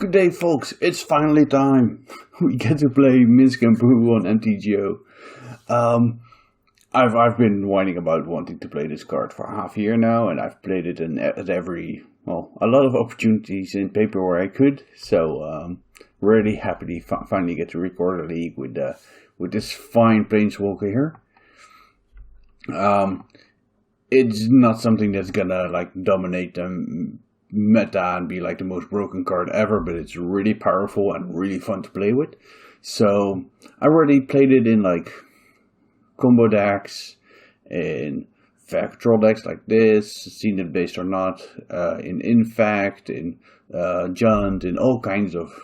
Good day, folks. It's finally time. We get to play Minsk and Boo on MTGO. I've been whining about wanting to play this card for half a year now, and I've played it at a lot of opportunities in paper where I could. So really happy to finally get to record a league with this fine Planeswalker here. It's not something that's gonna dominate the meta and be the most broken card ever, but it's really powerful and really fun to play with. So I already played it in combo decks, in control decks like this, Zenith based or not, in fact, in Junt, in all kinds of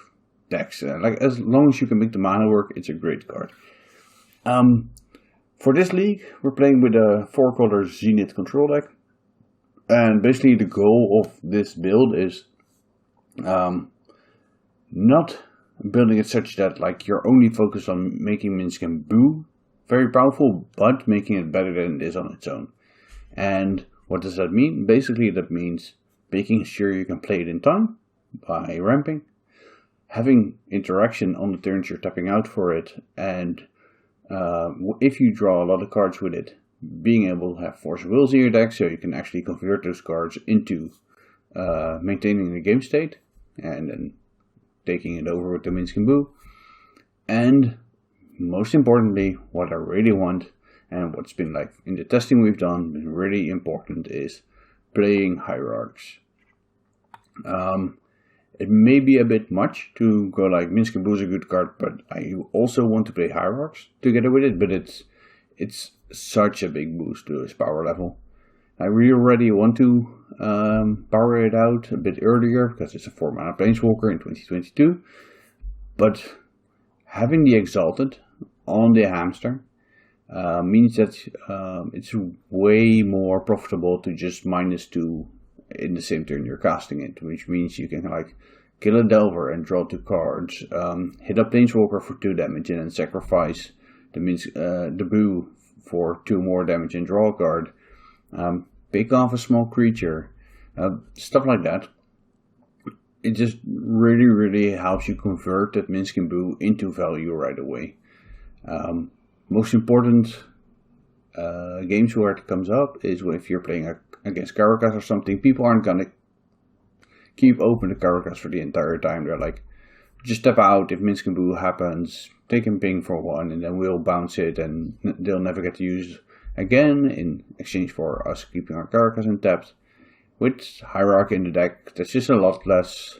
decks. As long as you can make the mana work, it's a great card. For this league, we're playing with a 4-color Zenith control deck. And basically the goal of this build is not building it such that you're only focused on making Minsk and Boo very powerful, but making it better than it is on its own. And what does that mean? Basically that means making sure you can play it in time by ramping, having interaction on the turns you're tapping out for it, and if you draw a lot of cards with it, being able to have Force of Wills in your deck so you can actually convert those cards into maintaining the game state and then taking it over with the Minsk and Boo. And most importantly, what I really want and what's been in the testing we've done been really important is playing Hierarchs. It may be a bit much to go Minsk and Boo is a good card, but I also want to play Hierarchs together with it, but it's such a big boost to its power level. I really already want to power it out a bit earlier because it's a 4-mana Planeswalker in 2022. But having the Exalted on the Hamster means that it's way more profitable to just -2 in the same turn you're casting it, which means you can kill a Delver and draw 2 cards, hit a Planeswalker for 2 damage and then sacrifice the Boo for 2 more damage and draw a card, pick off a small creature, stuff like that. It just really helps you convert that Minsk and Boo into value right away. Most important games where it comes up is if you're playing against Karakas or something. People aren't gonna keep open the Karakas for the entire time. They're just step out if Minsk and Boo happens, take and ping for 1, and then we'll bounce it, and they'll never get to use again in exchange for us keeping our Karakas untapped. With Hierarchy in the deck, that's just a lot less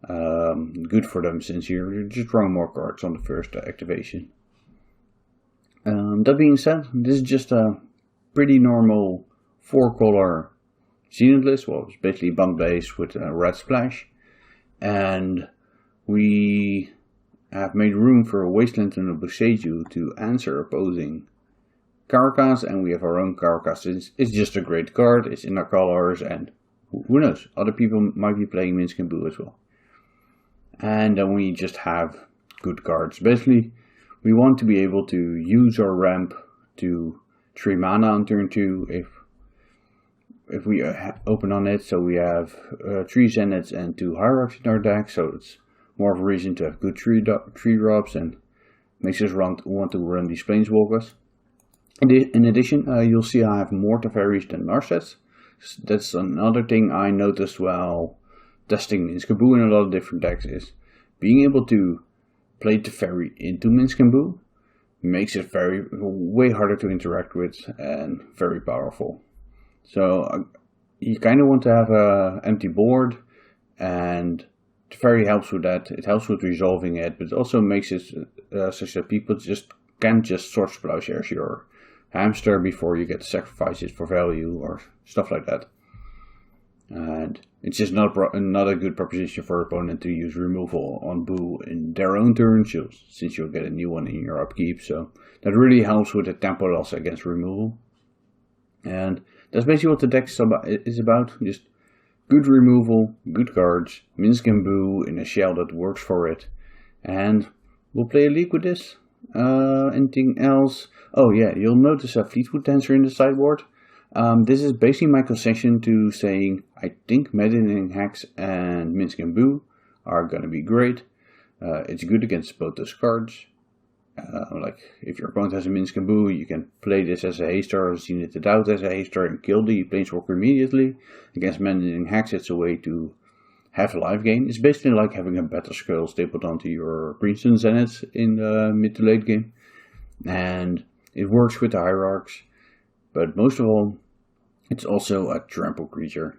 good for them since you're just drawing more cards on the first activation. That being said, this is just a pretty normal 4-color Zenith list. Well, it's basically bump base with a red splash, and we have made room for a Wasteland and a Boseiju to answer opposing Karakas, and we have our own Karakas. It's just a great card, it's in our colors, and who knows, other people might be playing Minsk and Boo as well. And then we just have good cards. Basically, we want to be able to use our ramp to 3 mana on turn 2 if we open on it, so we have 3 Zeniths and 2 Hierarchs in our deck, so it's more of a reason to have good 3 drops and makes us want to run these Planeswalkers. In addition, you'll see I have more Teferis than Narsets. That's another thing I noticed while testing Minsk and Boo in a lot of different decks is being able to play Teferi into Minsk and Boo makes it way harder to interact with and very powerful. So you kind of want to have an empty board, and Teferi helps with that. It helps with resolving it, but it also makes it such that people can't just Sword Plowshares your Hamster before you get to sacrifice it for value or stuff like that. And it's just not a good proposition for an opponent to use removal on Boo in their own turn, since you'll get a new one in your upkeep. So that really helps with the tempo loss against removal. And that's basically what the deck is about. Just good removal, good cards, Minsk and Boo in a shell that works for it. And we'll play a league with this. Anything else? Oh yeah, you'll notice a Fleetwood Dancer in the sideboard. This is basically my concession to saying I think Maddening Hex and Minsk and Boo are going to be great. It's good against both those cards. Like if your opponent has a Minskaboo, you can play this as a Hamster or Zenith it out as a Hamster and kill the Planeswalker immediately. Against Managing Hex, it's a way to have a life gain. It's basically like having a Battle Skull stapled onto your Princeton Zenith in the mid to late game. And it works with the Hierarchs, but most of all, it's also a trample creature.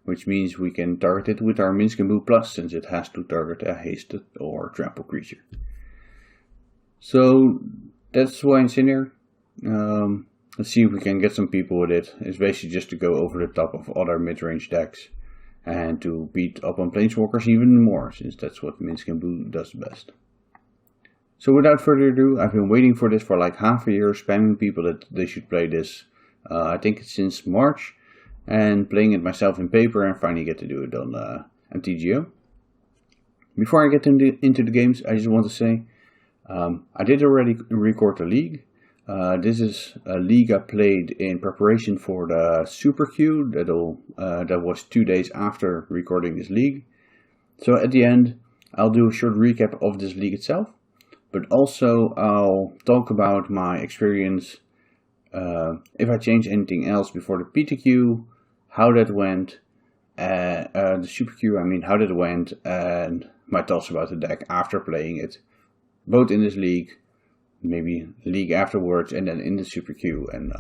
Which means we can target it with our Minskaboo Plus, since it has to target a hasted or trample creature. So that's why it's in there. Let's see if we can get some people with it. It's basically just to go over the top of other mid-range decks and to beat up on Planeswalkers even more, since that's what Minskaboo does best. So without further ado, I've been waiting for this for like half a year, spamming people that they should play this. I think it's since March, and playing it myself in paper, and finally get to do it on TGO. Before I get into the games, I just want to say, I did already record the league. This is a league I played in preparation for the SuperQ that was 2 days after recording this league. So at the end, I'll do a short recap of this league itself, but also I'll talk about my experience, if I change anything else before the PTQ, how that went, the SuperQ, I mean, how that went, and my thoughts about the deck after playing it, both in this league, maybe league afterwards, and then in the SuperQ, and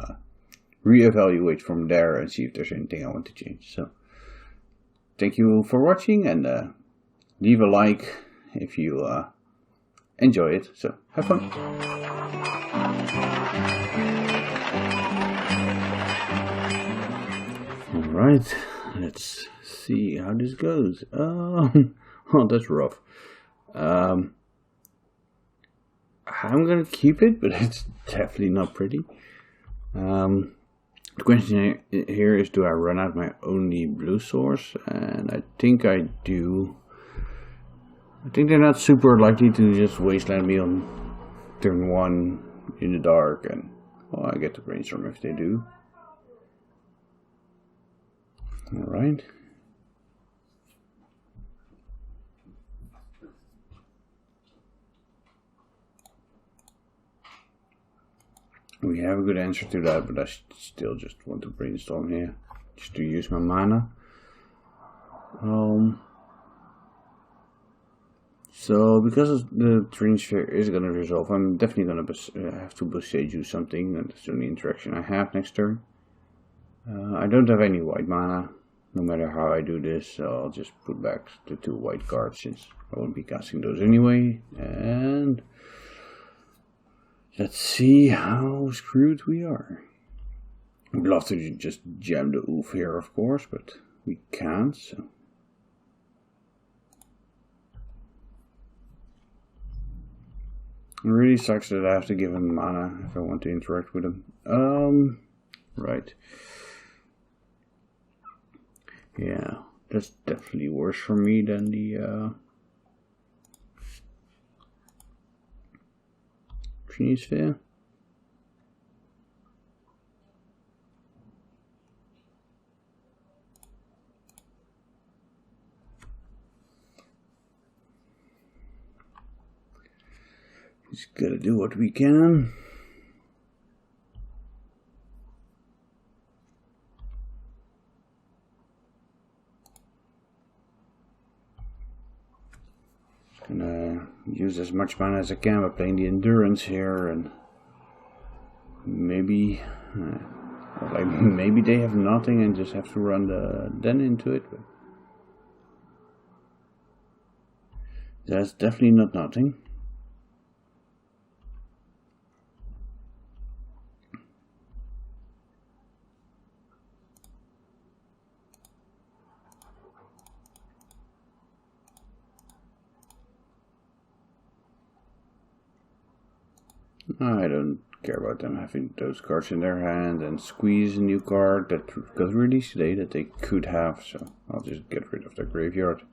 reevaluate from there and see if there's anything I want to change. So, thank you for watching, and leave a like if you enjoy it. So, have fun. Alright, let's see how this goes. Oh, that's rough. I'm gonna keep it, but it's definitely not pretty. The question here is, do I run out my only blue source? And I think I do. I think they're not super likely to just wasteland me on turn 1 in the dark, and well, I get to brainstorm if they do. Alright. We have a good answer to that, but I still just want to brainstorm here, just to use my mana. So because the Terrain Sphere is going to resolve, I'm definitely going to have to Boseiju you something, and that's the only interaction I have next turn. I don't have any white mana, no matter how I do this, so I'll just put back the 2 white cards, since I won't be casting those anyway. And let's see how screwed we are. I'd love to just jam the oof here, of course, but we can't, so. It really sucks that I have to give him mana if I want to interact with him. Right. Yeah, that's definitely worse for me than the Terrain Sphere. Just gotta do what we can. Gonna use as much mana as I can by playing the Endurance here, and maybe like maybe they have nothing and just have to run the Den into it, but that's definitely not nothing. I don't care about them having those cards in their hand and squeeze a new card that got released today that they could have, so I'll just get rid of their graveyard.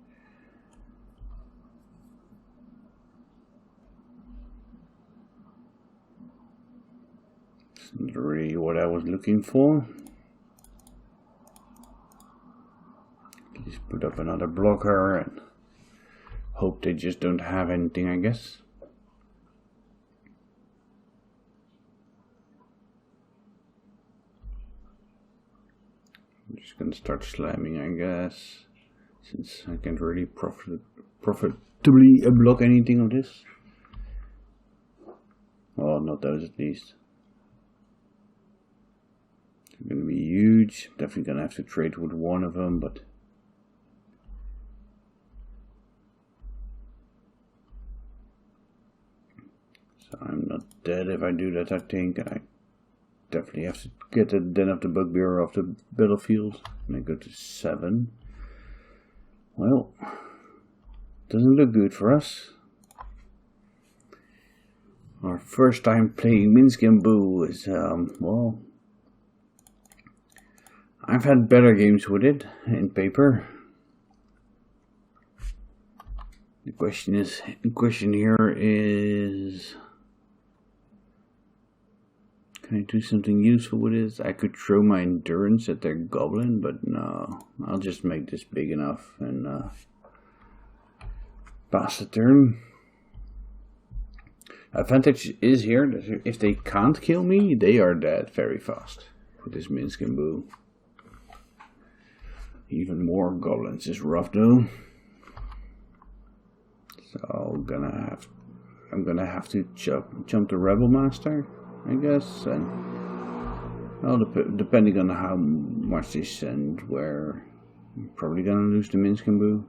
It's not really what I was looking for. Just put up another blocker and hope they just don't have anything, I guess. I'm just gonna start slamming, I guess, since I can't really profitably block anything of this. Well, not those at least. They're gonna be huge. Definitely gonna have to trade with one of them, but so I'm not dead if I do that, I think. And I definitely have to get the Den of the Bugbear off the battlefield. And I go to 7. Well, doesn't look good for us. Our first time playing Minsk and Boo is, well, I've had better games with it in paper. The question here is, can I do something useful with this? I could throw my endurance at their goblin, but no. I'll just make this big enough and pass the turn. Advantage is here that if they can't kill me, they are dead very fast with this Minsk and Boo. Even more goblins is rough though. So I'm gonna have to jump the Rebel Master, I guess, and well, depending on how much they send, where I'm probably gonna lose the Minsk and Boo.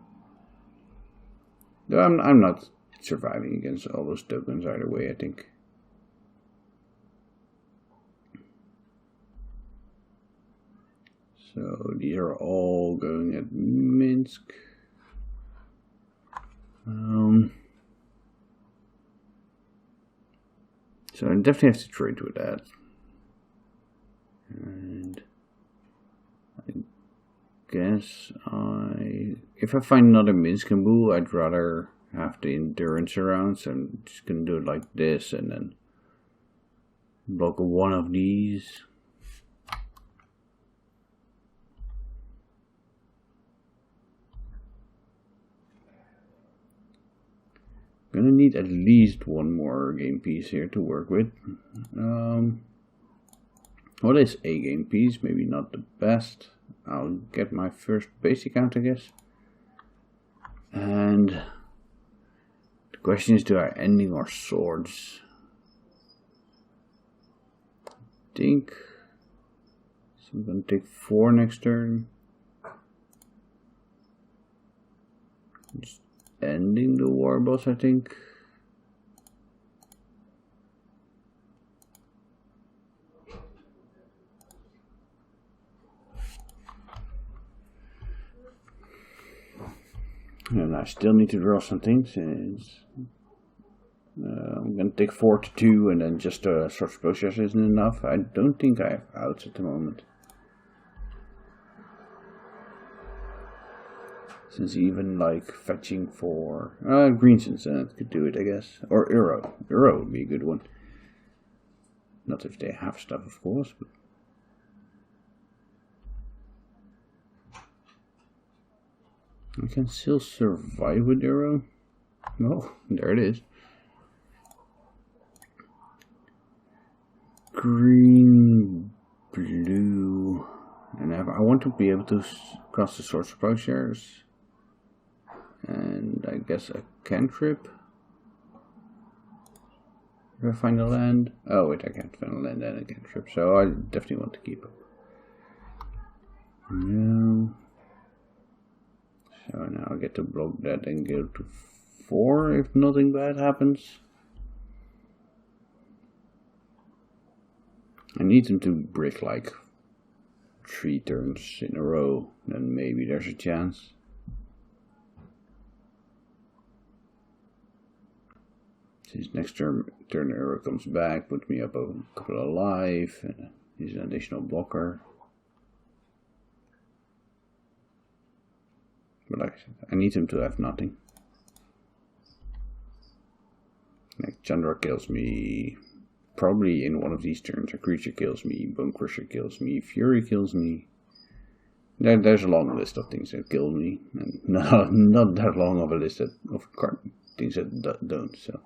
Though I'm not surviving against all those tokens either way, I think. So these are all going at Minsk. So I definitely have to trade with that. And I guess if I find another Minsk and Boo, I'd rather have the endurance around, so I'm just gonna do it like this and then block one of these. Gonna need at least one more game piece here to work with. What is a game piece? Maybe not the best. I'll get my first basic out, I guess. And the question is, do I ending or swords? I think so. I'm gonna take 4 next turn. Just ending the war boss, I think. And I still need to draw some things. I'm gonna take 4 to 2, and then just a Sword Process isn't enough. I don't think I have outs at the moment. Since even like fetching for Green Zenith could do it, I guess. Or Uro. Uro would be a good one. Not if they have stuff, of course, but I can still survive with Uro. Oh, there it is. Green, blue, and I want to be able to cross the Swords of Plowshares. And I guess a cantrip. If I find a land. Oh wait, I can't find a land and a cantrip, so I definitely want to keep it. No. So now I get to block that and go to 4 if nothing bad happens. I need them to brick like 3 turns in a row, then maybe there's a chance. Since next turn Uro comes back, puts me up a couple of life, and he's an additional blocker. But like I said, I need him to have nothing. Like Chandra kills me, probably in one of these turns. A creature kills me, Bone Crusher kills me, Fury kills me. There's a long list of things that kill me, and not that long of a list of things that don't. So.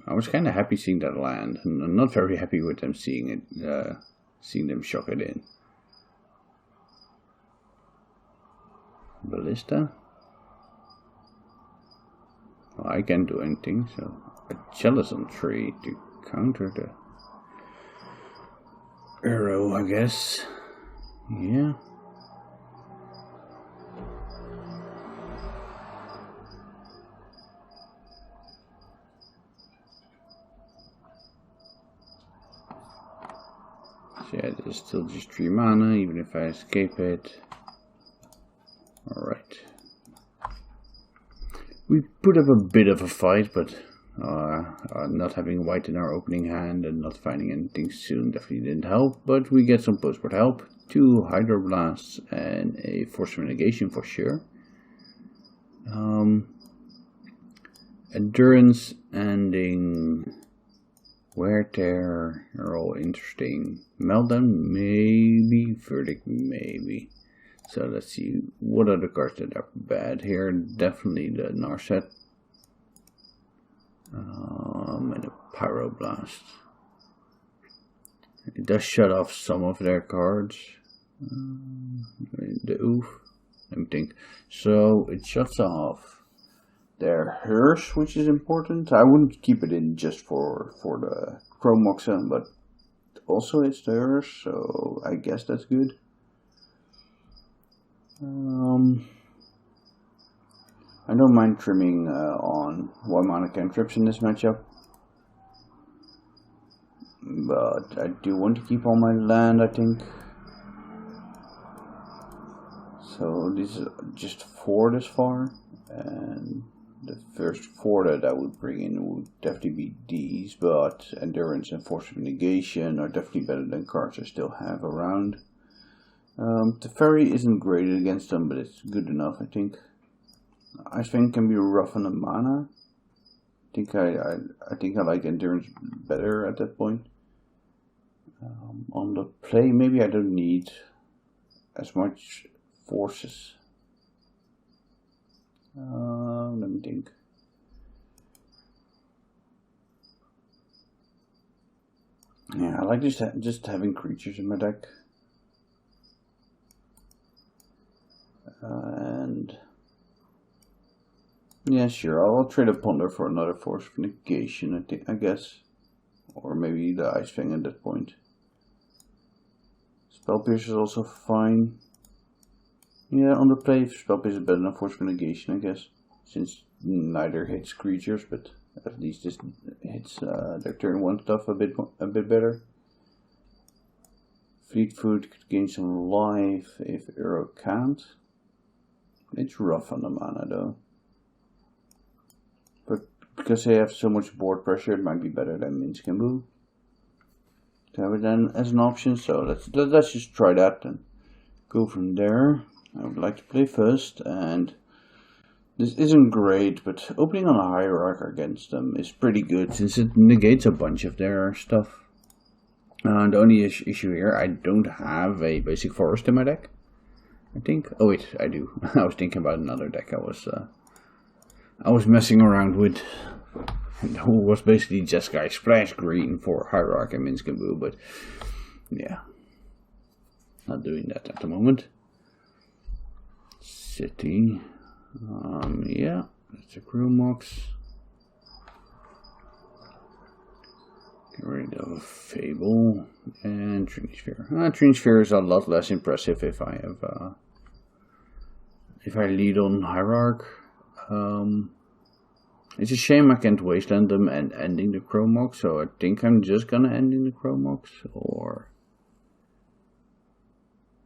I was kind of happy seeing that land, and I'm not very happy with them seeing them shock it in. Ballista? Well, I can't do anything, so a chalice on 3 to counter the arrow, I guess. Yeah. So yeah, there's still just 3 mana, even if I escape it. Alright. We put up a bit of a fight, but not having white in our opening hand and not finding anything soon definitely didn't help. But we get some post-board help. 2 Hydroblasts and a Force of Negation for sure. Endurance, Ending, Wear Tear are all interesting. Meltdown, maybe. Verdict, maybe. So let's see, what are the cards that are bad here? Definitely the Narset. And the Pyroblast. It does shut off some of their cards. The Oof. Let me think. So it shuts off their Hearse, which is important. I wouldn't keep it in just for the Chrome Moxen, but also it's the Hearse, so I guess that's good. I don't mind trimming on 1 mana cantrips in this matchup, but I do want to keep all my land, I think. So these are just 4 this far, and the first 4 that I would bring in would definitely be these, but Endurance and Force of Negation are definitely better than cards I still have around. The Ferry isn't graded against them, but it's good enough, I think. Ice Fang can be rough on the mana. I think I like Endurance better at that point. On the play, maybe I don't need as much forces. Let me think. Yeah, I like just having creatures in my deck. And yeah, sure, I'll trade a Ponder for another Force of Negation, I guess. Or maybe the Ice Fang at that point. Spell Pierce is also fine. Yeah, on the play, Spell Pierce is better than Force of Negation, I guess. Since neither hits creatures, but at least this hits their turn 1 stuff a bit better. Fleet Foot could gain some life if Arrow can't. It's rough on the mana though. But because they have so much board pressure, it might be better than Minskamboo to have it then as an option. So let's just try that and go from there. I would like to play first, and this isn't great, but opening on a Hierarch against them is pretty good since it negates a bunch of their stuff. The only issue here, I don't have a basic forest in my deck, I think. Oh wait, I do. I was thinking about another deck I was messing around with, who was basically Jeskai Splash Green for Hierarch and Minskamboo, but yeah, not doing that at the moment. City, yeah, that's a Grillmox. Get rid of Fable and Trinisphere. Trinisphere is a lot less impressive if I have if I lead on Hierarch. It's a shame I can't wasteland them and ending the Chromox, so I think I'm just gonna ending the Chromox, or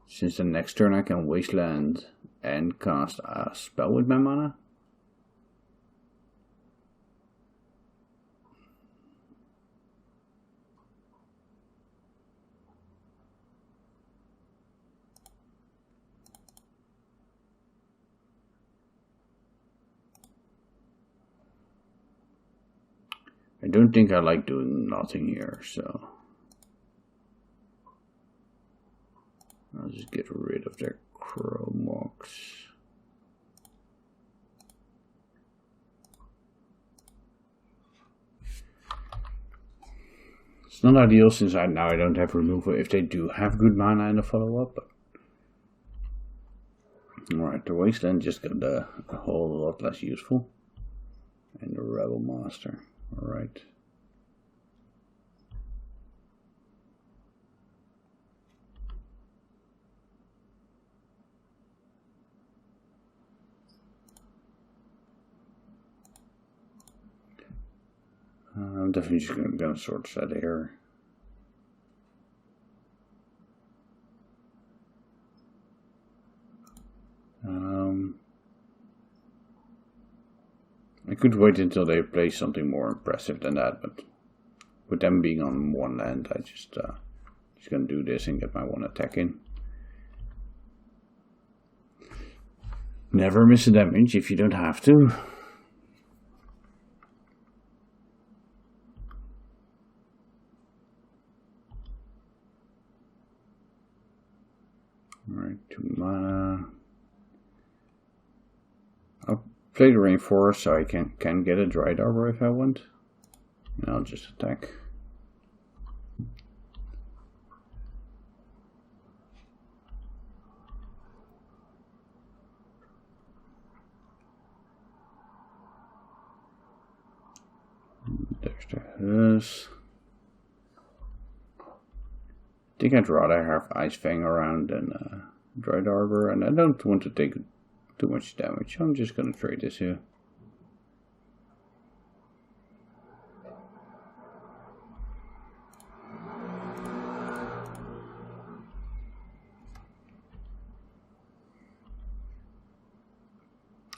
since the next turn I can wasteland and cast a spell with my mana. I don't think I like doing nothing here, so I'll just get rid of their Chromox. It's not ideal since now I don't have removal if they do have good mana in the follow-up. Alright, the Wasteland just got a whole lot less useful. And the Rebel Master. Alright. I'm definitely just gonna sort that here. I could wait until they play something more impressive than that, but with them being on one land, I just gonna do this and get my one attack in. Never miss a damage if you don't have to. Alright, 2 mana. I'll play the Rainforest so I can get a Dried Arbor if I want. And I'll just attack. There's the Hus. I think I'd rather have Ice Fang around than Dried Arbor, and I don't want to take too much damage. I'm just gonna trade this here.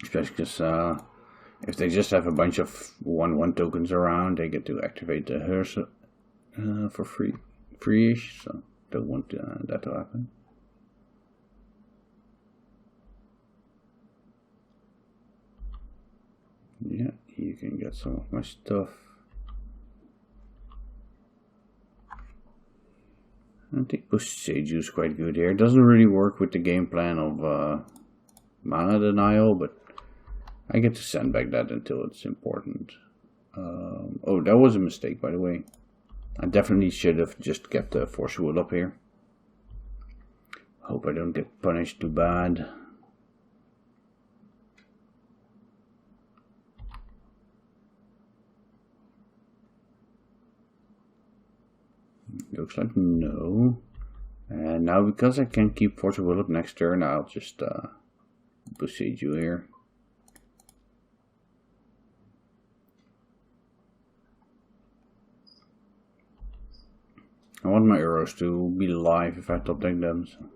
Especially because if they just have a bunch of 1/1 tokens around, they get to activate the Hers for free-ish, so don't want that to happen. Yeah, you can get some of my stuff. I think Boseiju is quite good here. It doesn't really work with the game plan of mana denial, but I get to sandbag that until it's important. Oh, that was a mistake, by the way. I definitely should have just kept the Force Will up here. Hope I don't get punished too bad. Looks like no. And now because I can keep Force Will up next turn, I'll just Boseiju here. I want my arrows to be live if I top deck them. So.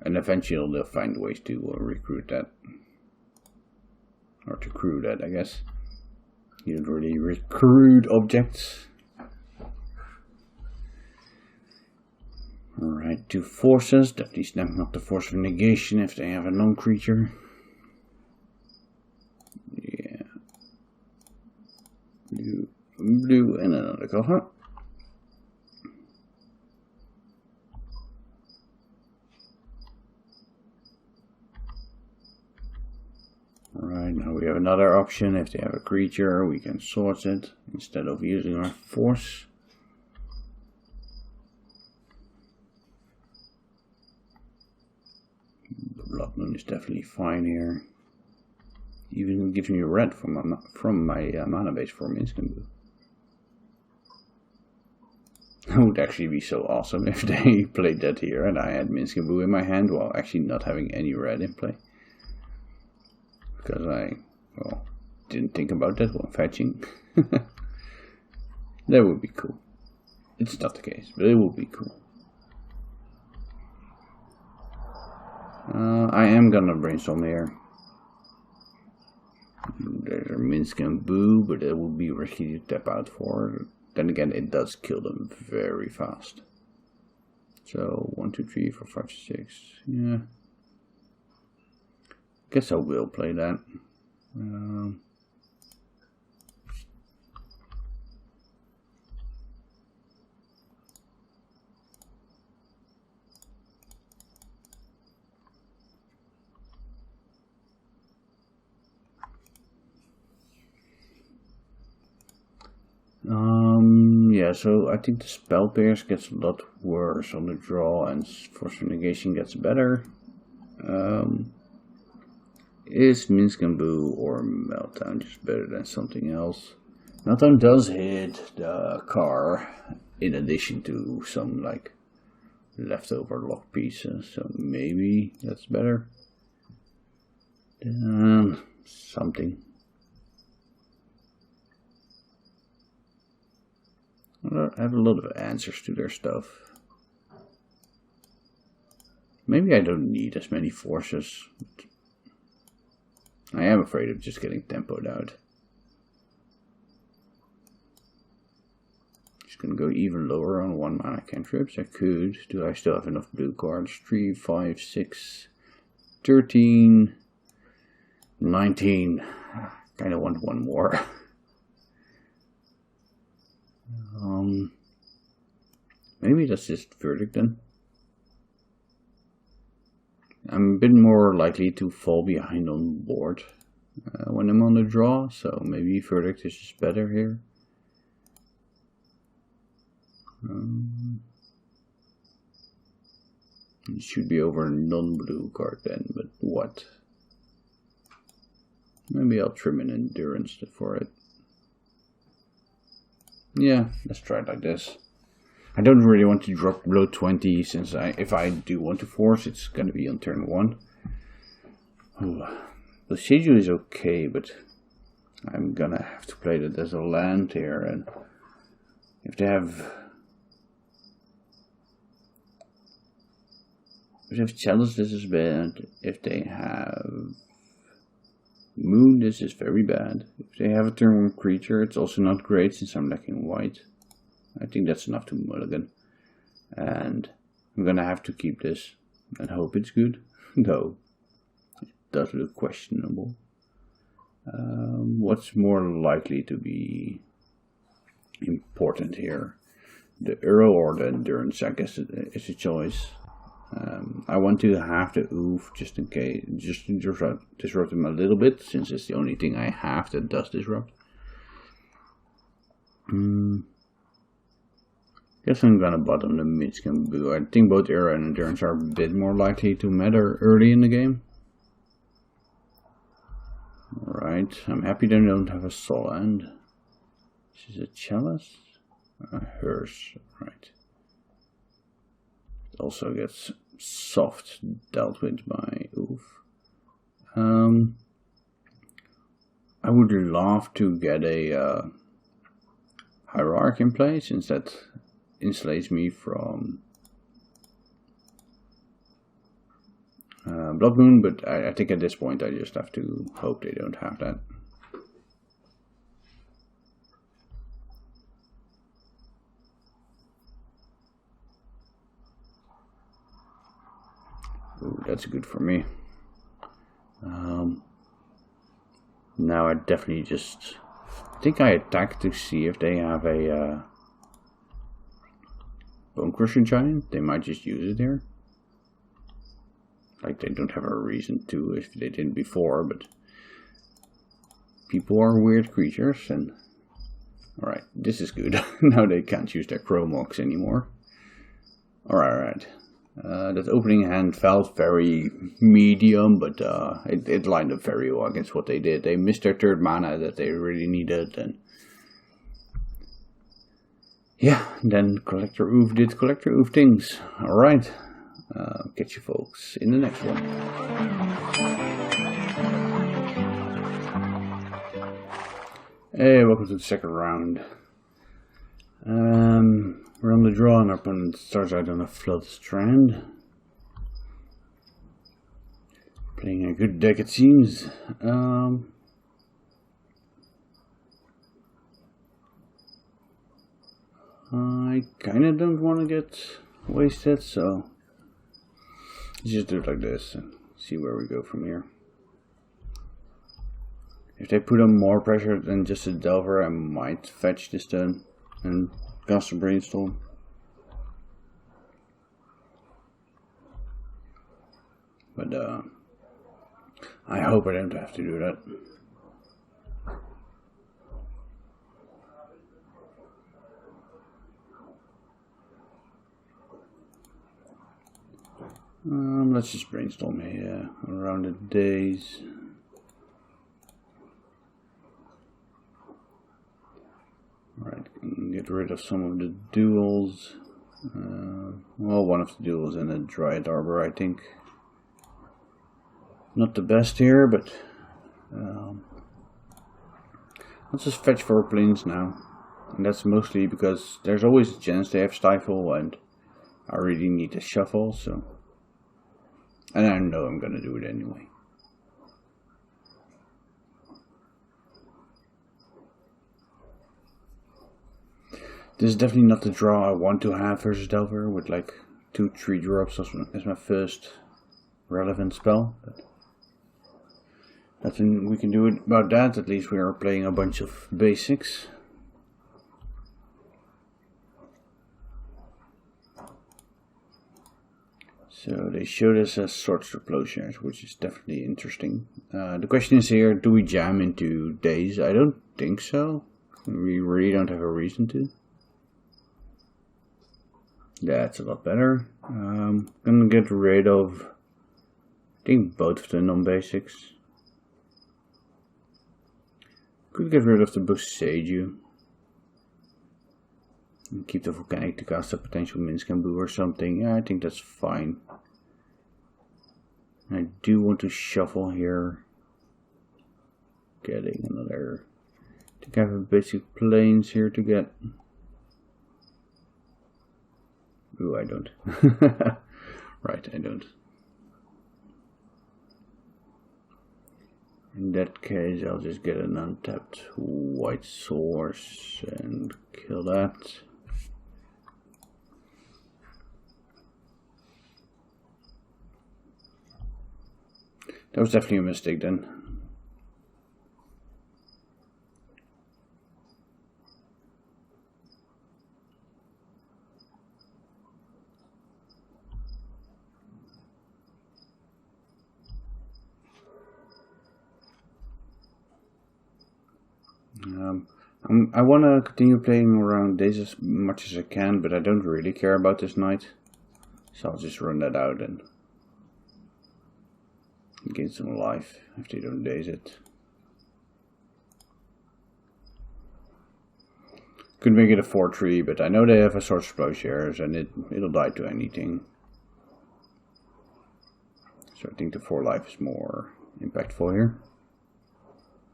And eventually they'll find ways to recruit that. Or to crew that, I guess. You don't really recruit objects. Alright, 2 forces. Definitely snap not the force of negation if they have a non-creature. Yeah. Blue and another color. Alright, now we have another option. If they have a creature, we can source it instead of using our force. The Blood Moon is definitely fine here. Even gives me red from my mana base for Instant Boo. That would actually be so awesome if they played that here and I had Minskin Boo in my hand while actually not having any red in play. Because I, well, didn't think about that while fetching. That would be cool. It's not the case, but it would be cool. I am gonna brainstorm here. There's a Minskin Boo, but it will be risky to tap out for. Then again, it does kill them very fast. So 1, 2, 3, 4, 5, 6. Yeah. Guess I will play that. yeah, so I think the spell pierce gets a lot worse on the draw and force negation gets better. Is Minsk and Boo or Meltdown just better than something else? Meltdown does hit the car in addition to some like leftover lock pieces, so maybe that's better. Something. I have a lot of answers to their stuff. Maybe I don't need as many forces. I am afraid of just getting tempoed out. Just gonna go even lower on 1 mana cantrips. I could. Do I still have enough blue cards? 3, 5, 6, 13, 19. Kinda want one more. Maybe that's just Verdict then. I'm a bit more likely to fall behind on board when I'm on the draw, so maybe Verdict is just better here. It should be over a non-blue card then, but what? Maybe I'll trim an endurance for it. Yeah, let's try it like this. I don't really want to drop below 20, since if I do want to force, it's going to be on turn 1. The schedule is okay, but I'm going to have to play that as a land here. And if they have Chalice, this is bad. If they have Moon, this is very bad. If they have a turn 1 creature, it's also not great since I'm lacking white. I think that's enough to mulligan. And I'm gonna have to keep this and hope it's good. Though it does look questionable. What's more likely to be important here? The Euro or the Endurance, I guess, is a choice. I want to have the Oof just in case, just to disrupt him a little bit, since it's the only thing I have that does disrupt. Guess I'm gonna bottom the Minsk and Boo. I think both Era and Endurance are a bit more likely to matter early in the game. Alright, I'm happy they don't have a Soul End. This is a Chalice? A Hearse, right. It also gets soft dealt with by Oof. I would love to get a Hierarch in place, since that insulates me from Blood Moon, but I think at this point I just have to hope they don't have that. Ooh, that's good for me. Now I definitely just... I think I attack to see if they have a Bone Crusher Giant. They might just use it here. Like, they don't have a reason to if they didn't before, but people are weird creatures, and alright, this is good. Now they can't use their Chromox anymore. Alright. That opening hand felt very medium, but it lined up very well against what they did. They missed their third mana that they really needed, and yeah, then Collector Oof did Collector Oof things. Alright, catch you folks in the next one. Hey, welcome to the second round. We're on the draw and our opponent starts out on a Flood Strand. Playing a good deck, it seems. I kinda don't want to get wasted, so let's just do it like this and see where we go from here. If they put on more pressure than just a Delver, I might fetch this turn and cast a Brainstorm. But I hope I don't have to do that. Let's just brainstorm here around the days. Right, get rid of some of the duals. Well, one of the duals in a Dryad Arbor, I think. Not the best here, but let's just fetch 4 planes now. And that's mostly because there's always a chance they have stifle, and I really need to shuffle, so. And I know I'm gonna do it anyway. This is definitely not the draw I want to have versus Delver, with like 2-3 drops as my first relevant spell. But nothing we can do about that. At least we are playing a bunch of basics. So they showed us as sorts of plowshares, which is definitely interesting. The question is here, do we jam into days? I don't think so. We really don't have a reason to. That's a lot better. I'm gonna get rid of, I think, both of the non-basics. Could get rid of the Boseiju. And keep the Volcanic to cast a potential Minscambu or something. Yeah, I think that's fine. I do want to shuffle here. Getting another. I think I have a basic planes here to get. Ooh, I don't. Right, I don't. In that case, I'll just get an untapped white source and kill that. That was definitely a mistake then. I want to continue playing around days as much as I can, but I don't really care about this night. So I'll just run that out and gain some life if they don't daze it. Could make it a 4-3, but I know they have a source of plowshares and it'll die to anything. So I think the 4 life is more impactful here.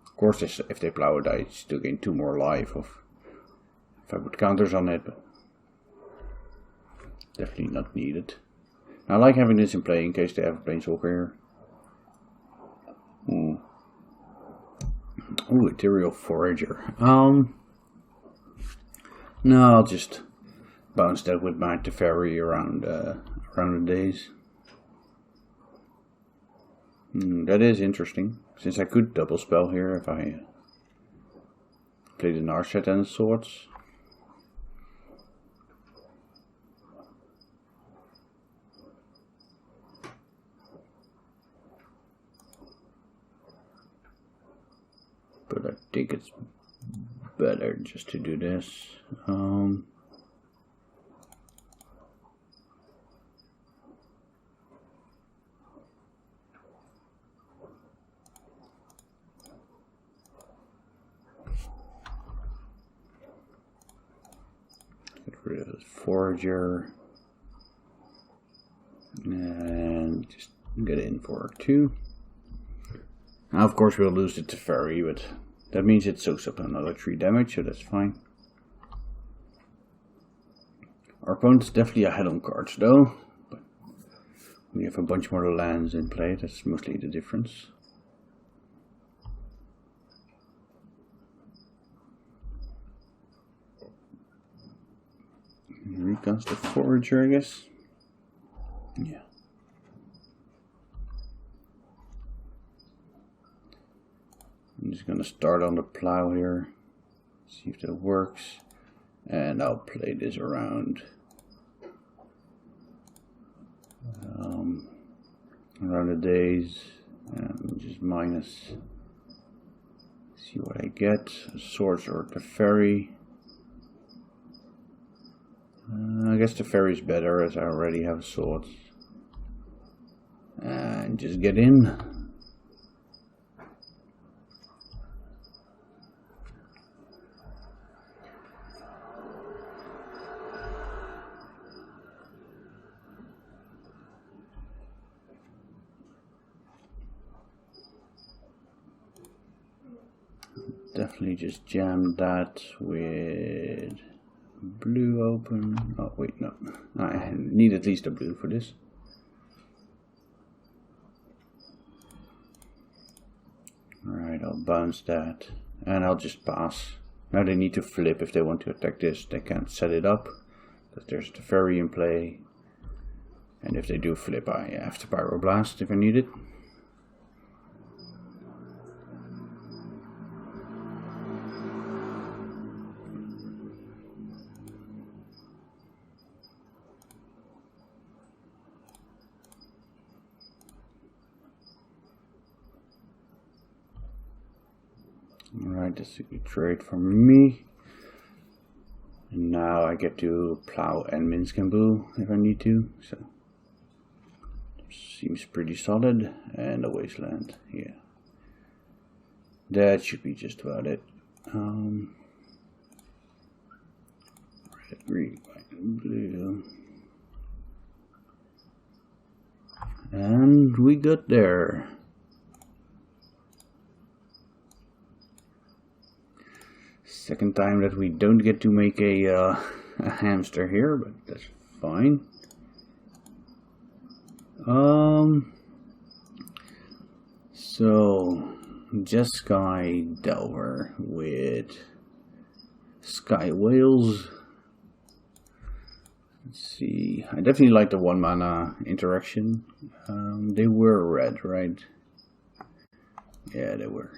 Of course, if they plow it, I still gain 2 more life if I put counters on it, but definitely not needed. I like having this in play in case they have a Planeswalker here. Ooh, Ethereal Forager. No, I'll just bounce that with my Teferi around the days. That is interesting, since I could double spell here if I play the Narset and the Swords. But I think it's better just to do this. Get rid of this Forager and just get in for 2. Now, of course, we'll lose the Teferi, but that means it soaks up another 3 damage, so that's fine. Our opponent's definitely ahead on cards, though. But we have a bunch more lands in play, that's mostly the difference. Recast the Forager, I guess. Yeah. I'm just gonna start on the plow here, see if that works, and I'll play this around the days, and just minus, see what I get, Swords or Teferi. I guess Teferi is better as I already have Swords. and just get in. Definitely just jam that with blue open. Oh wait, no, I need at least a blue for this. Alright, I'll bounce that and I'll just pass. Now they need to flip if they want to attack this. They can't set it up because there's the ferry in play, and if they do flip I have to pyroblast if I need it. Alright, that's a good trade for me. And now I get to plow and Minskamboo if I need to. So seems pretty solid. And a wasteland, yeah. That should be just about it. Red, green, white, and blue. And we got there. Second time that we don't get to make a hamster here, but that's fine. So Jeskai Delver with Sky Whales. Let's see. I definitely like the 1 mana interaction. They were red, right? Yeah, they were.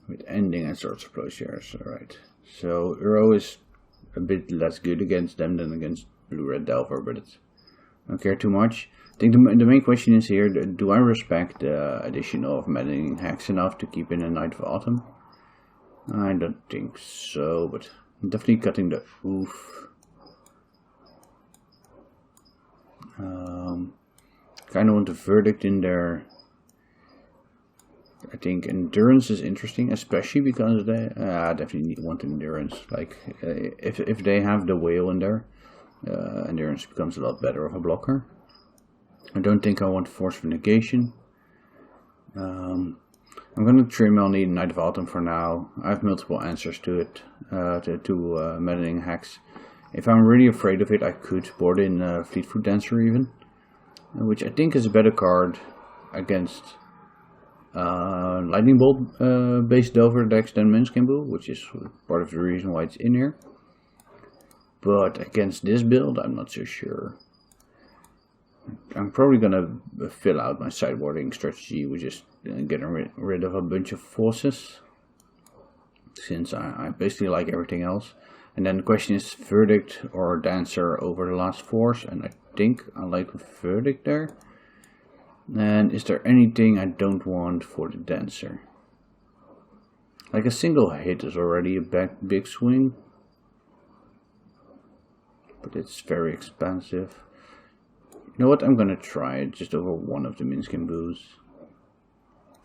With ending and sorts of plowshares, alright. So Uro is a bit less good against them than against Blue-Red Delver, but it's, I don't care too much. I think the main question is here, do I respect the addition of Maddening Hex enough to keep in a Night of Autumn? I don't think so, but I'm definitely cutting the oof. Kind of want the Verdict in there. I think endurance is interesting, especially because they definitely want endurance. Like if they have the whale in there, endurance becomes a lot better of a blocker. I don't think I want Force of Negation. I'm gonna trim on the Night of Autumn for now. I have multiple answers to it, to Maddening Hex. If I'm really afraid of it, I could board in Fleetfoot Dancer even, which I think is a better card against Lightning Bolt based Delver decks than Minskamboo, which is part of the reason why it's in here. But against this build, I'm not so sure. I'm probably gonna fill out my sideboarding strategy with just getting rid of a bunch of forces, since I basically like everything else. And then the question is Verdict or Dancer over the last force, and I think I like Verdict there. And is there anything I don't want for the Dancer? Like a single hit is already a big swing, but it's very expensive. You know what, I'm gonna try it just over one of the Minskamboos.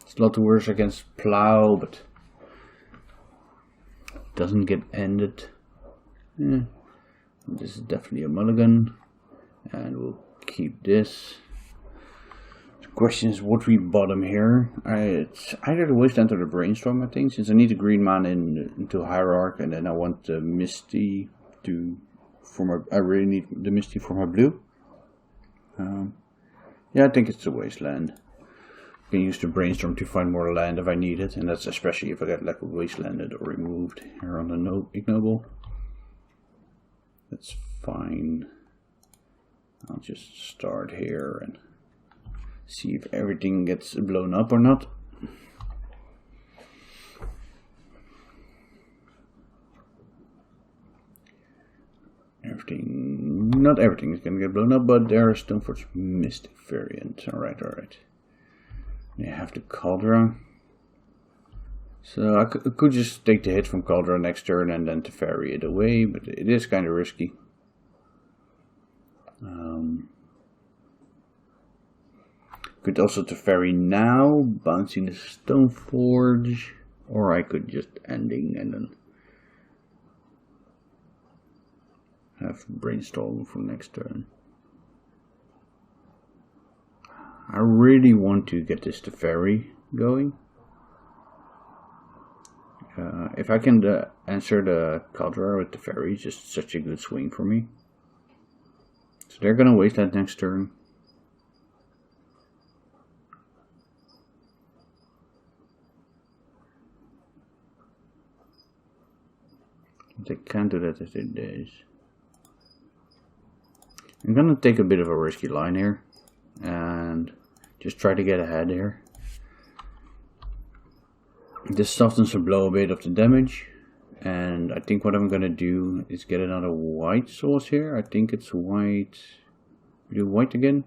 It's a lot worse against Plow, but it doesn't get ended. This is definitely a mulligan, and we'll keep this. Question is what we bottom here. It's either the Wasteland or the Brainstorm, I think, since I need a green mana into Hierarch, and then I want the Misty for my. I really need the Misty for my blue. Yeah, I think it's the Wasteland. I can use the Brainstorm to find more land if I need it, and that's especially if I get like Wastelanded or removed here on the Ignoble. That's fine. I'll just start here and see if everything gets blown up or not. Not everything is going to get blown up, but there is Stoneforge Mystic variant. Alright. You have the Cauldron. So I could just take the hit from Cauldron next turn and then to ferry it away, but it is kind of risky. Could also to ferry now, bouncing the stone forge, or I could just ending and then have brainstorm for next turn. I really want to get this to ferry going. If I can answer the Caldera with the ferry, it's just such a good swing for me. So they're gonna waste that next turn. They can't do that as they did. I'm gonna take a bit of a risky line here and just try to get ahead here. This softens the blow a bit of the damage, and I think what I'm gonna do is get another white source here. I think it's white. We do white again.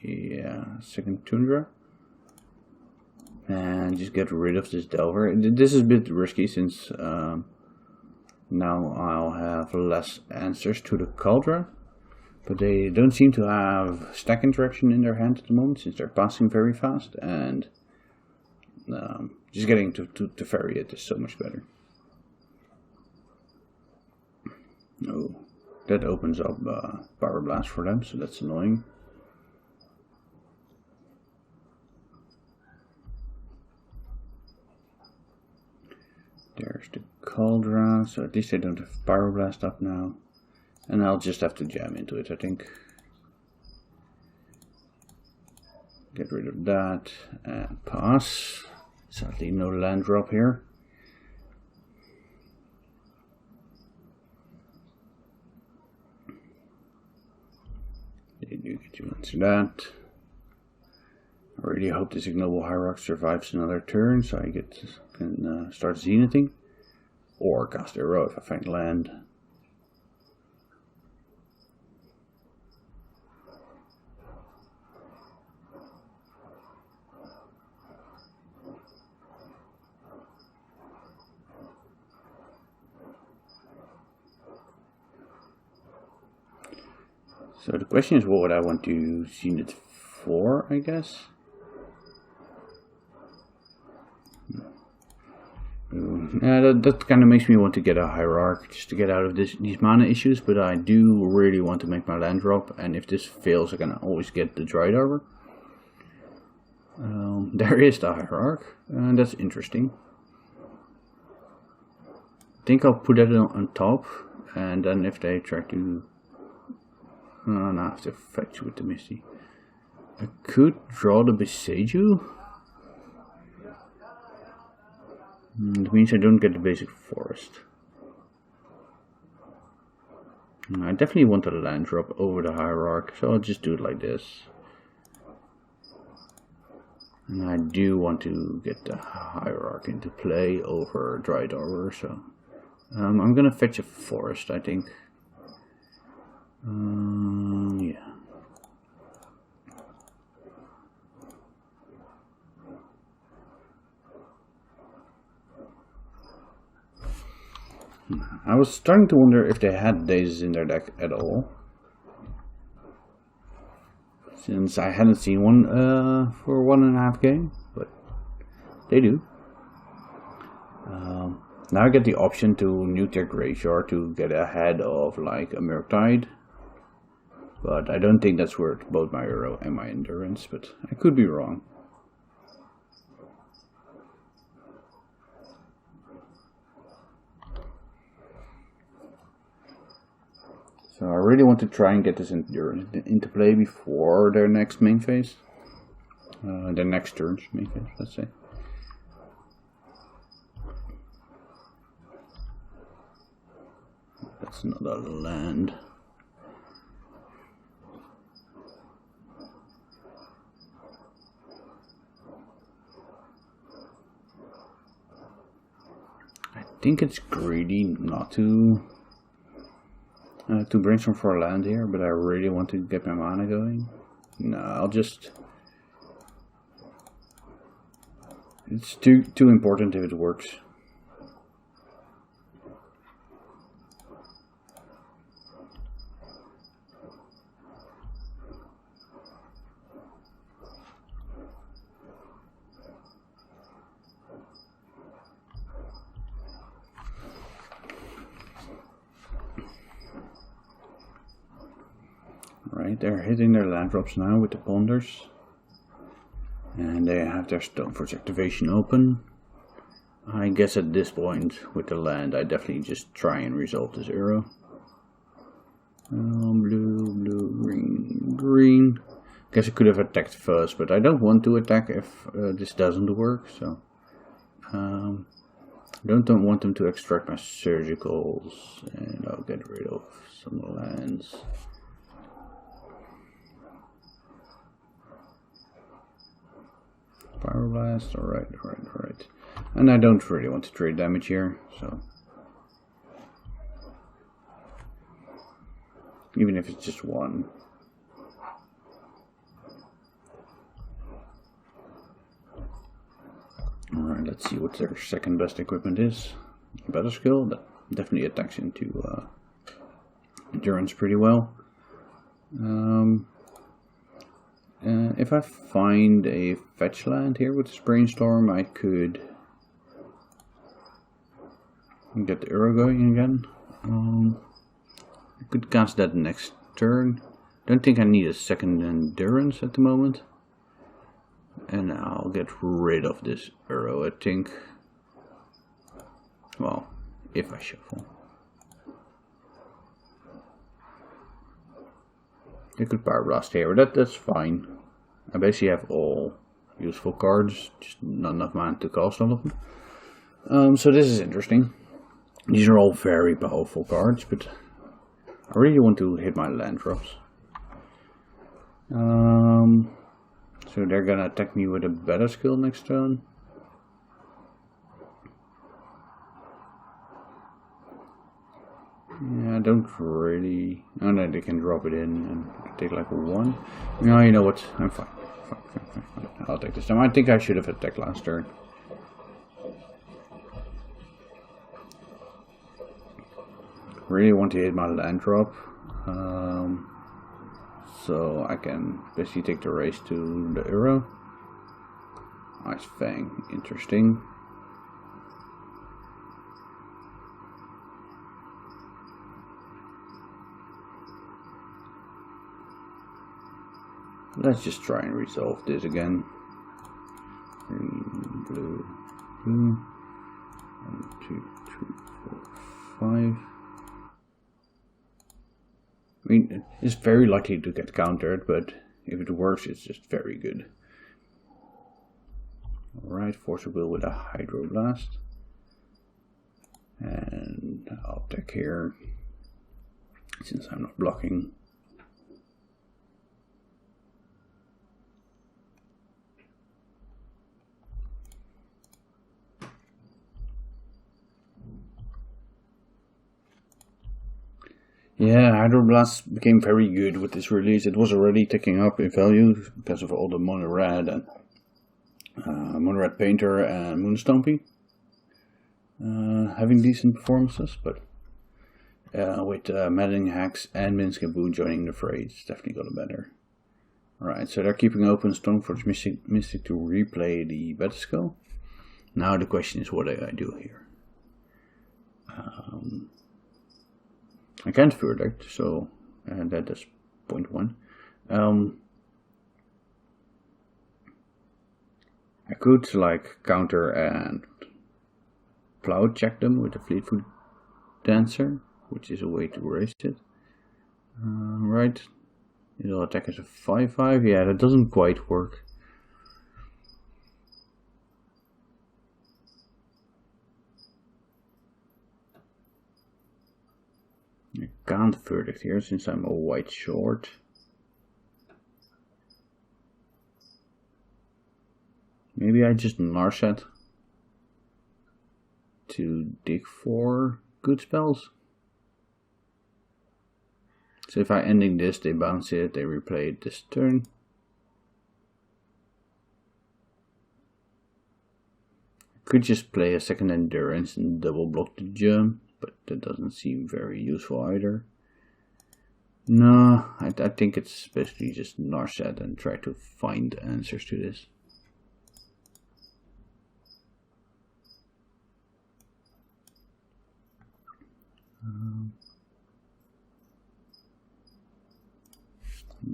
Yeah, second Tundra. And just get rid of this Delver. This is a bit risky since now I'll have less answers to the Caldera. But they don't seem to have stack interaction in their hand at the moment since they're passing very fast. And just getting to ferry it is so much better. Oh, that opens up Power Blast for them, so that's annoying. There's the Caldera, so at least they don't have Pyroblast up now. And I'll just have to jam into it, I think. Get rid of that and pass. Sadly, no land drop here. They do get you into that. I really hope this Ignoble Hierarch survives another turn, so I can start Zenithing. Or cast a row if I find land. So the question is, what would I want to Zenith for, I guess? That kind of makes me want to get a Hierarch just to get out of these mana issues, but I do really want to make my land drop, and if this fails I can always get the Dried Arbor. There is the Hierarch, and that's interesting. I think I'll put that on top, and then if they try to... no, I have to fetch with the Misty. I could draw the Beseiju. It means I don't get the basic forest. I definitely want a land drop over the Hierarch, so I'll just do it like this. And I do want to get the Hierarch into play over Dried Arbor, so I'm gonna fetch a forest, I think. Yeah. I was starting to wonder if they had Dazes in their deck at all, since I hadn't seen one for 1.5 game, but they do. Now I get the option to nuke their Graveyard to get ahead of like a Murktide, but I don't think that's worth both my Euro and my Endurance, but I could be wrong. So I really want to try and get this Endurance into play before their next main phase. Their next turn's main phase, let's say. That's not a land. I think it's greedy not to brainstorm for a land here, but I really want to get my mana going. No, I'll just... It's too important if it works. Alright, they're hitting their land drops now with the ponders. And they have their Stoneforge activation open. I guess at this point with the land I definitely just try and resolve this arrow. Blue, blue, green, green. Guess I could have attacked first, but I don't want to attack if this doesn't work, so don't want them to extract my surgicals, and I'll get rid of some lands. Pyroblast, alright. And I don't really want to trade damage here, so even if it's just one. Alright, let's see what their second best equipment is. Better skill, that definitely attacks into endurance pretty well. If I find a fetch land here with this brainstorm, I could get the arrow going again. I could cast that next turn. Don't think I need a second endurance at the moment. And I'll get rid of this arrow, I think. Well, if I shuffle. I could Power Blast here, but that's fine. I basically have all useful cards, just not enough mana to cast all of them. So this is interesting. These are all very powerful cards, but I really want to hit my land drops. So they're gonna attack me with a better skill next turn. Yeah, I don't really. Oh no, they can drop it in and take like a 1. No, you know what? I'm fine. Fine. I'll take this time. I think I should have attacked last turn. Really want to hit my land drop. So I can basically take the race to the arrow. Ice Fang, interesting. Let's just try and resolve this again. Green, blue, blue. 1, 2, 3, 4, 5. I mean, it's very likely to get countered, but if it works, it's just very good. Alright, Force of Will with a Hydroblast. And I'll attack here, since I'm not blocking. Yeah, Hydroblast became very good with this release. It was already ticking up in value because of all the Mono Red and Mono Red Painter and Moonstompy having decent performances, but with Meddling Hacks and Minskaboo joining the fray, it's definitely got better. Alright, so they're keeping open Stoneforge Mystic to replay the Battle Skull. Now the question is, what do I do here? I can't verdict, so that is point 1. I could like counter and plow check them with the Fleetfoot Dancer, which is a way to erase it. Right, it'll attack as a 5/5. Yeah, that doesn't quite work. I can't verdict here since I'm a white short. Maybe I just Narset to dig for good spells. So if I ending this, they bounce it, they replay it this turn. Could just play a second endurance and double block the jump, but that doesn't seem very useful either. No, I think it's basically just Narset and try to find answers to this.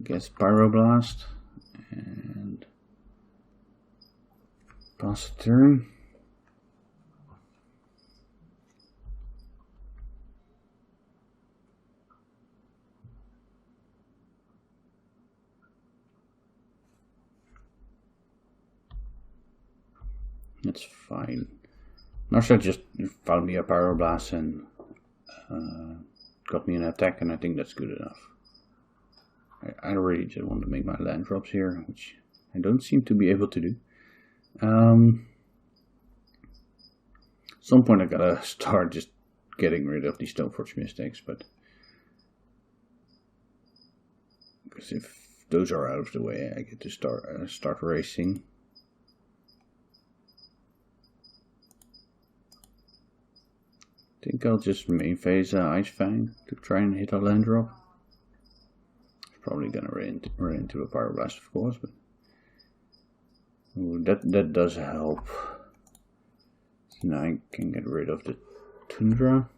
guess Pyroblast and pass the turn. That's fine. Narset just found me a Pyroblast and got me an attack, and I think that's good enough. I really just want to make my land drops here, which I don't seem to be able to do. Some point I gotta start just getting rid of these Stoneforge mistakes, but because if those are out of the way, I get to start racing. I think I'll just main phase Ice Fang to try and hit a land drop. It's probably gonna run into a Pyroblast, of course, but ooh, that does help. So now I can get rid of the Tundra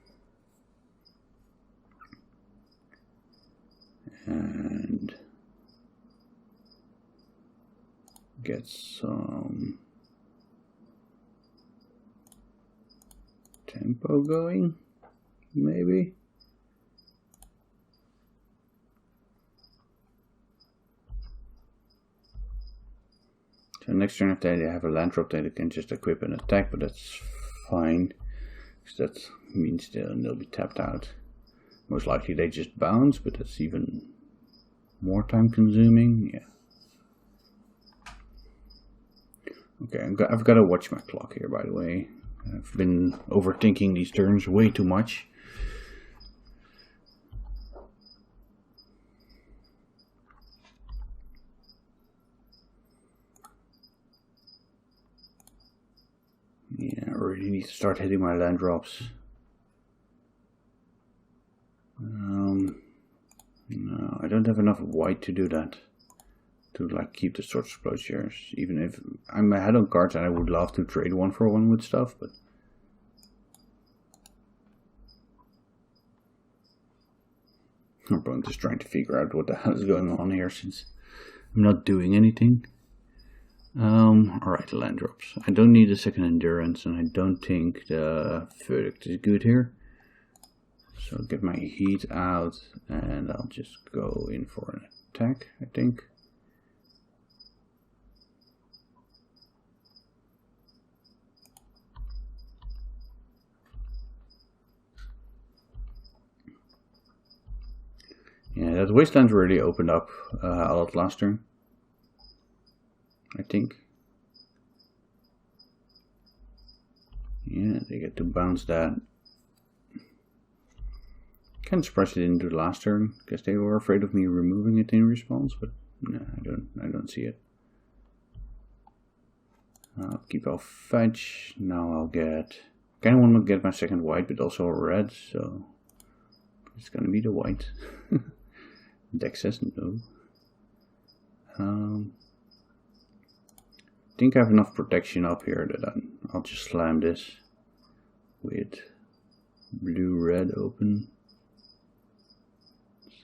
and get some tempo going, maybe. So next turn if they have a land drop, they can just equip an attack, but that's fine, because that means they'll be tapped out. Most likely they just bounce, but that's even more time consuming. Yeah. Okay, I've got to watch my clock here, by the way. I've been overthinking these turns way too much. Yeah, I really need to start hitting my land drops. No, I don't have enough white to do that. To like keep the Swords of Plowshares. Even if I'm ahead on cards and I would love to trade 1-for-1 with stuff, but I'm just trying to figure out what the hell is going on here since I'm not doing anything. Alright, land drops. I don't need a second endurance, and I don't think the verdict is good here. So I'll get my heat out and I'll just go in for an attack, I think. Yeah, that wasteland really opened up a lot last turn, I think. Yeah, they get to bounce that. Kind of surprised they didn't do the last turn, because they were afraid of me removing it in response, but no, I don't see it. I'll keep off fetch. Now I'll get, kind of want to get my second white, but also a red, so it's gonna be the white. Deck says no. I think I have enough protection up here that I'll just slam this with blue-red open.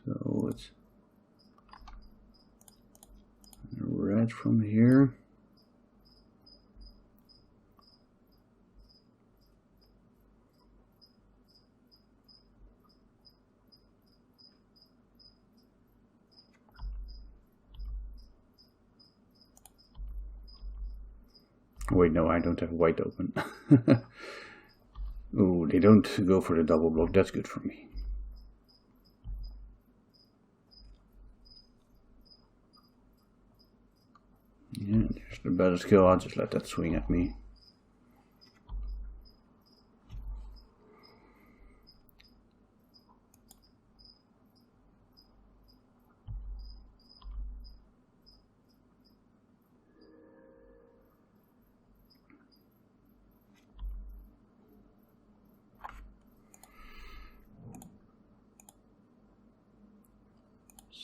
So it's red from here. Wait, no, I don't have white open. Oh, they don't go for the double block. That's good for me. Yeah, there's the better skill. I'll just let that swing at me.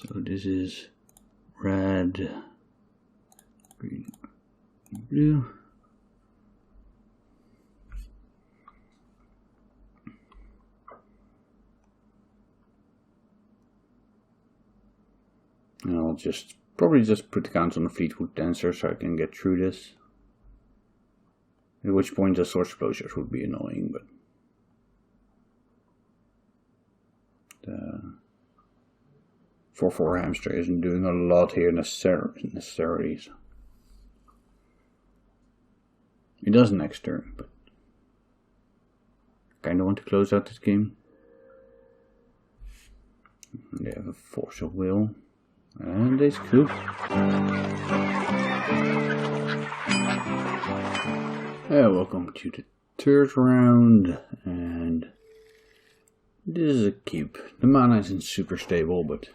So this is red, green, blue. And I'll probably just put the count on the Fleetwood Dancer so I can get through this. At which point the source closures would be annoying, but the 4/4 Hamster isn't doing a lot here necessarily. So. It does next turn, but I kinda want to close out this game. They have a force of will, and they scoop. Welcome to the third round, and this is a keep. The mana isn't super stable, but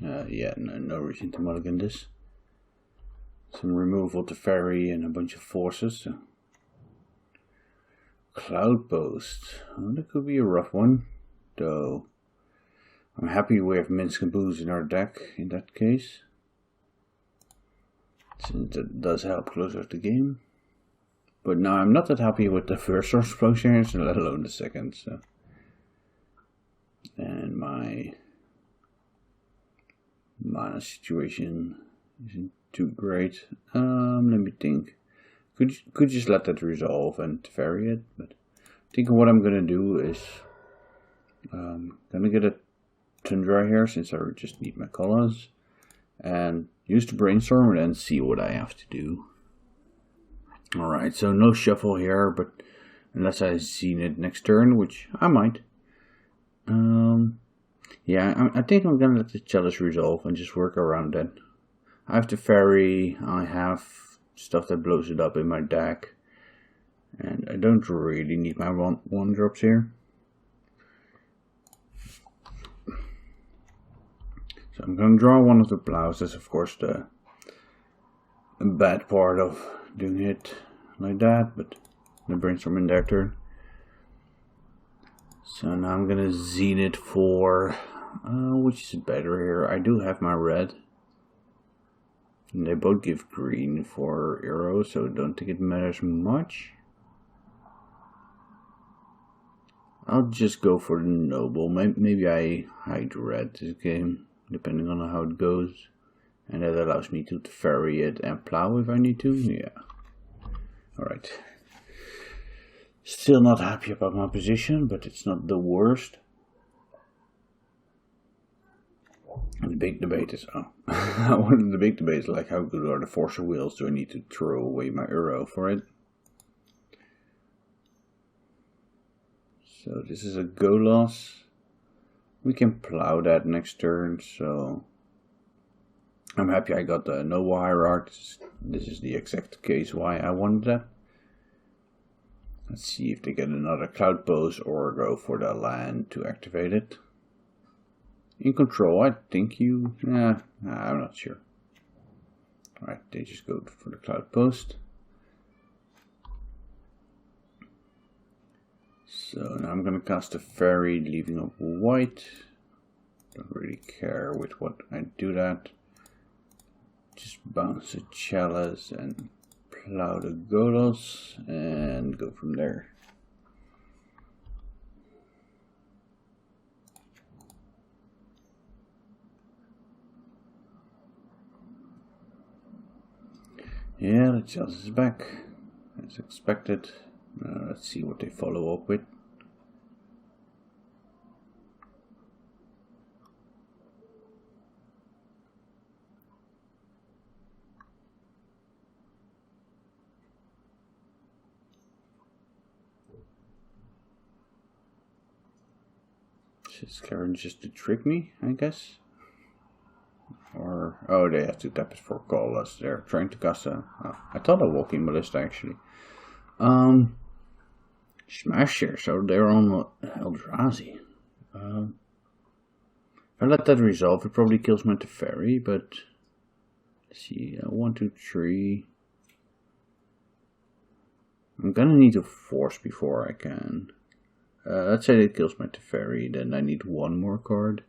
yeah, no reason to mulligan this. Some removal to ferry and a bunch of forces. So. Cloud Post. Oh, that could be a rough one, though. I'm happy we have Minsk and Booze in our deck in that case, since it does help close out the game. But now I'm not that happy with the first source explosions, let alone the second. So. And my mana situation isn't too great. Let me think. Could just let that resolve and ferry it, but I think what I'm gonna do is gonna get a Tundra here since I just need my colors, and use the brainstorm and then see what I have to do. Alright, so no shuffle here, but unless I Zenith next turn, which I might. Yeah, I think I'm gonna let the Chalice resolve and just work around it. I have the ferry, I have stuff that blows it up in my deck, and I don't really need my one drops here. So I'm going to draw one of the plows. That's of course the bad part of doing it like that, but the brainstorm in their turn. So now I'm going to Zenith for, which is better here. I do have my red. And they both give green for arrows, so I don't think it matters much. I'll just go for the noble. Maybe I hide red this game, depending on how it goes. And that allows me to ferry it and plow if I need to. Yeah. Alright. Still not happy about my position, but it's not the worst. The big debate is, the big debate is like, how good are the force of wheels? Do I need to throw away my arrow for it? So this is a go loss. We can plow that next turn, so I'm happy I got the Noble Hierarch. This is the exact case why I wanted that. Let's see if they get another Cloud Post or go for the land to activate it. In control, I think I'm not sure. Alright, they just go for the Cloud Post. So now I'm going to cast a ferry, leaving up white. Don't really care with what I do that. Just bounce a Chalice and plow the Golos and go from there. Yeah, the Chalice is back, as expected. Let's see what they follow up with. Is Karen just to trick me, I guess? Or, oh, they have to tap it for colors. They're trying to cast a, I thought a walking ballista actually. Smash here, so they're on Eldrazi. If I let that resolve, it probably kills my Teferi, but let's see, 1, 2, 3. I'm gonna need a force before I can. Let's say it kills my Teferi, then I need one more card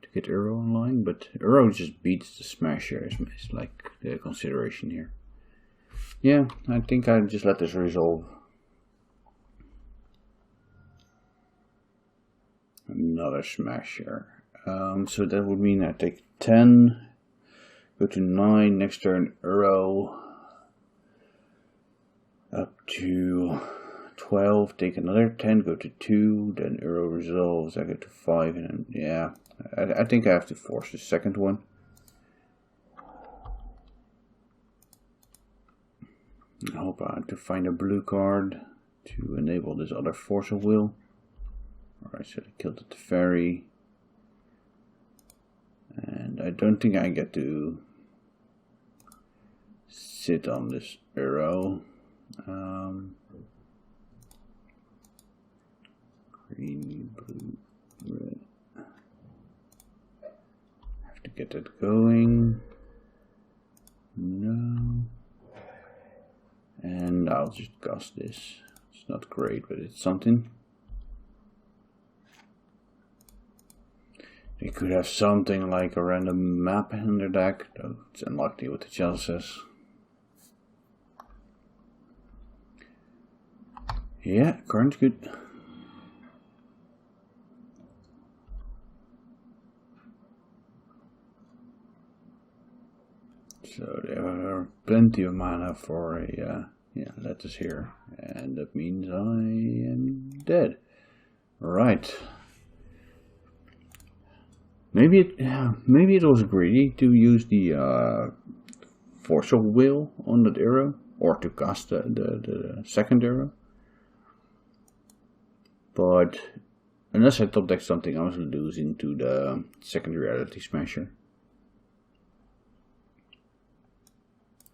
to get Uro online, but Uro just beats the Smasher, is like the consideration here. Yeah, I think I just let this resolve. Another Smasher. So that would mean I take 10 Go to 9, next turn arrow. Up to 12, take another 10, go to 2, then arrow resolves, I go to 5, and then, yeah, I think I have to force the second one. I hope I have to find a blue card to enable this other force of will. Alright, so I killed at the ferry. And I don't think I get to sit on this arrow. Green, blue, red. Have to get that going. No. And I'll just cast this. It's not great, but it's something. You could have something like a random map in their deck, though it's unlikely with the chalices. Yeah, current's good. So there are plenty of mana for a lettuce here, and that means I am dead. Right. Maybe it was greedy to use the force of will on that arrow, or to cast the second arrow. But unless I top deck something, I was losing to the second reality smasher.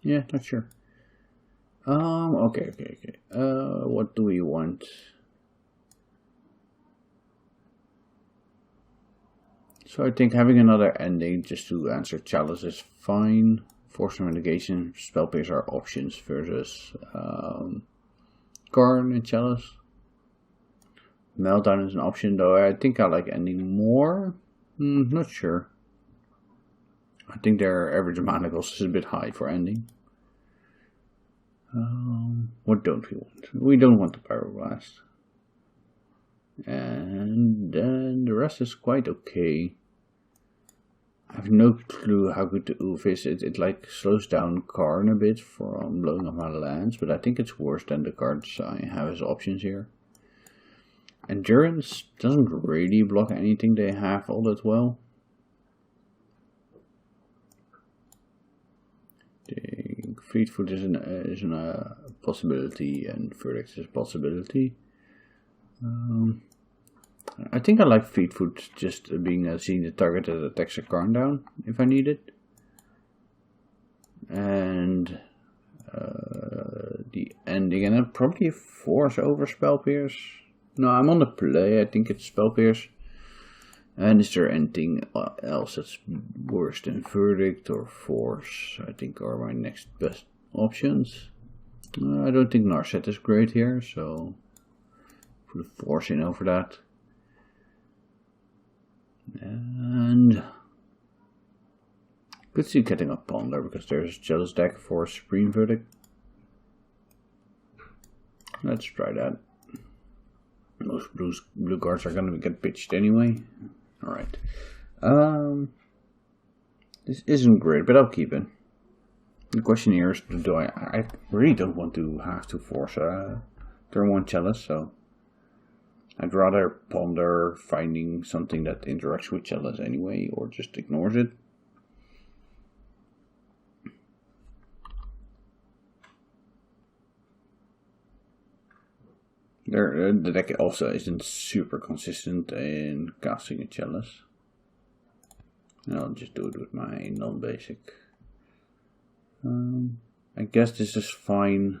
Yeah, not sure. Okay. What do we want? So I think having another ending just to answer chalice is fine. Force of negation, spell pierce are options versus Karn and chalice. Meltdown is an option, though I think I like ending more. Not sure. I think their average mana cost is a bit high for ending. What don't we want? We don't want the Pyroblast. And then the rest is quite okay. I have no clue how good the Oof is. It like slows down Karn a bit from blowing up my lands, but I think it's worse than the cards I have as options here. Endurance doesn't really block anything they have all that well. Fleetfoot is a possibility, and Verdict is a possibility. I think I like Fleetfoot just being seeing the target that attacks a Karn down if I need it. And the ending, and then probably a force over Spell Pierce. No, I'm on the play. I think it's Spell Pierce. And is there anything else that's worse than Verdict or Force? I think are my next best options. I don't think Narset is great here, so put a Force in over that. And could see getting a Ponder because there's a Jealous deck for Supreme Verdict. Let's try that. Most blue cards are going to get pitched anyway. Alright. This isn't great, but I'll keep it. The question here is, I really don't want to have to force a turn 1 Chalice, so I'd rather ponder finding something that interacts with Chalice anyway, or just ignores it. The deck also isn't super consistent in casting a Chalice. And I'll just do it with my non-basic. I guess this is fine.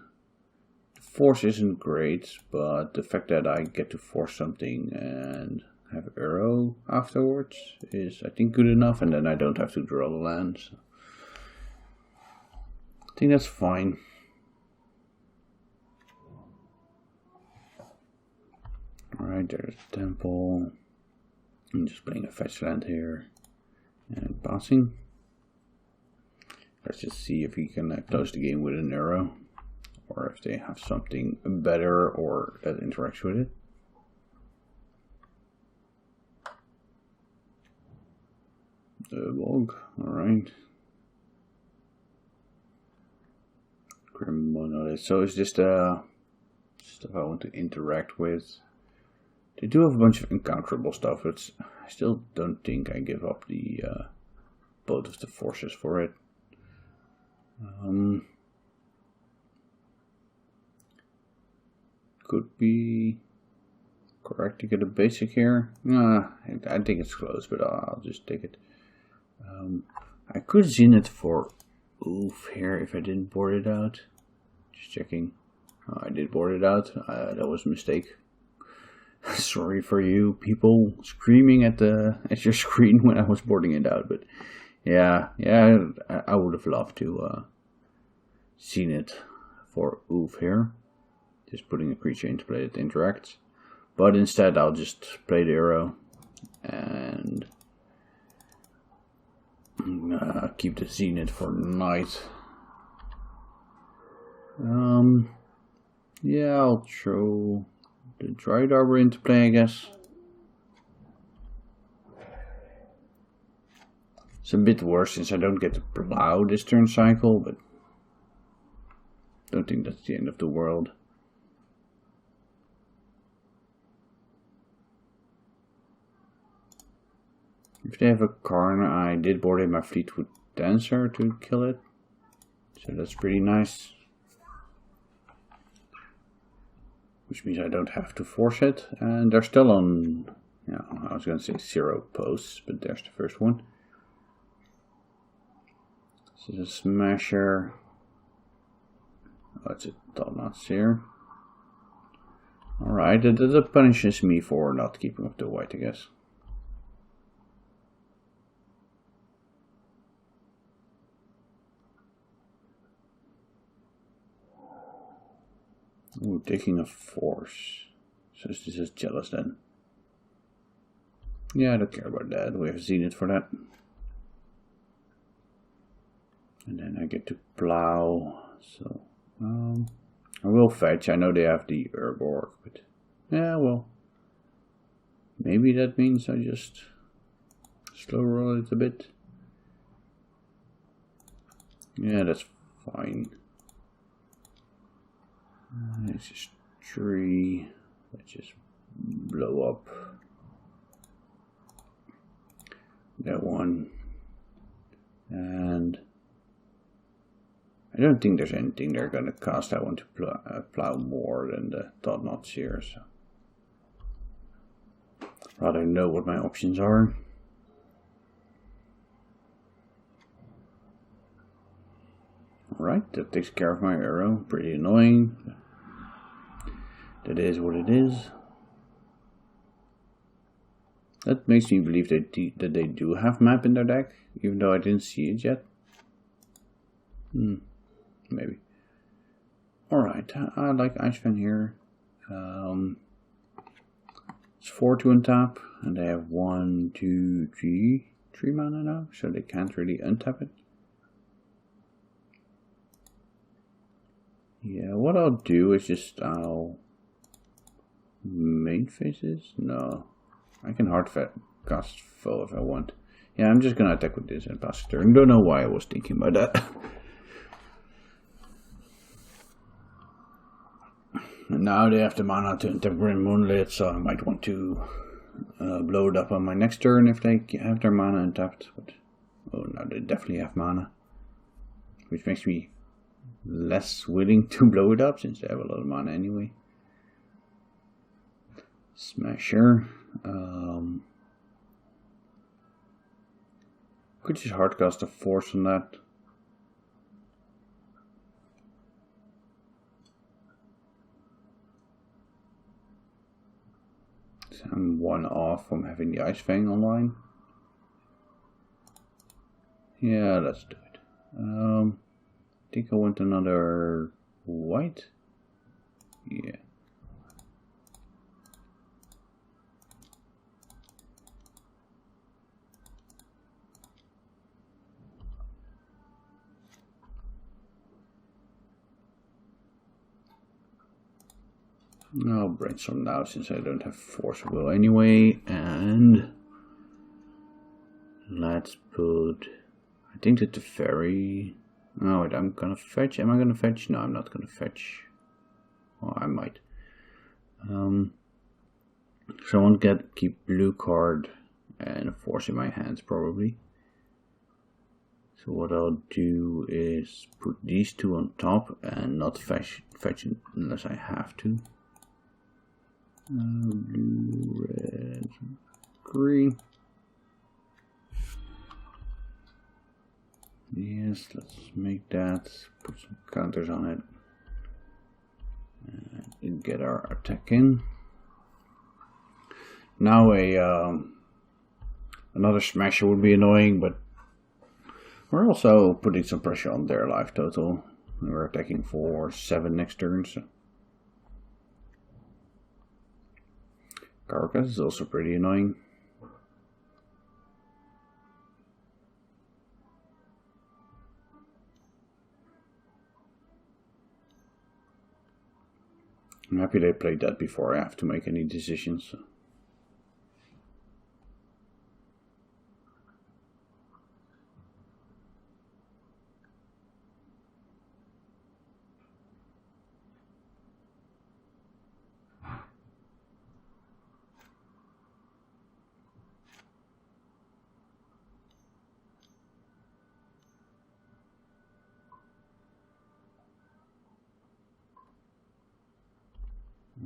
The force isn't great, but the fact that I get to force something and have arrow afterwards is, I think, good enough, and then I don't have to draw the lands. I think that's fine. Alright, there's a temple. I'm just playing a fetch land here and passing. Let's just see if we can close the game with an arrow, or if they have something better or that interacts with it. The log, alright. monolith. So it's just stuff I want to interact with. They do have a bunch of encounterable stuff, but I still don't think I give up the both of the forces for it. Could be correct to get a basic here. I think it's close, but I'll just take it. I could Zenith for oof here if I didn't board it out. Just checking. I did board it out. That was a mistake. Sorry for you people screaming at your screen when I was boarding it out, but yeah, I would have loved to seen it for oof here. Just putting a creature into play that interacts. But instead I'll just play the arrow and keep the Zenith for night. Yeah, I'll throw the Dried Arbor into play, I guess. It's a bit worse since I don't get to plow this turn cycle, but don't think that's the end of the world. If they have a Karn, I did board in my Fleetwood Dancer to kill it, so that's pretty nice. Which means I don't have to force it, and they're still on, I was going to say 0 posts, but there's the first one. This is a Smasher. Oh, it's a Thoughtnauts here. Alright, that punishes me for not keeping up the white, I guess. Ooh, taking a force. So this is jealous then. Yeah, I don't care about that. We have Zenith for that. And then I get to plow. So, I will fetch. I know they have the Urborg, but yeah, well. Maybe that means I just slow roll it a bit. Yeah, that's fine. It's just 3. Let's just blow up that one. And I don't think there's anything they're going to cast. I want to plow more than the Thoughtnauts here. So rather know what my options are. Alright, that takes care of my arrow. Pretty annoying. That is what it is. That makes me believe that they do have map in their deck, even though I didn't see it yet. Maybe. Alright, I like Icefang here. It's 4 to untap, and they have 1, 2, 3 mana now, so they can't really untap it. Yeah, what I'll do is I'll main phases? No. I can hard cast foe if I want. Yeah, I'm just gonna attack with this and pass the turn. Don't know why I was thinking about that. And now they have the mana to untap Grim Moonlit, so I might want to blow it up on my next turn if they have their mana untapped. But oh, now they definitely have mana, which makes me less willing to blow it up since they have a lot of mana anyway. Smasher. Could just hardcast a force on that. So I'm 1 off from having the Icefang online. Yeah, let's do it. I think I want another white. Yeah. I'll brainstorm now since I don't have Force of Will anyway, and let's put, I think that the fairy Oh wait, I'm gonna fetch. Am I gonna fetch? No, I'm not gonna fetch. Well, I might. So I want to keep blue card and a force in my hands probably. So what I'll do is put these two on top and not fetch unless I have to. Blue, red, green. Yes, let's make that. Put some counters on it. And get our attack in. Now another smasher would be annoying, but we're also putting some pressure on their life total. We're attacking for 7 next turn. So. Carcass is also pretty annoying. I'm happy they played that before I have to make any decisions. So.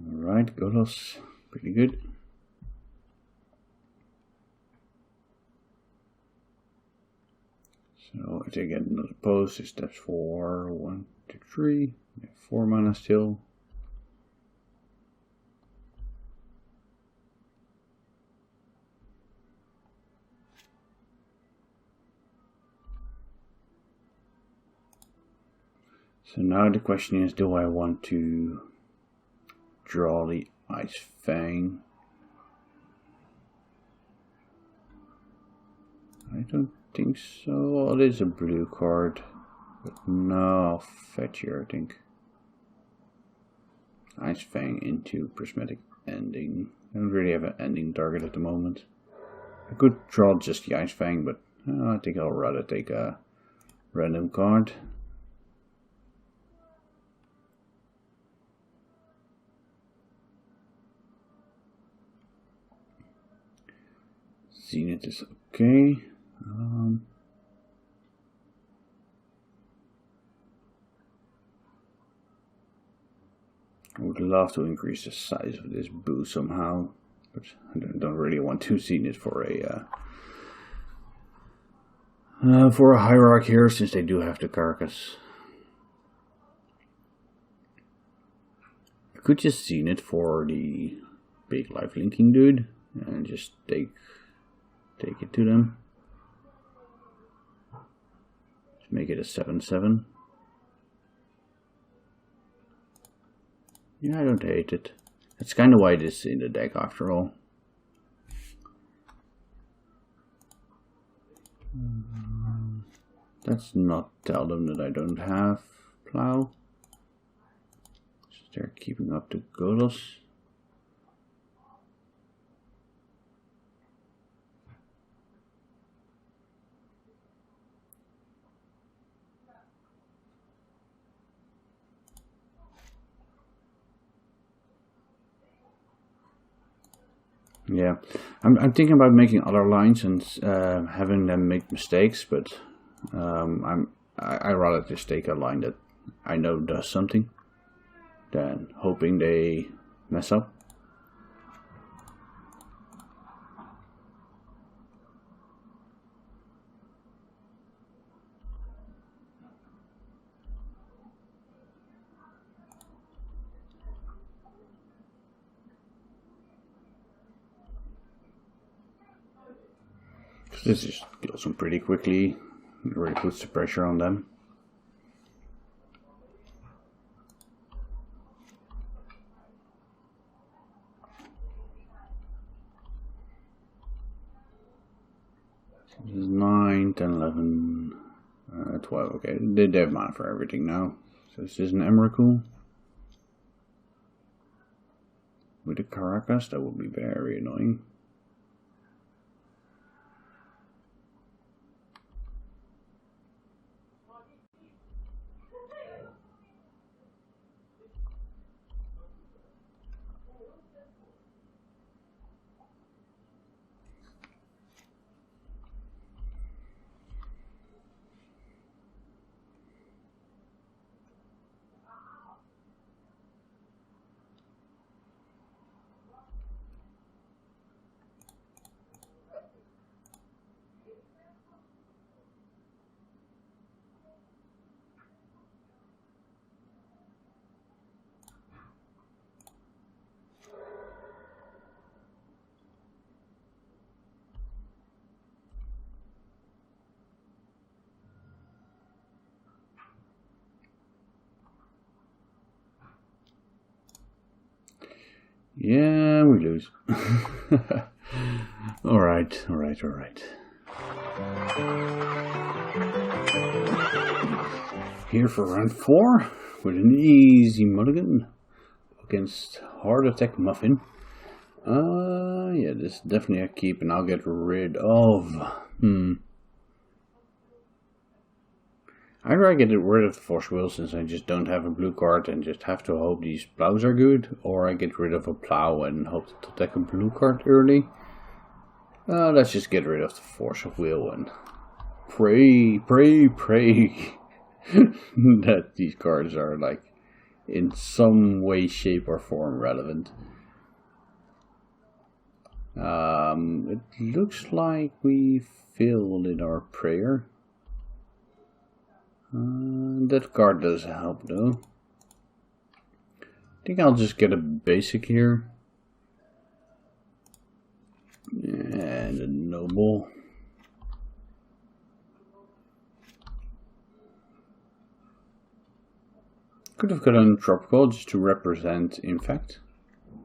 Alright, Golos, pretty good. So if they get another post, it steps for 1, 2, 3. 4 mana still. So now the question is, do I want to draw the Ice Fang? I don't think so. Well, it is a blue card, but no, I'll fetch here, I think. Ice Fang into Prismatic Ending. I don't really have an ending target at the moment. I could draw just the Ice Fang, but I think I'll rather take a random card. Zenith is okay. I would love to increase the size of this boost somehow, but I don't really want to Zenith for a hierarch here, since they do have the Carcass. I could just Zenith for the big life linking dude and just take it to them. Just make it a 7/7. Yeah, I don't hate it. That's kind of why it is in the deck after all. Let's not tell them that I don't have Plow. They're keeping up the Golos. Yeah, I'm thinking about making other lines and having them make mistakes, but I rather just take a line that I know does something than hoping they mess up. This just kills them pretty quickly. It really puts the pressure on them. This is 9, 10, 11, 12. Okay, they have mana for everything now. So this is an Emrakul. With a Caracas, that would be very annoying. Yeah, we lose. Alright. Here for round 4 with an easy mulligan against Heart Attack Muffin. Yeah, this is definitely a keep, and I'll get rid of. Either I get rid of the Force Wheel since I just don't have a blue card and just have to hope these plows are good, or I get rid of a plow and hope to take a blue card early. Let's just get rid of the Force Wheel and pray that these cards are like in some way, shape, or form relevant. It looks like we failed in our prayer. That card does help though. I think I'll just get a basic here. And a noble. Could have got a tropical just to represent infect,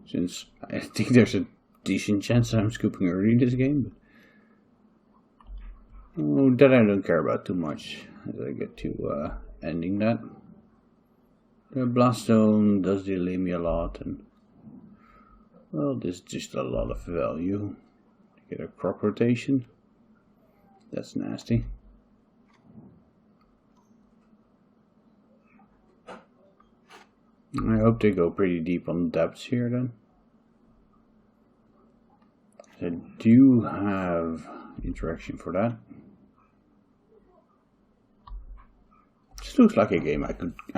since I think there's a decent chance that I'm scooping early this game. But that I don't care about too much as I get to ending that. The Blaststone does delay me a lot, and well, there's just a lot of value. Get a crop rotation. That's nasty. I hope they go pretty deep on depths here then. I do have interaction for that. This looks like a game I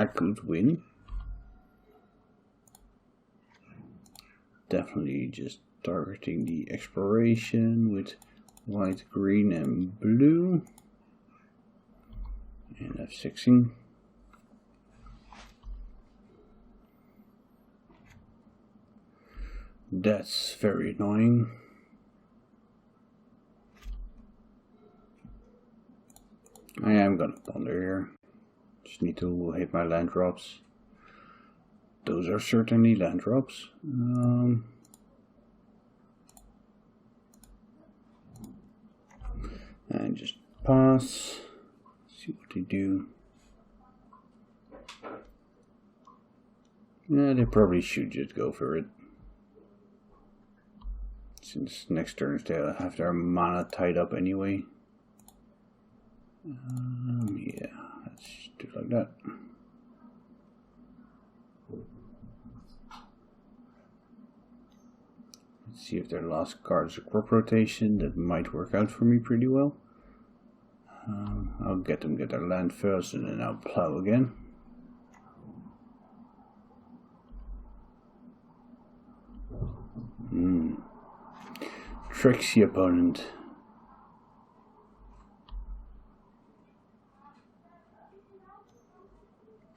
could win. Definitely just targeting the exploration with white, green, and blue. And F6ing. That's very annoying. I am gonna ponder here. Just need to hit my land drops. Those are certainly land drops. And just pass. See what they do. Yeah, they probably should just go for it. Since next turn they'll have their mana tied up anyway. Yeah, let's do it like that. Let's see if their last card is a crop rotation. That might work out for me pretty well. I'll get them get their land first, and then I'll plow again. Tricks the opponent.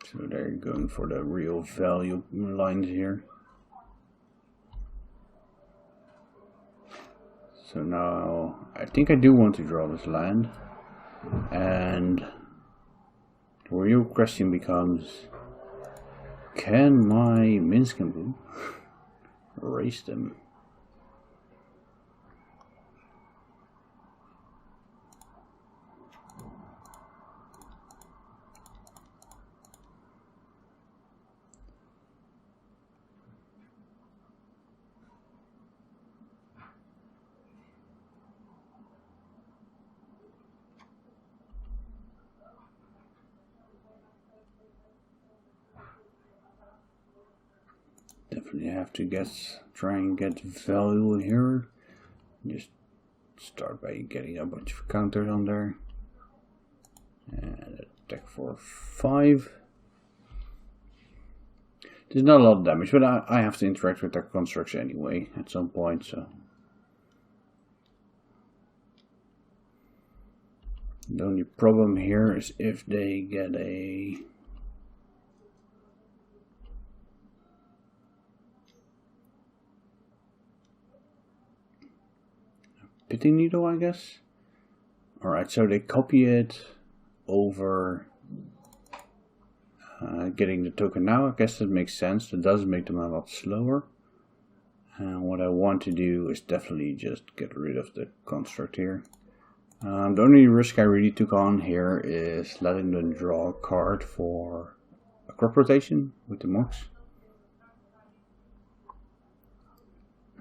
So they're going for the real value lines here. So now I think I do want to draw this land, and the real question becomes, can my Minsk and Blue erase them? Definitely have to try and get value here. Just start by getting a bunch of counters on there. And attack for 5. There's not a lot of damage, but I have to interact with their constructs anyway at some point, so. The only problem here is if they get a pitting needle, I guess. Alright, so they copy it over getting the token now. I guess that makes sense. It does make them a lot slower. And what I want to do is definitely just get rid of the construct here. The only risk I really took on here is letting them draw a card for a crop rotation with the Mox.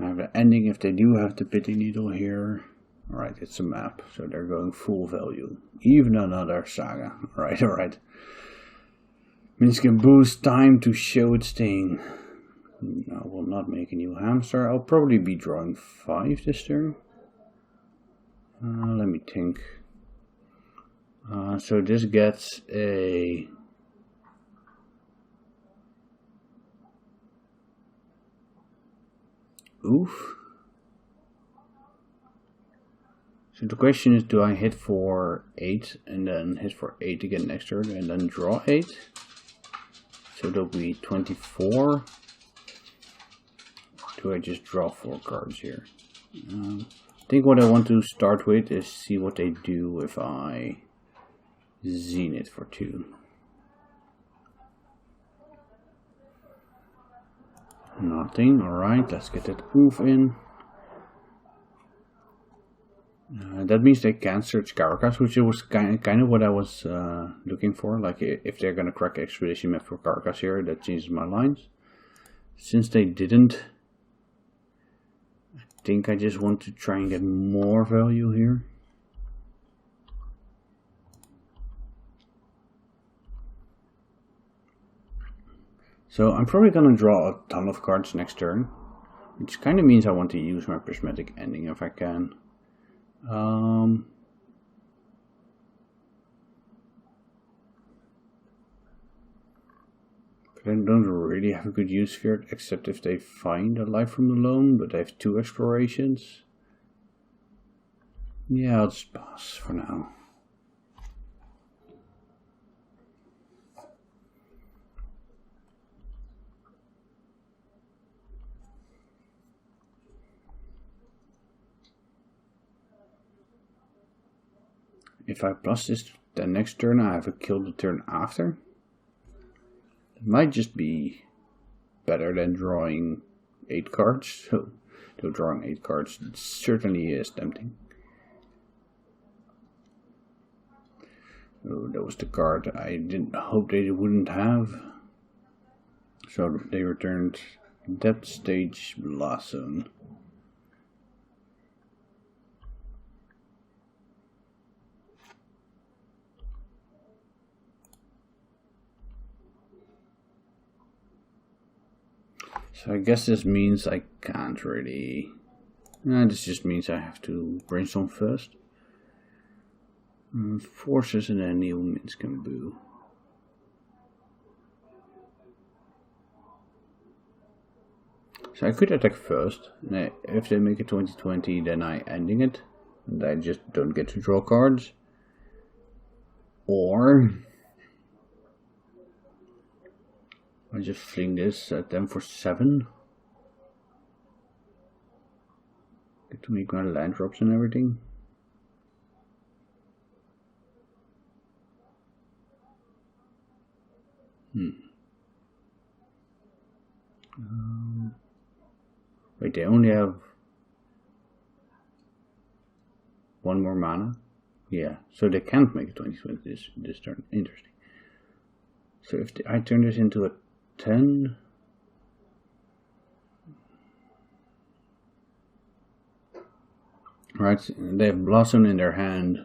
I have the ending if they do have the pity needle here. Alright, it's a map, so they're going full value. Even another saga. Alright. Means can boost time to show its thing. I will not make a new hamster. I'll probably be drawing 5 this turn. Let me think. So this gets a... Oof. So the question is, do I hit for 8 and then hit for 8 again next turn and then draw 8? So there'll be 24. Do I just draw 4 cards here? I think what I want to start with is see what they do if I Zenith for 2. Nothing. Alright, let's get that oof in. That means they can search Caracas, which was kind of what I was looking for. Like if they're gonna crack expedition map for Caracas here, that changes my lines. Since they didn't, I think I just want to try and get more value here. So I'm probably gonna draw a ton of cards next turn, which kind of means I want to use my prismatic ending if I can. But I don't really have a good use for it, except if they find a life from the loan, but I have 2 explorations. Yeah, I'll just pass for now. If I plus this the next turn, I have a kill the turn after. It might just be better than drawing 8 cards. So drawing 8 cards certainly is tempting. Oh, that was the card I didn't hope they wouldn't have. So they returned Depth Stage Blast Zone. So I guess this means I can't really... this just means I have to brainstorm first. Forces and then Neil Minsk and Boo. So I could attack first. If they make it 2020, then I ending it. And I just don't get to draw cards. Or I just fling this at them for 7. Get to make my land drops and everything. Wait, they only have 1 more mana? Yeah, so they can't make it 2020 this turn. Interesting. So if I turn this into a 10... Right, they have Blossom in their hand.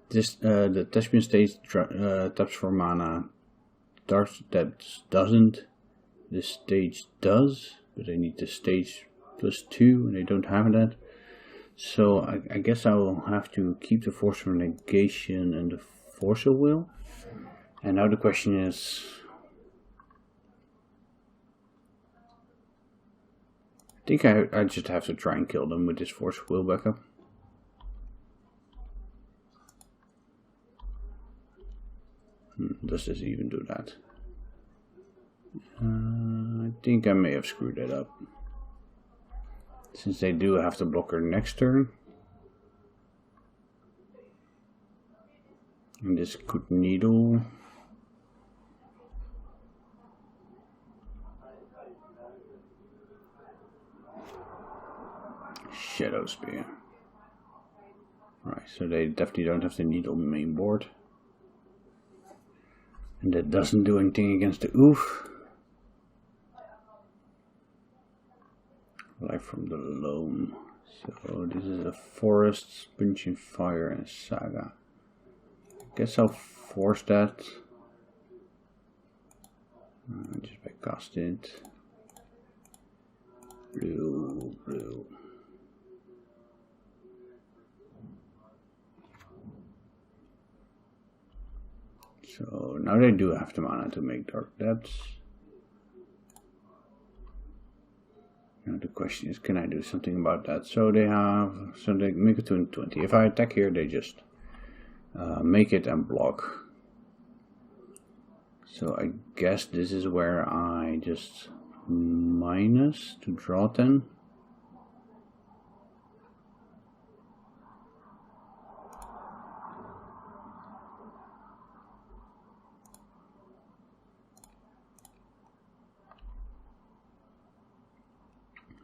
This the Thespian stage taps for mana. Dark Depths doesn't. This stage does, but they need the stage +2 and they don't have that. So I guess I will have to keep the Force of Negation and the Force of Will. And now the question is, I think I just have to try and kill them with this Force of Will backup. Does this even do that? I think I may have screwed that up. Since they do have to block her next turn. And this could needle. Shadow Spear. Right, so they definitely don't have the need on the main board. And that doesn't do anything against the oof. Life from the loam. So this is a forest, punching fire, and saga. Guess I'll force that. Just by cast it. Blue, blue. So now they do have the mana to make Dark Depths. Now the question is, can I do something about that? So they make it to 20. If I attack here, they just make it and block. So I guess this is where I just minus to draw 10.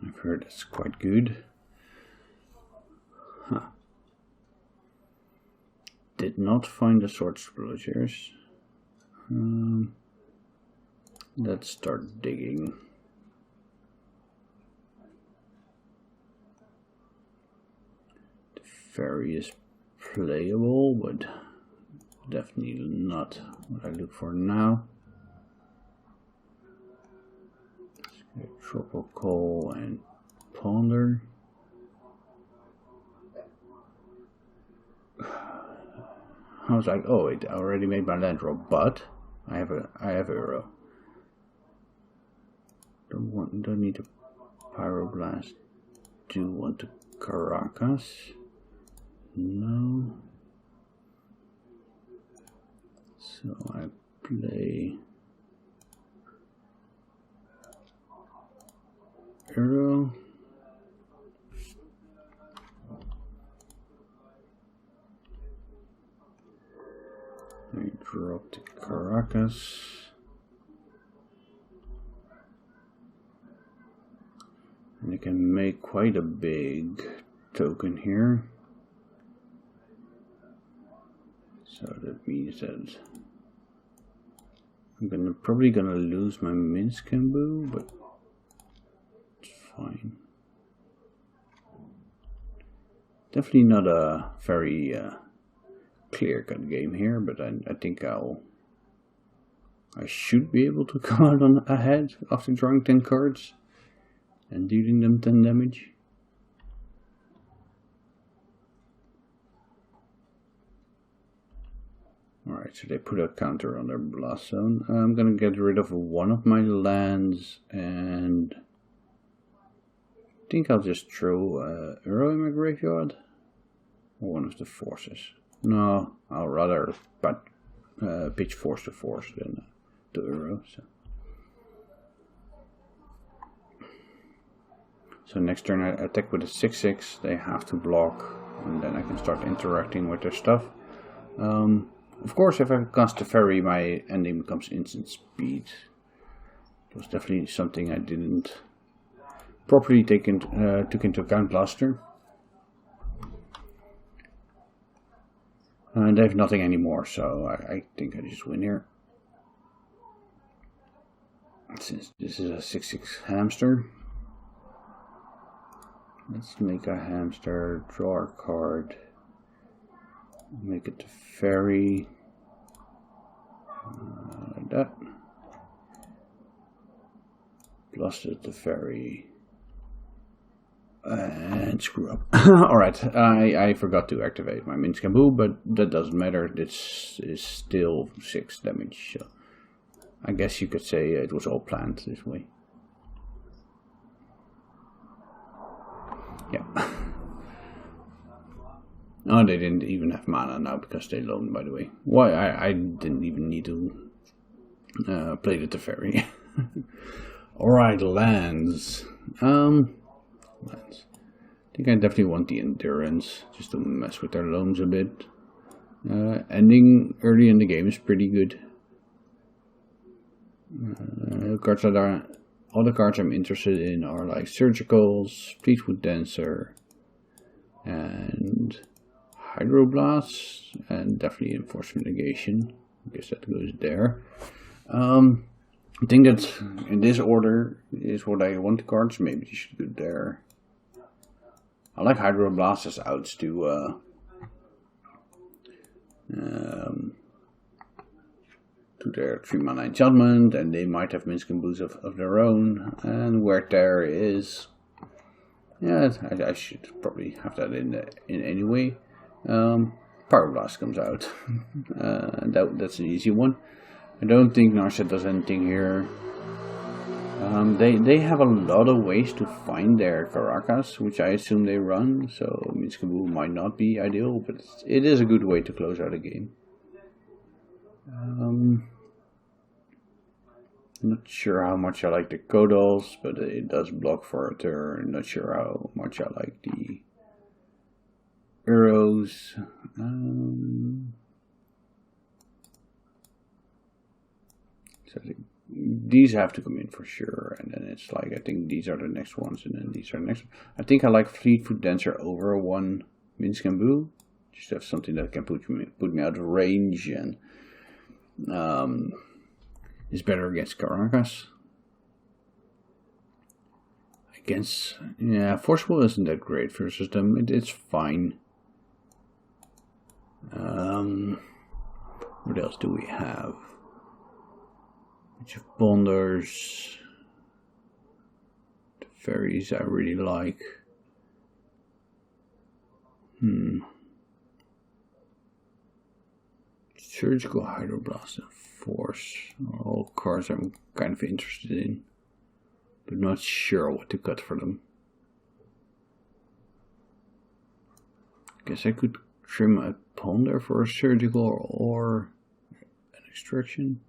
I've heard it's quite good. Huh. Did not find the sword splurgers. Let's start digging. The fairy is playable, but definitely not what I look for now. Tropical coal and ponder. I was like, oh wait, I already made my land draw, but I have arrow. Don't need a pyroblast. Do want to Caracas? No. So I play arrow. I drop the Caracas. And I can make quite a big token here. So that means that I'm probably gonna lose my Minskambu, but it's fine. Definitely not a very clear-cut game here, but I think I should be able to come out on ahead after drawing 10 cards and dealing them 10 damage. Alright, so they put a counter on their blast zone. I'm gonna get rid of one of my lands, and I think I'll just throw arrow in my graveyard, or one of the forces. No, I'll rather pitch force to force than to arrow. So next turn I attack with a 6/6. They have to block, and then I can start interacting with their stuff. Of course, if I cast the fairy, my ending becomes instant speed. It was definitely something I didn't properly took into account last turn. And they have nothing anymore, so I think I just win here. Since this is a 6/6 hamster, let's make a hamster, draw a card, make it the fairy, like that. Plus the fairy, and screw up. Alright, I forgot to activate my Minskambu, but that doesn't matter. This is still 6 damage. So I guess you could say it was all planned this way. Yeah. Oh, they didn't even have mana now because they loaned, by the way. Why? I didn't even need to play the Teferi. Alright, lands. Lands. I think I definitely want the endurance, just to mess with their loans a bit. Ending early in the game is pretty good. All the cards I'm interested in are like Surgicals, Fleetwood Dancer, and hydroblast, and definitely enforced mitigation. I guess that goes there. I think that in this order is what I want the cards. Maybe they should go there. I like hydroblast as outs to their 3-mana enchantment, and they might have Minsk and Boost of their own. And wear tear is, yeah, I should probably have that in anyway. Pyroblast comes out. That's an easy one. I don't think Narset does anything here. They have a lot of ways to find their Caracas, which I assume they run, so Minsk and Boo might not be ideal, but it is a good way to close out a game. I'm not sure how much I like the Kodals, but it does block for a turn. Not sure how much I like the arrows. So these have to come in for sure, and then it's like, I think these are the next ones, and then these are the next. I think I like Fleetfoot Dancer over one Minsk and Boo. Just have something that can put me out of range, and is better against Caracas. Against, yeah, Forceful isn't that great versus them. It's fine. What else do we have? Bunch of Bonders. The fairies I really like. Surgical Hydroblast and Force. All cards I'm kind of interested in, but not sure what to cut for them. Guess I could trim a Ponder for a Surgical or an Extraction.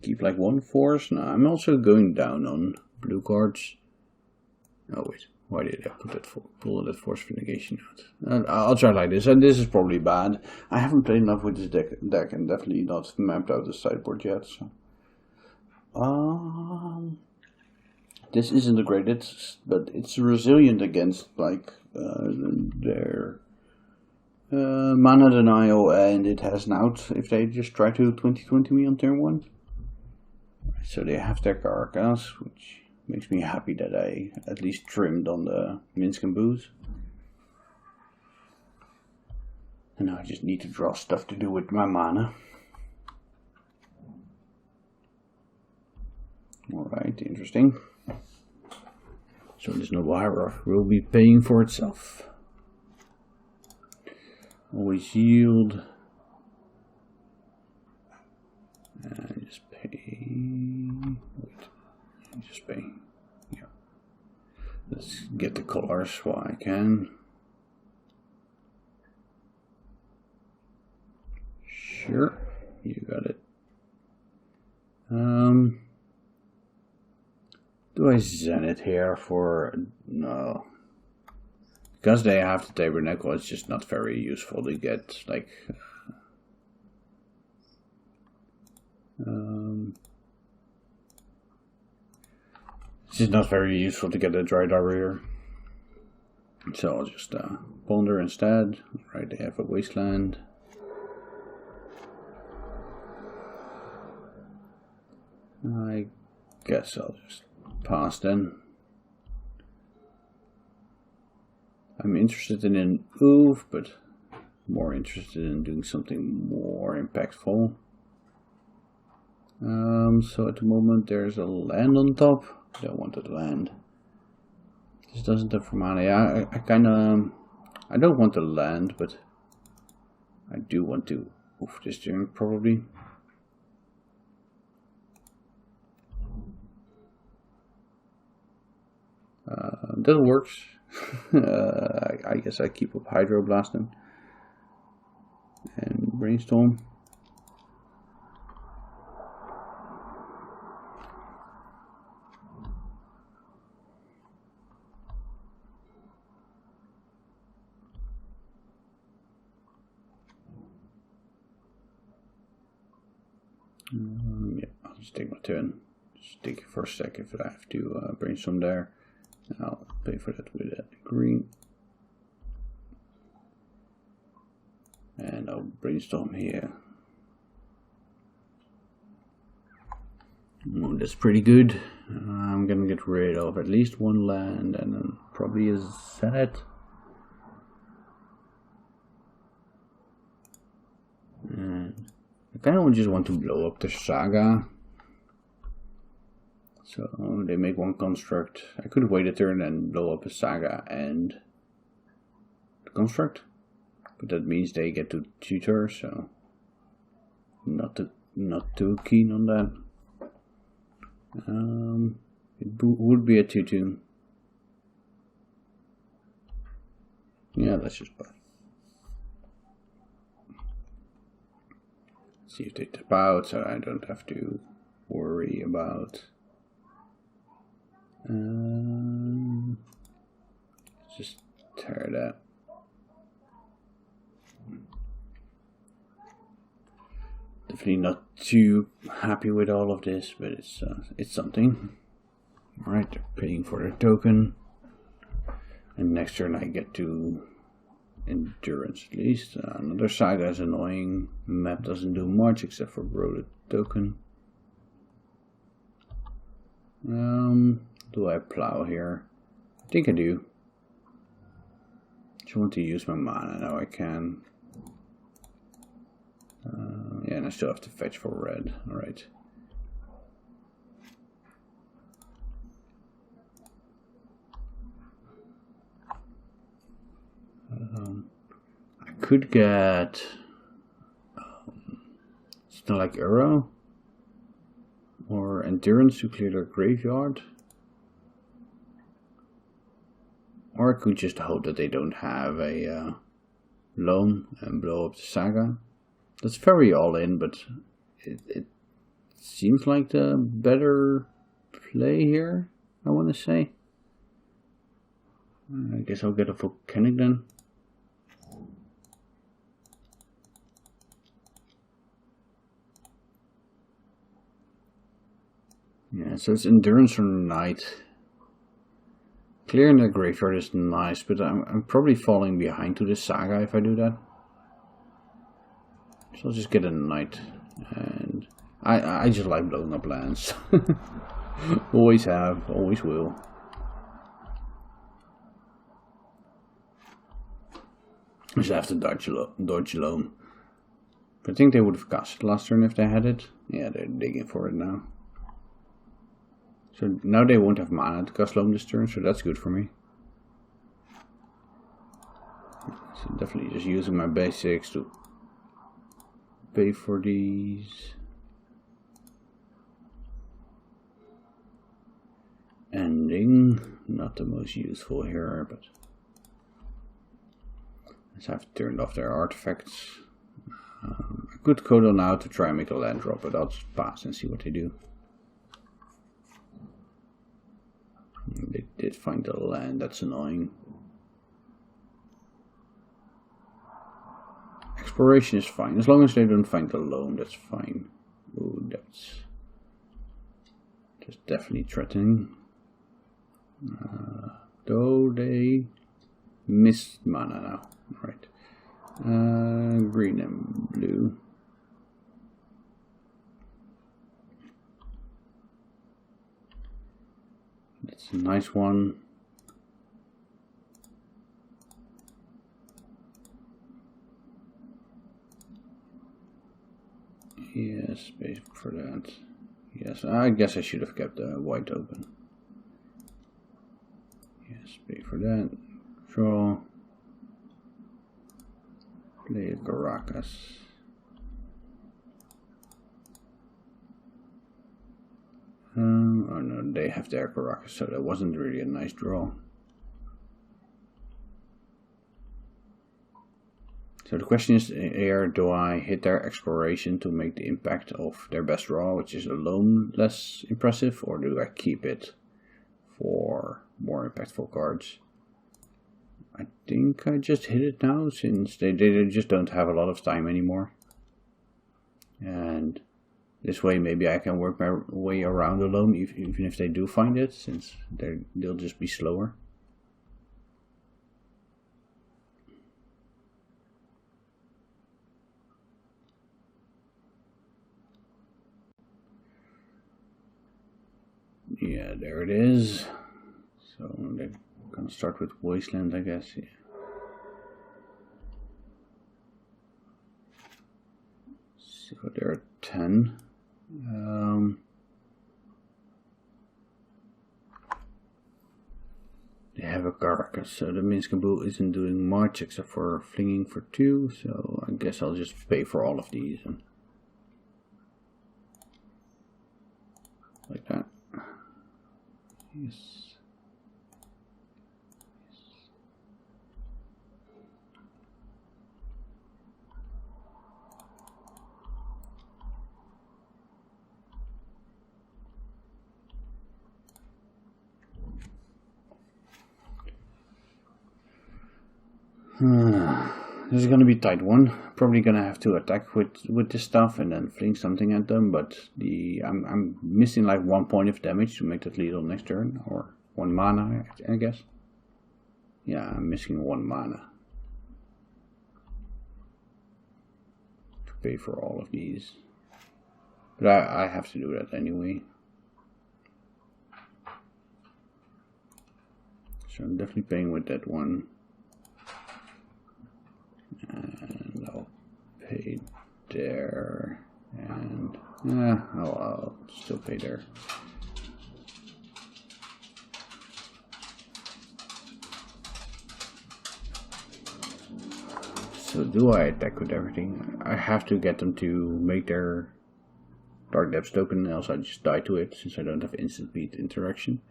Keep like one Force. No, I'm also going down on blue cards. Oh wait, why did I pull that Force for negation out? I'll try like this, and this is probably bad. I haven't played enough with this deck and definitely not mapped out the sideboard yet. So. This isn't the greatest, but it's resilient against like their mana denial, and it has an out if they just try to 2020 me on turn 1. So they have their Caracas, which makes me happy that I at least trimmed on the Minsk and Boos. And now I just need to draw stuff to do with my mana. Alright, interesting. So this Noble Hierarch will be paying for itself. Always yield. And just pay. Wait. Just pay. Yeah. Let's get the colors while I can. Sure. You got it. Do I Zenith here for... No. Because they have the Tabernacle, it's just not very useful to get, like... it's just not very useful to get a Dryad Warrior. So I'll just Ponder instead. Right, they have a Wasteland. I guess I'll just pass then. I'm interested in an Oove, but more interested in doing something more impactful. So at the moment there's a land on top. I don't want that land. This doesn't have for mana. Yeah, I kind of... I don't want the land, but I do want to Oof this turn probably. That works. I guess I keep up Hydroblasting and Brainstorm. Yeah, I'll just take my turn. Just take it for a sec if I have to Brainstorm there. I'll pay for that with a green. And I'll brainstorm here. That's pretty good. I'm gonna get rid of at least one land and then probably a Zenith. And I kind of just want to blow up the Saga. So they make one construct. I could wait a turn and blow up a Saga and the construct. But that means they get to tutor, so not too keen on that. It would be a 2/2. Yeah, let's just buy. See if they tap out, so I don't have to worry about. Just tear that. Definitely not too happy with all of this, but it's something. Alright, they're paying for their token. And next turn I get to endurance at least. Another Saga is annoying. Map doesn't do much except for grow the token. Do I plow here? I think I do. Just want to use my mana now I can. Yeah, and I still have to fetch for red. Alright. I could get something like Arrow or Endurance to clear their graveyard. Or I could just hope that they don't have a loan and blow up the Saga. That's very all in, but it seems like the better play here, I want to say. I guess I'll get a volcanic then. Yeah, so it's endurance or night. Clearing the graveyard is nice, but I'm probably falling behind to the Saga if I do that. So I'll just get a knight, and I just like blowing up lands. Always have, always will. I just have to dodge alone. But I think they would have cast it last turn if they had it. Yeah, they're digging for it now. So now they won't have mana to cast loam this turn, so that's good for me. So definitely just using my basics to pay for these. Ending, not the most useful here, but let's have turned off their artifacts. I could codal now to try and make a land drop, but I'll just pass and see what they do. They did find the land, that's annoying. Exploration is fine, as long as they don't find the loan, that's fine. Ooh, that's just definitely threatening. Though they missed mana now, right? Green and blue. That's a nice one. Yes, basic for that. Yes, I guess I should have kept the white open. Yes, pay for that. Draw. Play a Caracas. Oh no, they have their Caracas, so that wasn't really a nice draw. So the question is here, do I hit their exploration to make the impact of their best draw, which is alone less impressive, or do I keep it for more impactful cards? I think I just hit it now, since they just don't have a lot of time anymore. And This way maybe I can work my way around alone, even if they do find it, since they'll just be slower. Yeah, there it is. So they're gonna start with Wasteland, I guess. Yeah. So there are 10. They have a carcass, so the Minskaboo isn't doing much except for flinging for 2. So I guess I'll just pay for all of these. Like that. Yes. This is gonna be a tight one. Probably gonna have to attack with this stuff and then fling something at them. But I'm missing like 1 point of damage to make that lethal next turn, or 1 mana, I guess. Yeah, I'm missing 1 mana to pay for all of these. But I have to do that anyway. So I'm definitely paying with that one. And I'll pay there, and I'll still pay there. So do I attack with everything? I have to get them to make their Dark Depths token, else I just die to it, since I don't have instant beat interaction.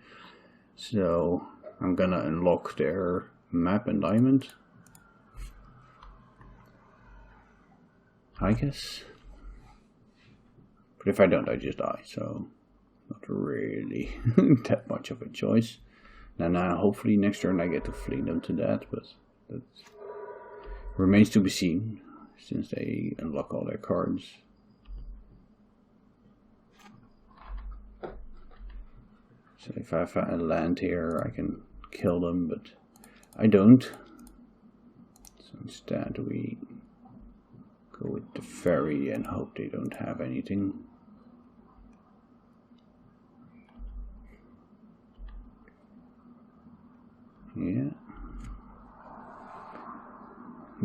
So I'm gonna unlock their map and diamond, I guess. But if I don't, I just die, so not really that much of a choice. Now hopefully next turn I get to fling them to that, but that remains to be seen, since they unlock all their cards. So if I have a land here, I can kill them, but I don't. So instead we go with the ferry and hope they don't have anything. Yeah.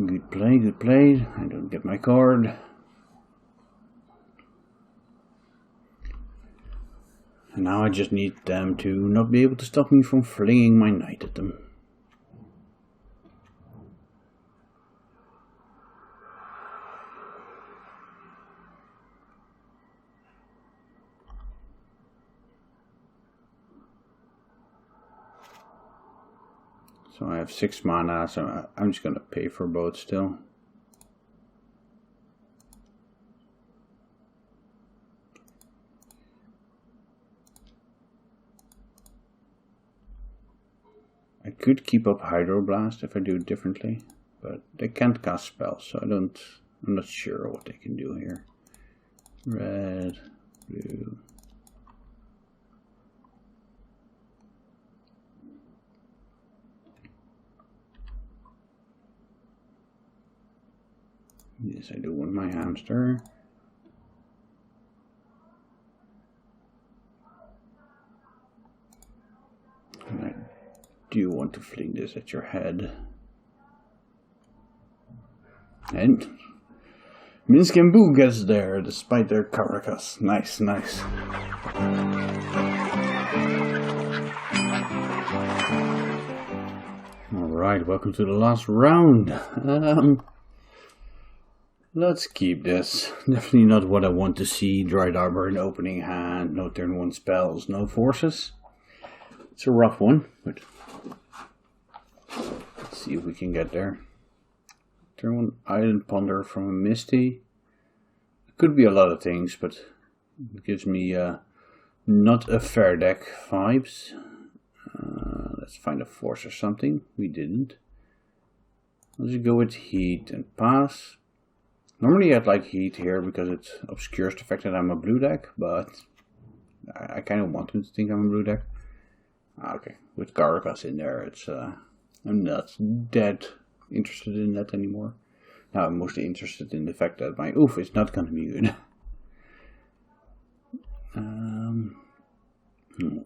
Good play, good play. I don't get my card. And now I just need them to not be able to stop me from flinging my knight at them. So I have 6 mana, so I'm just gonna pay for both still. I could keep up Hydroblast if I do it differently, but they can't cast spells, so I'm not sure what they can do here. Red, blue. Yes, I do want my hamster. And I do want to fling this at your head. And Minsk and Boo gets there despite their carcass. Nice, nice. Alright, welcome to the last round. Let's keep this. Definitely not what I want to see. Dried Arbor in opening hand, no turn 1 spells, no forces. It's a rough one, but let's see if we can get there. Turn 1 Island Ponder from a Misty. It could be a lot of things, but it gives me not a fair deck vibes. Let's find a force or something. We didn't. Let's go with Heat and pass. Normally I'd like heat here because it obscures the fact that I'm a blue deck, but I kind of want him to think I'm a blue deck. Okay, with Carakas in there, it's I'm not that interested in that anymore. Now I'm mostly interested in the fact that my oof is not going to be good.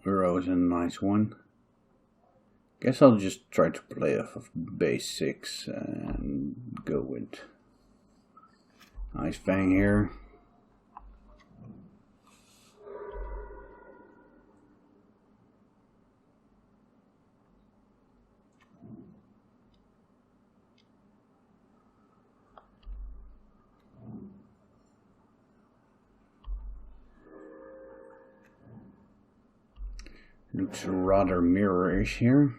Euro is a nice one. Guess I'll just try to play off of base 6 and go with nice Fang here. Looks rather mirrorish here.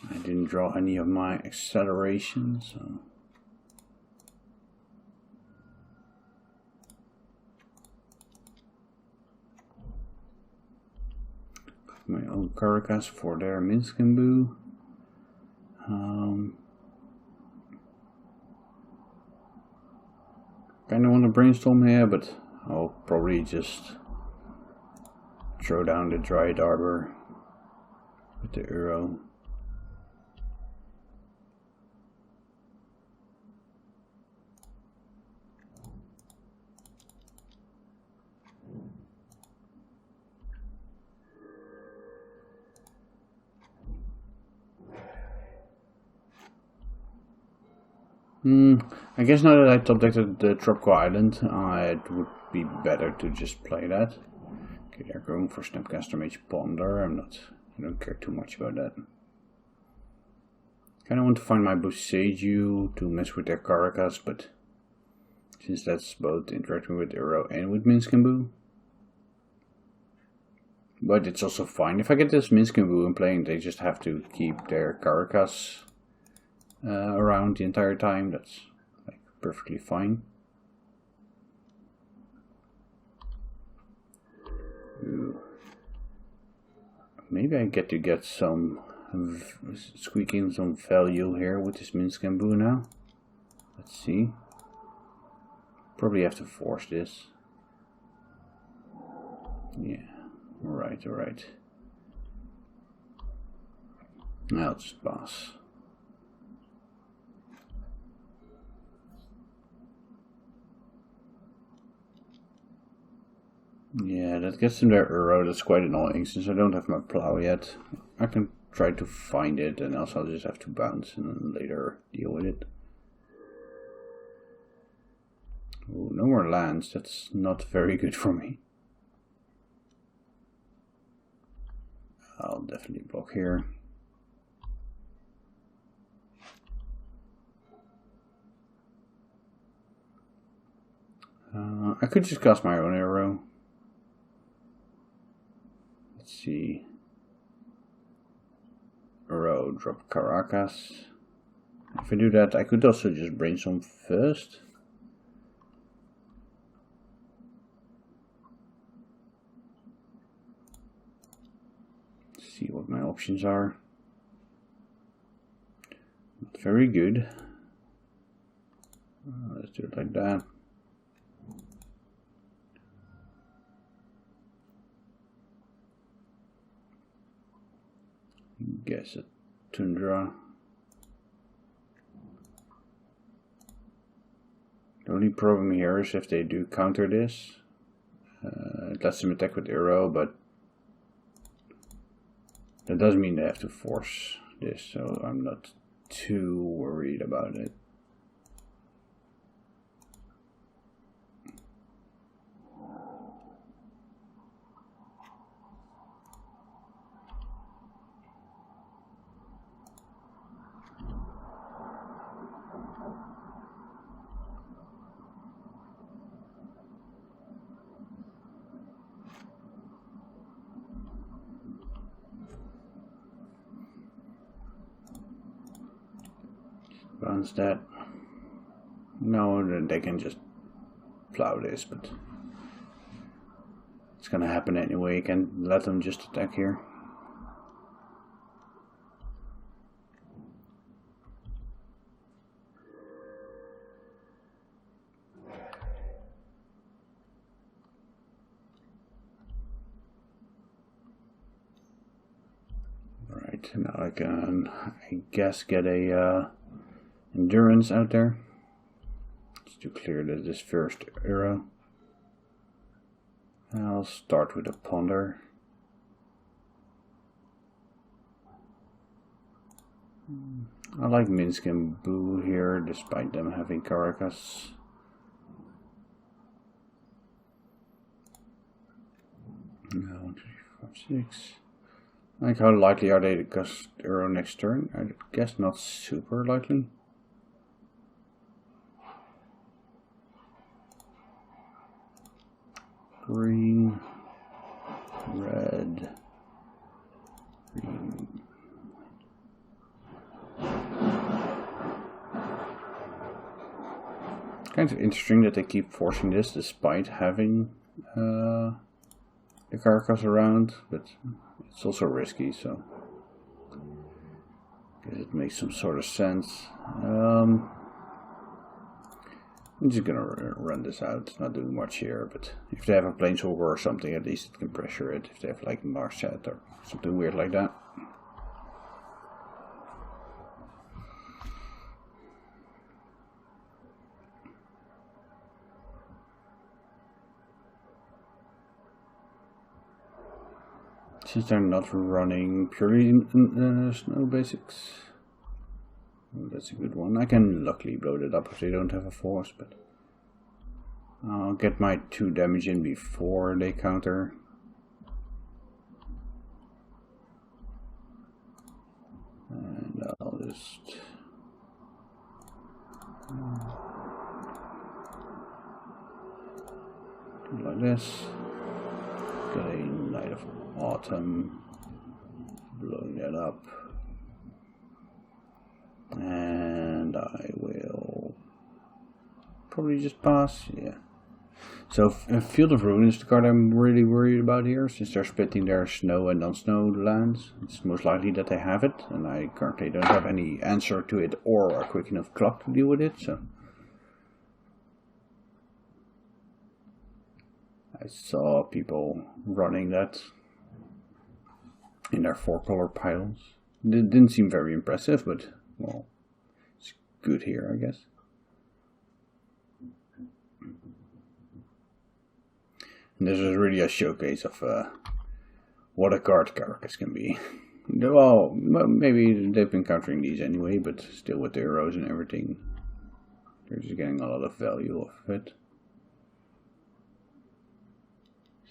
I didn't draw any of my acceleration, so my own Carakas for their Minskamboo. Kinda want to brainstorm here, but I'll probably just throw down the Dryad Arbor with the Euro. I guess now that I top decked the Tropical Island, it would be better to just play that. Okay, they're going for Snapcaster Mage Ponder. I don't care too much about that. Kinda want to find my Boseiju to mess with their Carakas, but since that's both interacting with Euro and with Minskamboo. But it's also fine. If I get this Minskamboo and playing, they just have to keep their Carakas around the entire time. That's like perfectly fine. Ooh. Maybe I get to get some squeaking some value here with this Minskamboo now. Let's see. Probably have to force this. Yeah. Alright. Now it's pass. Yeah, that gets them their Euro. That's quite annoying since I don't have my plow yet. I can try to find it and else I'll just have to bounce and then later deal with it. Ooh, no more lands. That's not very good for me. I'll definitely block here. I could just cast my own arrow. Let's see. Arrow, drop Carakas. If I do that, I could also just brainstorm first. See what my options are. Not very good. Let's do it like that. Guess a Tundra. The only problem here is if they do counter this, it lets them attack with arrow, but that doesn't mean they have to force this, so I'm not too worried about it. Bounce that. No, then they can just plow this, but it's gonna happen anyway. You can let them just attack here. Right, now I can, I guess, get a endurance out there. Just to clear this first arrow. I'll start with a ponder. I like Minsk and Boo here, despite them having Caracas. No, 1, 2, 3, 4, 6. Like, how likely are they to cast arrow next turn? I guess not super likely. Green, red, green. Kind of interesting that they keep forcing this despite having the Caracas around, but it's also risky, so I guess it makes some sort of sense. I'm just gonna run this out, not doing much here, but if they have a planeswalker or something, at least it can pressure it. If they have like Marset or something weird like that. Since they're not running purely in snow basics. Oh, that's a good one. I can luckily blow that up if they don't have a force, but I'll get my 2 damage in before they counter. And I'll just do like this. Get a Night of Autumn, blowing that up. And I will probably just pass, yeah. So Field of Ruin is the card I'm really worried about here, since they're splitting their snow and non-snow lands. It's most likely that they have it, and I currently don't have any answer to it or a quick enough clock to deal with it, so. I saw people running that in their 4-color piles. It didn't seem very impressive, but, well, it's good here, I guess. And this is really a showcase of what a card Caracas can be. Well, maybe they've been countering these anyway, but still with the arrows and everything, they're just getting a lot of value off of it.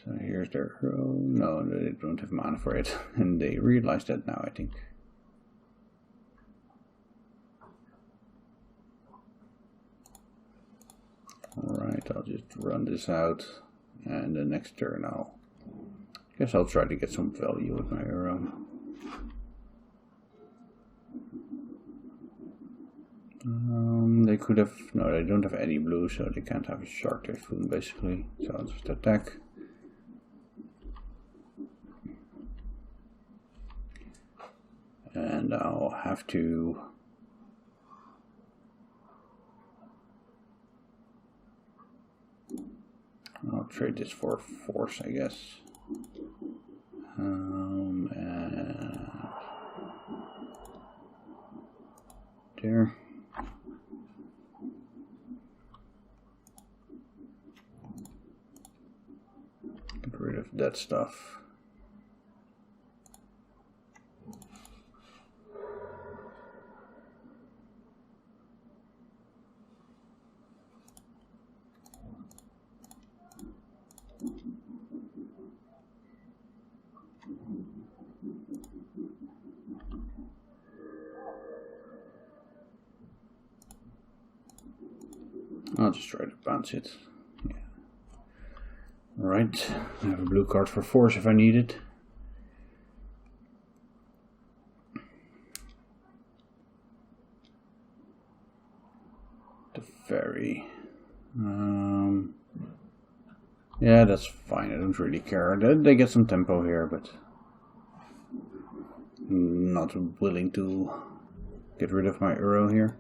So here's their arrow. No, they don't have mana for it, and they realize that now, I think. Alright, I'll just run this out, and the next turn guess I'll try to get some value with my arrow. They could have, no, they don't have any blue, so they can't have a Shark Typhoon basically, so I'll just attack. And I'll have to I'll trade this for force, I guess. And there. Get rid of that stuff. I'll just try to bounce it. Yeah. Alright, I have a blue card for force if I need it. The ferry. Yeah, that's fine. I don't really care. They get some tempo here, but I'm not willing to get rid of my arrow here.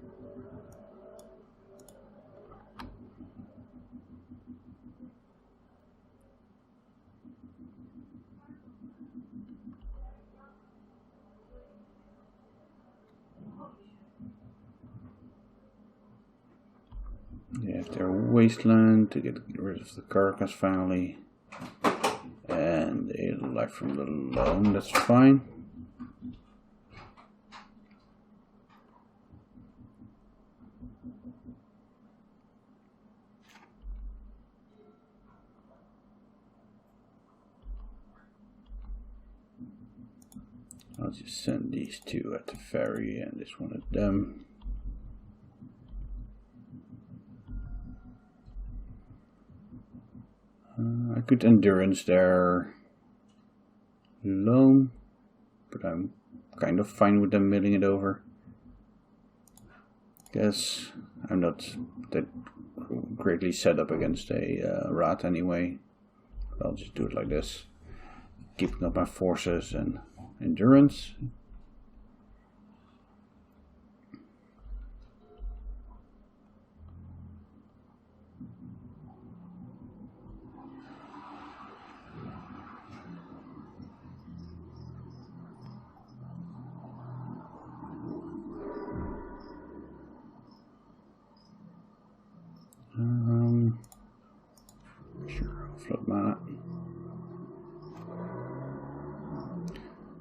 If they're wasteland, to get rid of the carcass family. And a life from the loan, that's fine. I'll just send these two at the ferry and this one at them. I could endurance their loan, but I'm kind of fine with them milling it over. Guess I'm not that greatly set up against a rat anyway. I'll just do it like this, keeping up my forces and endurance. Sure, I'll float mana.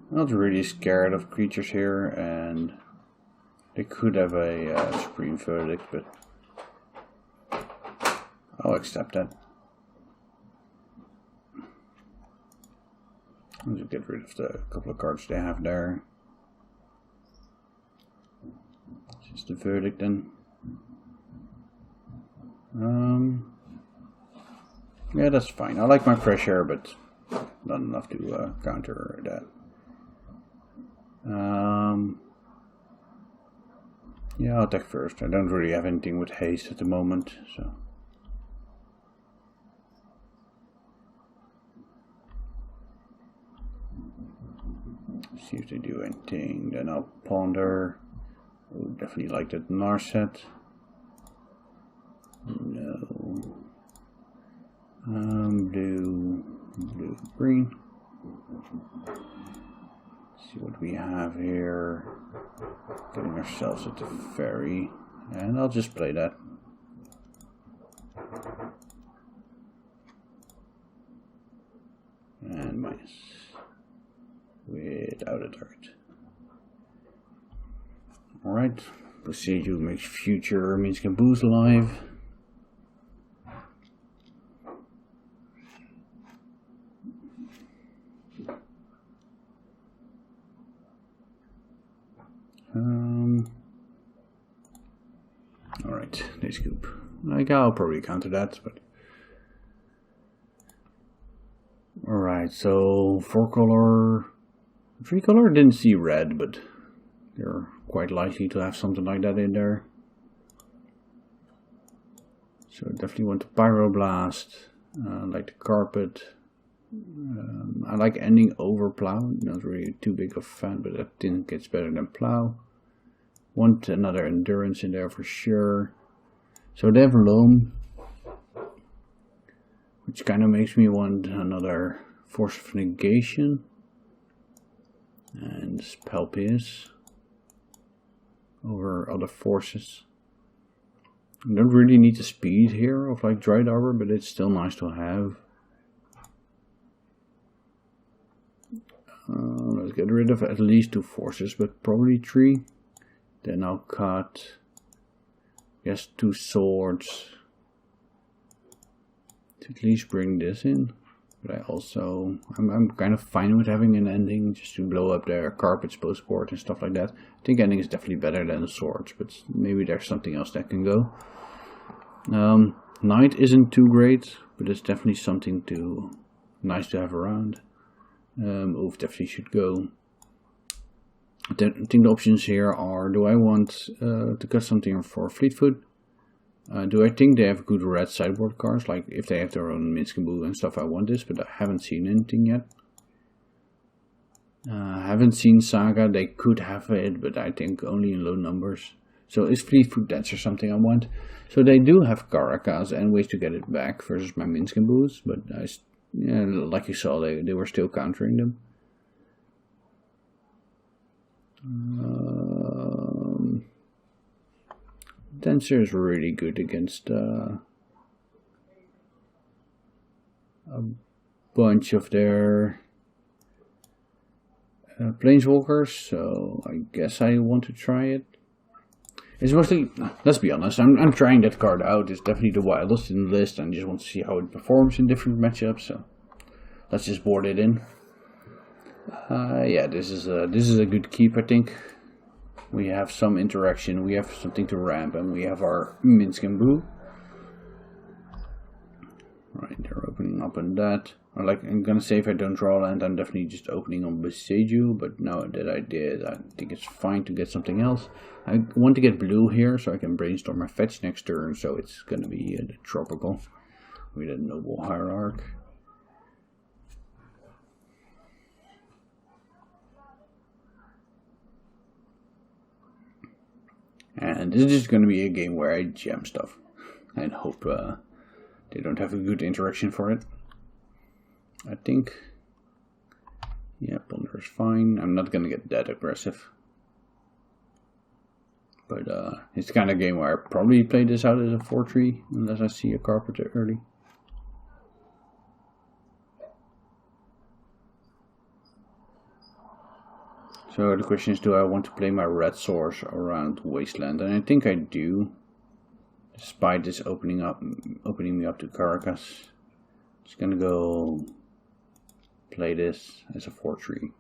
I'm not really scared of creatures here, and they could have a supreme verdict, but I'll accept that. I'll just get rid of the couple of cards they have there. Just the verdict then. Yeah, that's fine. I like my pressure, but not enough to counter that. Yeah, I'll attack first. I don't really have anything with haste at the moment, so. See if they do anything. Then I'll ponder. Oh, definitely like that Narset. No. Blue, green. Let's see what we have here. Getting ourselves at the ferry, and I'll just play that. And minus. Without a target. Alright. Procedure makes future means can boost alive. Alright, they scoop. Like, I'll probably counter that, but. Alright, so 4-color. 3-color didn't see red, but they're quite likely to have something like that in there. So definitely want the Pyroblast, like the Carpet. I like ending over Plow, not really too big of a fan, but I think it's better than Plow. Want another Endurance in there for sure. So they have Loam, which kind of makes me want another Force of Negation. And Spelpius over other forces. I don't really need the speed here of like Dried Arbor, but it's still nice to have. Let's get rid of at least 2 forces, but probably 3. Then I'll cut, yes, 2 swords to at least bring this in. But I also, I'm kind of fine with having an ending just to blow up their carpets, post-port and stuff like that. I think ending is definitely better than the swords, but maybe there's something else that can go. Knight isn't too great, but it's definitely something nice to have around. Oof definitely should go. I think the options here are, do I want to cut something for Fleetfoot? Do I think they have good red sideboard cards? Like if they have their own Minskaboo and stuff, I want this, but I haven't seen anything yet. I haven't seen Saga. They could have it, but I think only in low numbers. So is Fleetfoot Dancer something I want? So they do have Caracas and ways to get it back versus my Minskaboos, but yeah, like you saw, they were still countering them. Tensor is really good against a bunch of their planeswalkers, so I guess I want to try it. It's mostly, let's be honest, I'm trying that card out. It's definitely the wildest in the list, and I just want to see how it performs in different matchups. So let's just board it in. Yeah, this is a good keep, I think. We have some interaction, we have something to ramp, and we have our Minsk and Boo. Right, they're opening up on that. I'm gonna say if I don't draw land, I'm definitely just opening on Beseju, but now that I did, I think it's fine to get something else. I want to get blue here so I can brainstorm my fetch next turn, so it's gonna be the tropical with a noble hierarch. And this is just gonna be a game where I jam stuff and hope they don't have a good interaction for it. I think, yeah, Ponder is fine. I'm not gonna get that aggressive, but it's the kind of game where I probably play this out as a 4-3 unless I see a Carpenter early. So the question is, do I want to play my red source around Wasteland? And I think I do, despite this opening me up to Caracas. Just gonna go play this as a 4-3.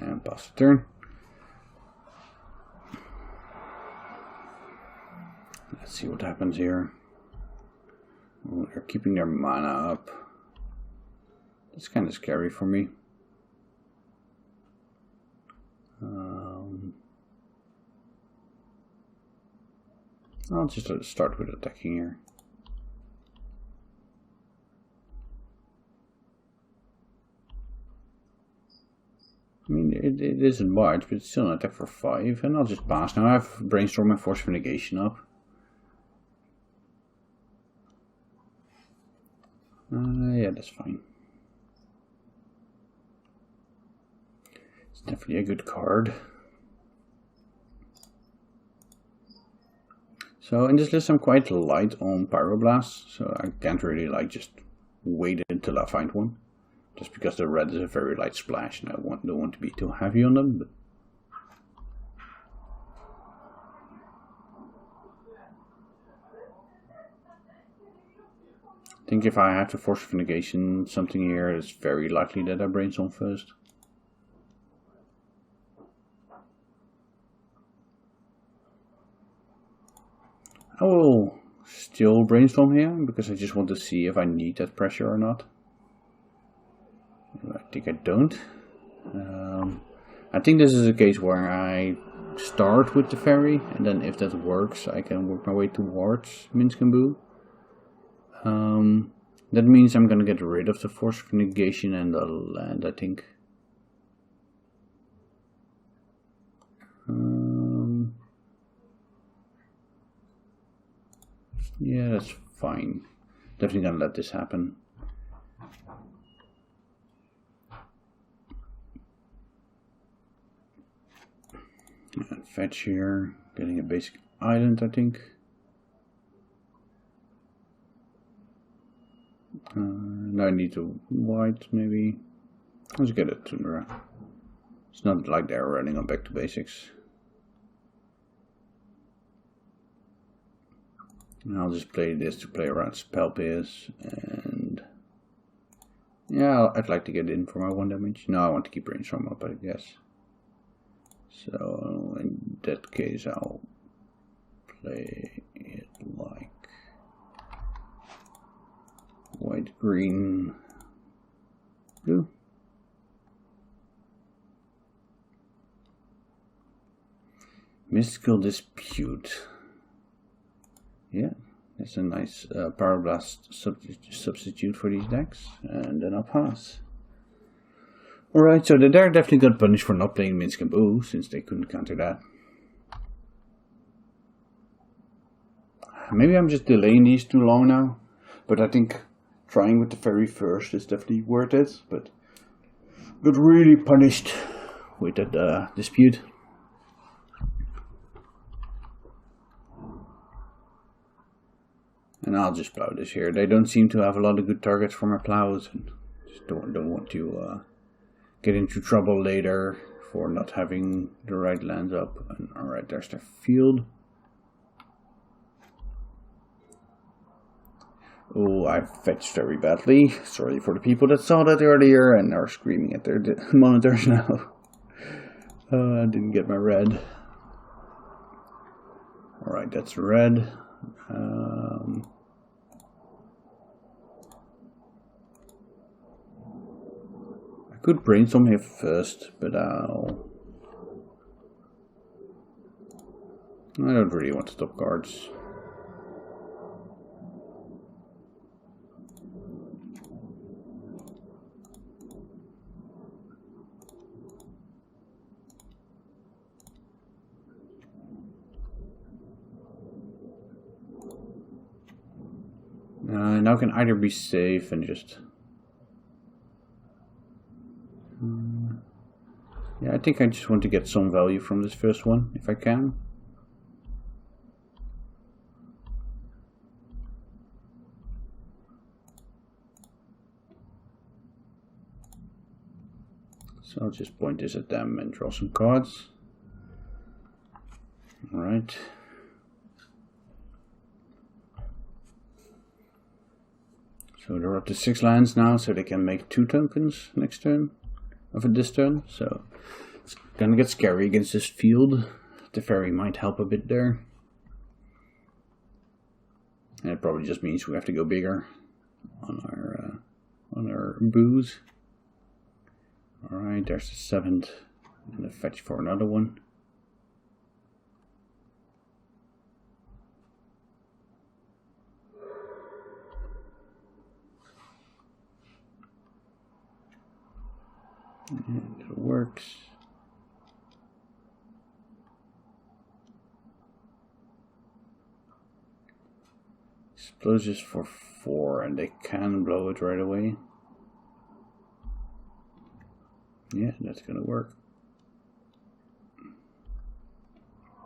And pass the turn. Let's see what happens here. Oh, they're keeping their mana up. That's kind of scary for me. I'll just start with attacking here. I mean, it isn't large, but it's still an attack for 5, and I'll just pass. Now I have Brainstorm and Force of Negation up. Yeah, that's fine. It's definitely a good card. So in this list I'm quite light on Pyroblast, so I can't really just wait until I find one. Just because the red is a very light splash and I don't want to be too heavy on them. But I think if I have to Force of Negation something here, it's very likely that I Brainstorm first. I will still Brainstorm here, because I just want to see if I need that pressure or not. I think I don't. I think this is a case where I start with the ferry, and then if that works, I can work my way towards Minsk and Boo. That means I'm gonna get rid of the Force of Negation and the land, I think. Yeah, that's fine. Definitely gonna let this happen. And fetch here, getting a basic island, I think. Now I need to white, maybe. Let's get a Tundra. It's not like they're running on back to basics. And I'll just play this to play around Spellpierce, and yeah, I'd like to get in for my 1 damage. No, I want to keep Brainstorm up, I guess. So in that case, I'll play it like white, green, blue. Mystical Dispute. Yeah, that's a nice Pyroblast substitute for these decks, and then I'll pass. Alright, so they're definitely got punished for not playing Minsk and Boo, since they couldn't counter that. Maybe I'm just delaying these too long now, but I think trying with the ferry first is definitely worth it. But got really punished with that dispute. And I'll just plow this here. They don't seem to have a lot of good targets for my plows, and just don't want to get into trouble later for not having the right lands up. And alright, there's their field. Oh, I fetched very badly. Sorry for the people that saw that earlier and are screaming at their monitors now. I didn't get my red. Alright, that's red. I could brainstorm here first, but I don't really want to stop cards. Now I can either be safe and just... yeah, I think I just want to get some value from this first one, if I can. So I'll just point this at them and draw some cards. Alright. So they're up to 6 lands now, so they can make 2 tokens next turn, of this turn. So it's gonna get scary against this field. The fairy might help a bit there. And it probably just means we have to go bigger on our booze. Alright, there's the 7th, and a fetch for another one. And it works. Explosives for 4, and they can blow it right away. Yeah, that's gonna work.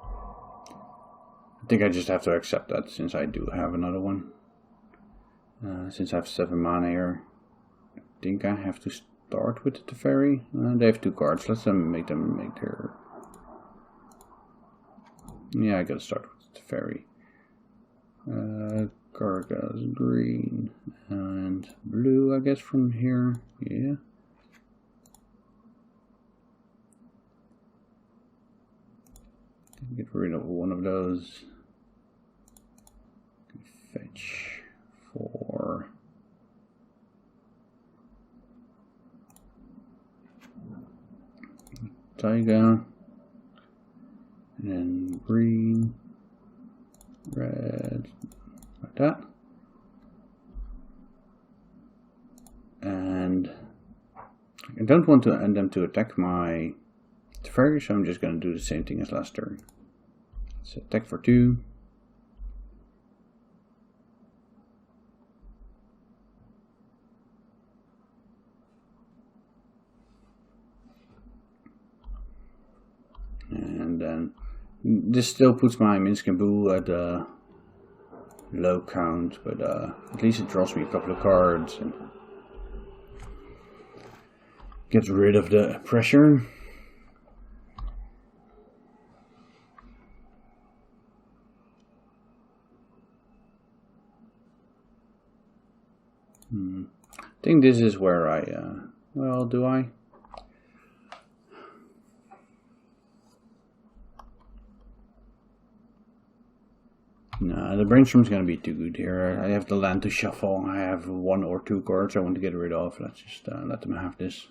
I think I just have to accept that since I do have another one. Since I have 7 mana here, I think I have to start with the fairy. They have 2 cards. Let's make them make their... yeah, I gotta start with the fairy. Garga's green and blue, I guess, from here. Yeah. Get rid of one of those. Fetch for... Tiger, and then green, red, like that. And I don't want them to attack my fairy, so I'm just going to do the same thing as last turn. So attack for 2. And then this still puts my Minskaboo at a low count, but at least it draws me a couple of cards and gets rid of the pressure. I think this is where I, well, do I? No, the brainstorm's going to be too good here. I have the land to shuffle. I have 1 or 2 cards I want to get rid of. Let's just let them have this.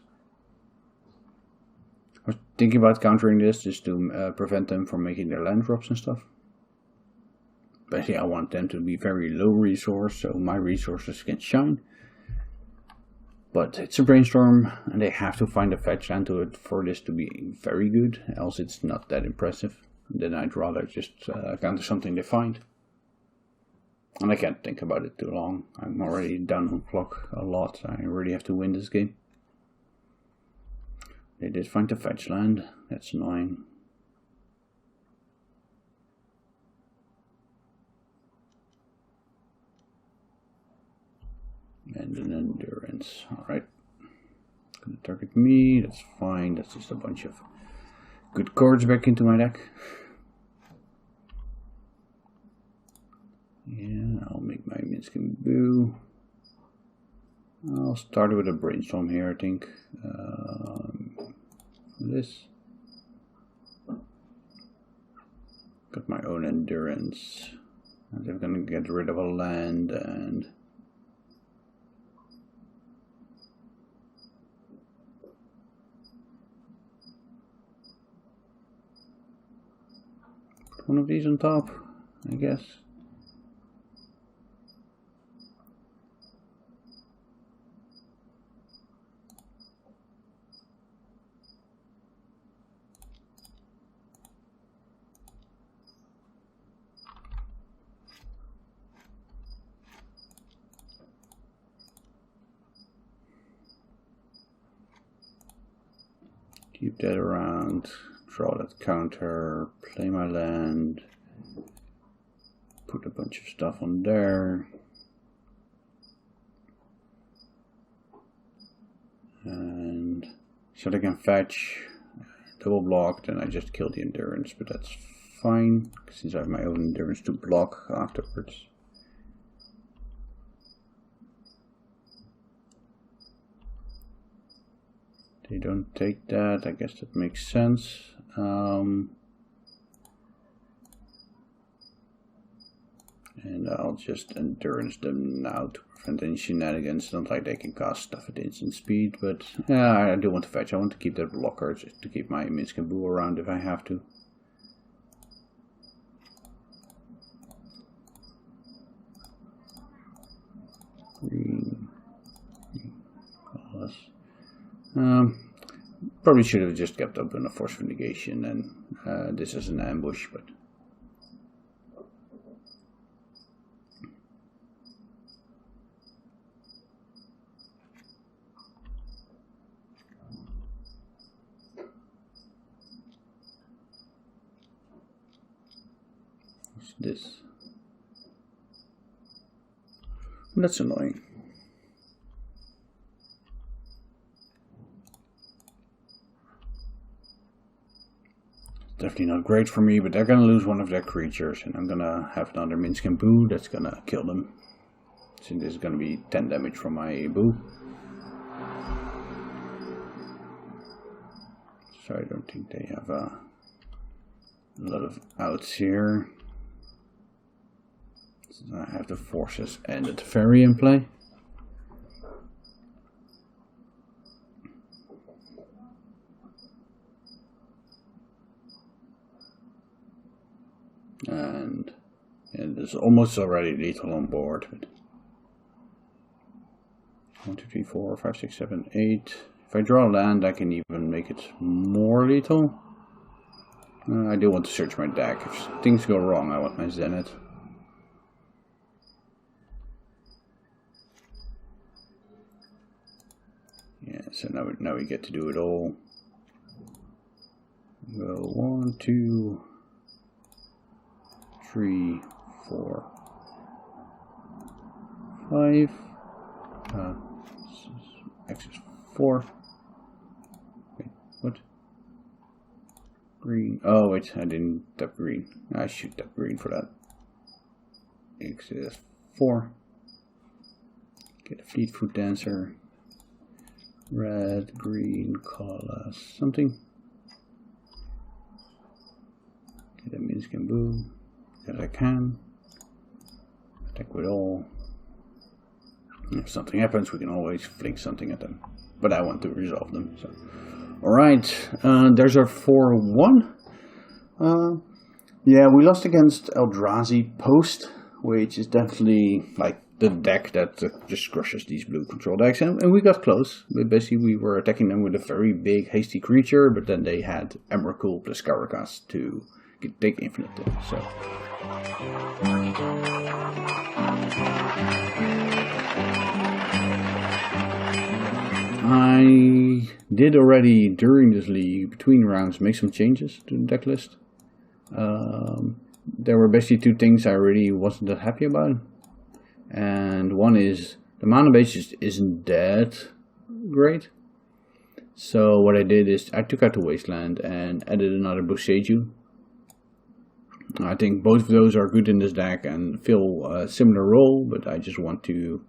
I was thinking about countering this just to prevent them from making their land drops and stuff. But yeah, I want them to be very low resource, so my resources can shine. But it's a brainstorm, and they have to find a fetch land to it for this to be very good, else it's not that impressive. Then I'd rather just counter something they find. And I can't think about it too long. I'm already down on clock a lot. I really have to win this game. They did find the fetch land. That's annoying. And an endurance. Alright. Gonna target me. That's fine. That's just a bunch of good cards back into my deck. Yeah, I'll make my Minskin Boo. I'll start with a brainstorm here, I think. This. Got my own endurance. And I'm gonna get rid of a land and put one of these on top, I guess. Keep that around, draw that counter, play my land, put a bunch of stuff on there, and so they can fetch, double block, then I just kill the endurance, but that's fine, since I have my own endurance to block afterwards. They don't take that, I guess that makes sense. And I'll just endurance them now to prevent any shenanigans. Not like they can cast stuff at instant speed, but yeah, I do want to fetch. I want to keep that blocker just to keep my Minskin Boo around if I have to. Green. Colors. Probably should have just kept up on a force of negation, and this is an ambush, but what's this? That's annoying. Definitely not great for me, but they're gonna lose one of their creatures, and I'm gonna have another Minskin Boo that's gonna kill them. So this is gonna be 10 damage from my Boo. So I don't think they have a lot of outs here. So I have the forces and the Teferi in play. And there's almost already lethal on board. 1, 2, 3, 4, 5, 6, 7, 8. If I draw land, I can even make it more lethal. I do want to search my deck. If things go wrong, I want my Zenith. Yeah, so now we get to do it all. Go 1, 2, 3, 4, 5. X is 4. Wait, what? Green. Oh wait, I didn't tap green. I should tap green for that. X is 4. Get a Fleetfoot Dancer. Red, green, color, something. Get a Minskin Boo. Because I can. Attack with all. If something happens, we can always flick something at them. But I want to resolve them. So. Alright, there's our 4-1. Yeah, we lost against Eldrazi Post, which is definitely like the deck that just crushes these blue control decks. And we got close. But basically, we were attacking them with a very big, hasty creature, but then they had Emrakul plus Karakas to take infinite damage. So. I did already during this league, between rounds, make some changes to the deck list. There were basically two things I really wasn't that happy about. And one is the mana base just isn't that great. So what I did is I took out the Wasteland and added another Boseiju. I think both of those are good in this deck and fill a similar role, but I just want to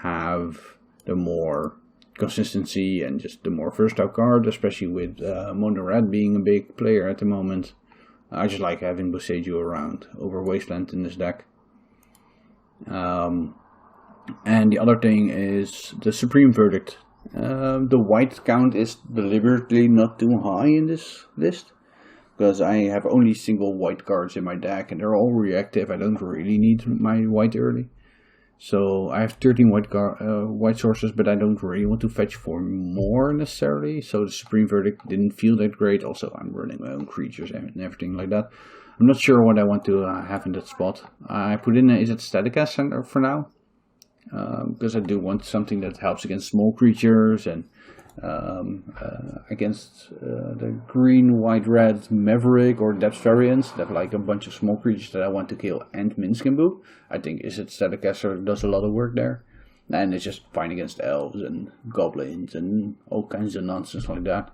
have the more consistency and just the more versatile card, especially with Mono Red being a big player at the moment. I just like having Boseiju around over Wasteland in this deck. And the other thing is the Supreme Verdict. The white count is deliberately not too high in this list, because I have only single white cards in my deck and they're all reactive. I don't really need my white early. So I have 13 white sources, but I don't really want to fetch for more necessarily. So the Supreme Verdict didn't feel that great. Also, I'm running my own creatures and everything like that. I'm not sure what I want to have in that spot. I put in is it Statica for now? Because I do want something that helps against small creatures and against the green, white, red Maverick or Depth variants that have like a bunch of small creatures that I want to kill and Minskimbu. I think is it Staticaster does a lot of work there. And it's just fine against elves and goblins and all kinds of nonsense like that.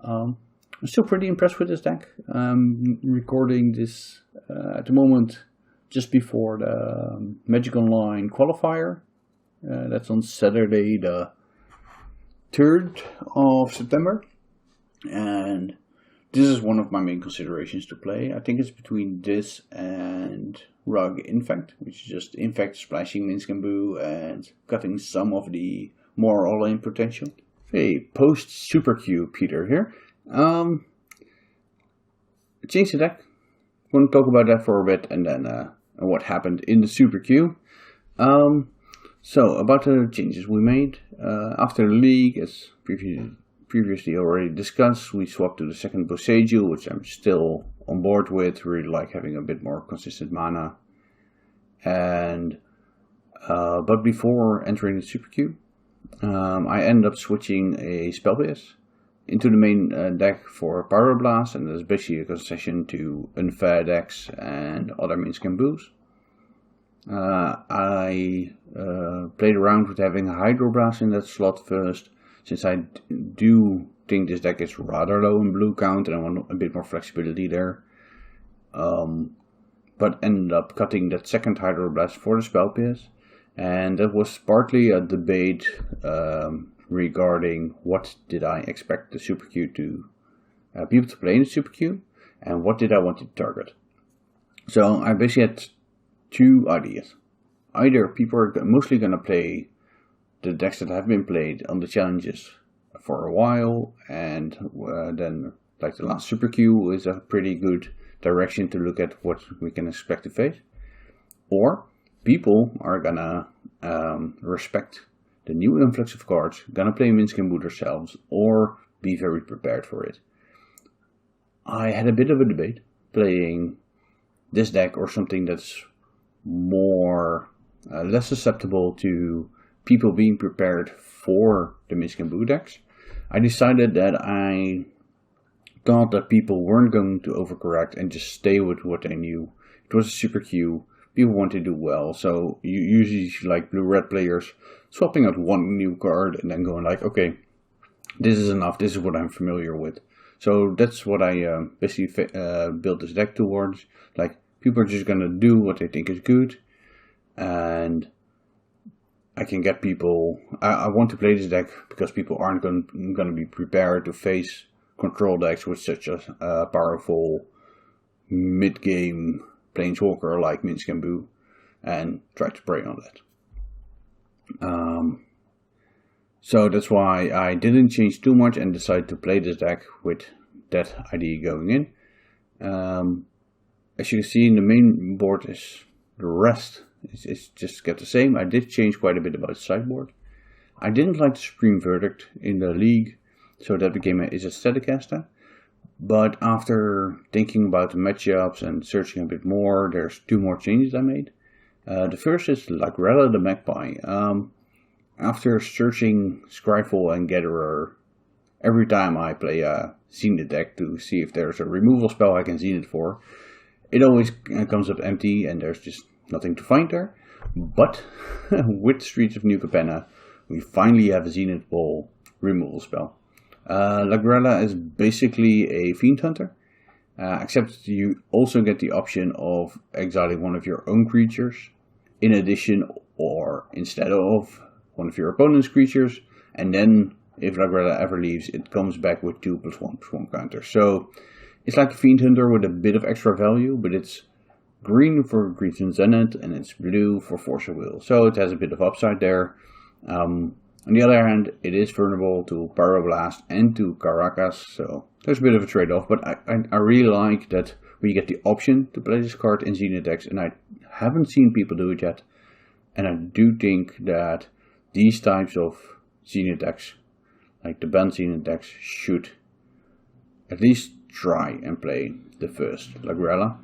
I'm still pretty impressed with this deck. I'm recording this at the moment just before the Magic Online qualifier. That's on Saturday the 3rd of September. And this is one of my main considerations to play. I think it's between this and Rug Infect, which is just Infect splashing Minskimbu and cutting some of the more all-in potential. Hey, post SuperQ Peter here. Change the deck. I'm going to talk about that for a bit and then what happened in the SuperQ. So, about the changes we made. After the league, as previously already discussed, we swapped to the second Boseiju, which I'm still on board with. Really like having a bit more consistent mana. And but before entering the SuperQ, I ended up switching a Spellbias into the main deck for Pyroblast, and that's basically a concession to unfair decks and other Minskambus. I played around with having a Hydroblast in that slot first, since I do think this deck is rather low in blue count and I want a bit more flexibility there. But ended up cutting that second Hydroblast for the Spellbias, and that was partly a debate regarding what did I expect the SuperQ to be able to play in the SuperQ, and what did I want to target. So I basically had two ideas. Either people are mostly going to play the decks that have been played on the challenges for a while, and then like the last SuperQ is a pretty good direction to look at what we can expect to face. Or people are going to respect the new influx of cards, gonna play Minskimbu themselves, or be very prepared for it. I had a bit of a debate playing this deck or something that's more less susceptible to people being prepared for the Minskimbu decks. I decided that I thought that people weren't going to overcorrect and just stay with what they knew. It was a SuperQ. People want to do well, so you usually like blue-red players swapping out one new card and then going like, okay, this is enough, this is what I'm familiar with. So that's what I basically built this deck towards. Like, people are just going to do what they think is good, and I can get people, I want to play this deck because people aren't going to be prepared to face control decks with such a powerful mid-game Planeswalker like Minskimbu, and try to prey on that. So that's why I didn't change too much and decided to play this deck with that idea going in. As you can see in the main board, is the rest is just get the same. I did change quite a bit about the sideboard. I didn't like the Supreme Verdict in the league, so that became a Staticaster. But after thinking about the matchups and searching a bit more, there's two more changes I made. The first is Lagrella the Magpie. After searching Scryfall and Gatherer every time I play a Zenith deck to see if there's a removal spell I can Zenith for, it always comes up empty and there's just nothing to find there. But with Streets of New Capenna, we finally have a Zenith Ball removal spell. Lagrella is basically a Fiend Hunter, except you also get the option of exiling one of your own creatures in addition or instead of one of your opponent's creatures, and then if Lagrella ever leaves, it comes back with 2+1/+1 counter. So it's like a Fiend Hunter with a bit of extra value, but it's green for Grecian Zenith and it's blue for Force of Will. So it has a bit of upside there. On the other hand, it is vulnerable to Pyroblast and to Caracas, so there's a bit of a trade-off, but I really like that we get the option to play this card in Zenith decks, and I haven't seen people do it yet, and I do think that these types of Zenith decks, like the banned Zenith decks, should at least try and play the first Lagrella.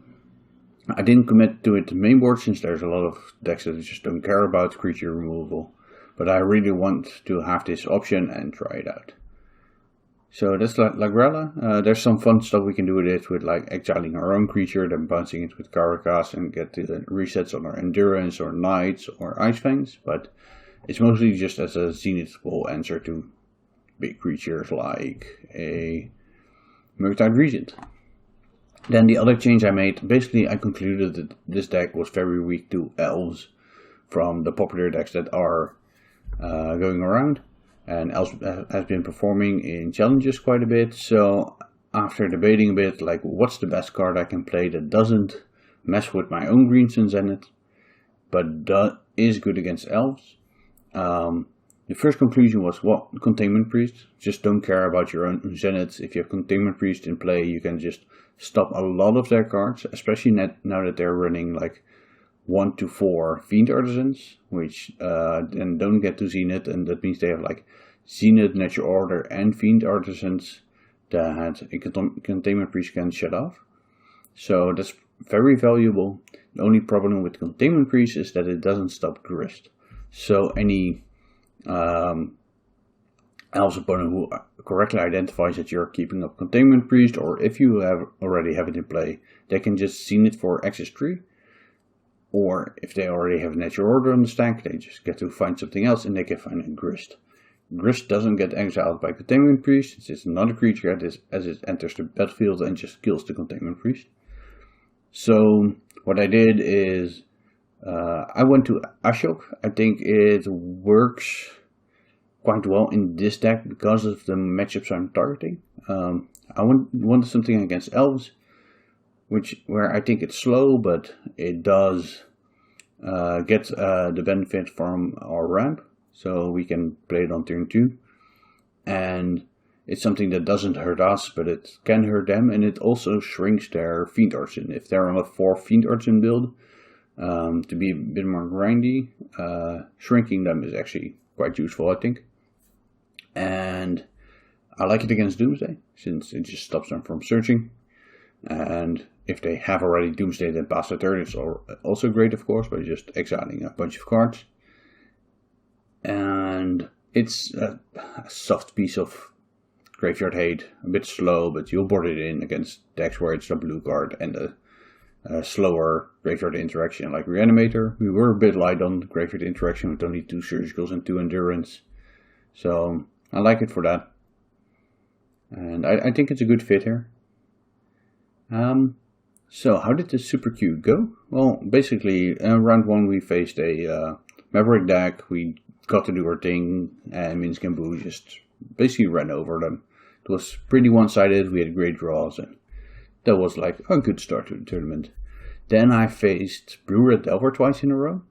I didn't commit to it to main board since there's a lot of decks that just don't care about creature removal, but I really want to have this option and try it out. So that's Lagrella. There's some fun stuff we can do with it, with like exiling our own creature, then bouncing it with Caracas and get the resets on our Endurance or Knights or Ice Fangs, but it's mostly just as a Zenith Ball answer to big creatures like a Murktide Regent. Then the other change I made, basically I concluded that this deck was very weak to Elves from the popular decks that are going around, and Elves has been performing in challenges quite a bit. So after debating a bit, like what's the best card I can play that doesn't mess with my own Green Sun Zenith, but is good against Elves, the first conclusion was, well, Containment Priest. Just don't care about your own Zeniths. If you have Containment Priest in play, you can just stop a lot of their cards, especially now that they're running like 1 to 4 Fiend Artisans, which then don't get to Zenith, and that means they have like Zenith, Natural Order, and Fiend Artisans that a Containment Priest can shut off. So that's very valuable. The only problem with Containment Priest is that it doesn't stop Grist. So any Elves opponent who correctly identifies that you're keeping up Containment Priest, or if you already have it in play, they can just Zenith for access 3. Or if they already have Natural Order on the stack, they just get to find something else and they can find a Grist. Grist doesn't get exiled by Containment Priest. It's just another creature as it enters the battlefield and just kills the Containment Priest. So what I did is I went to Ashok. I think it works quite well in this deck because of the matchups I'm targeting. I wanted something against Elves, where I think it's slow, but it does get the benefit from our ramp, so we can play it on turn 2. And it's something that doesn't hurt us, but it can hurt them, and it also shrinks their Fiend Artisan. If they're on a 4 Fiend Artisan build, to be a bit more grindy, shrinking them is actually quite useful, I think. And I like it against Doomsday, since it just stops them from searching. And if they have already Doomsday and pass the turn, it's also great, of course, by just exiling a bunch of cards. And it's a soft piece of graveyard hate, a bit slow, but you'll board it in against decks where it's a blue card and a slower graveyard interaction like Reanimator. We were a bit light on graveyard interaction with only 2 Surgicals and 2 Endurance. So I like it for that. And I think it's a good fit here. So how did the SuperQ go? Well, basically, round 1 we faced a Maverick deck. We got to do our thing, and Minsk and Boo just basically ran over them. It was pretty one-sided. We had great draws, and that was like a good start to the tournament. Then I faced Blue-Red Delver twice in a row,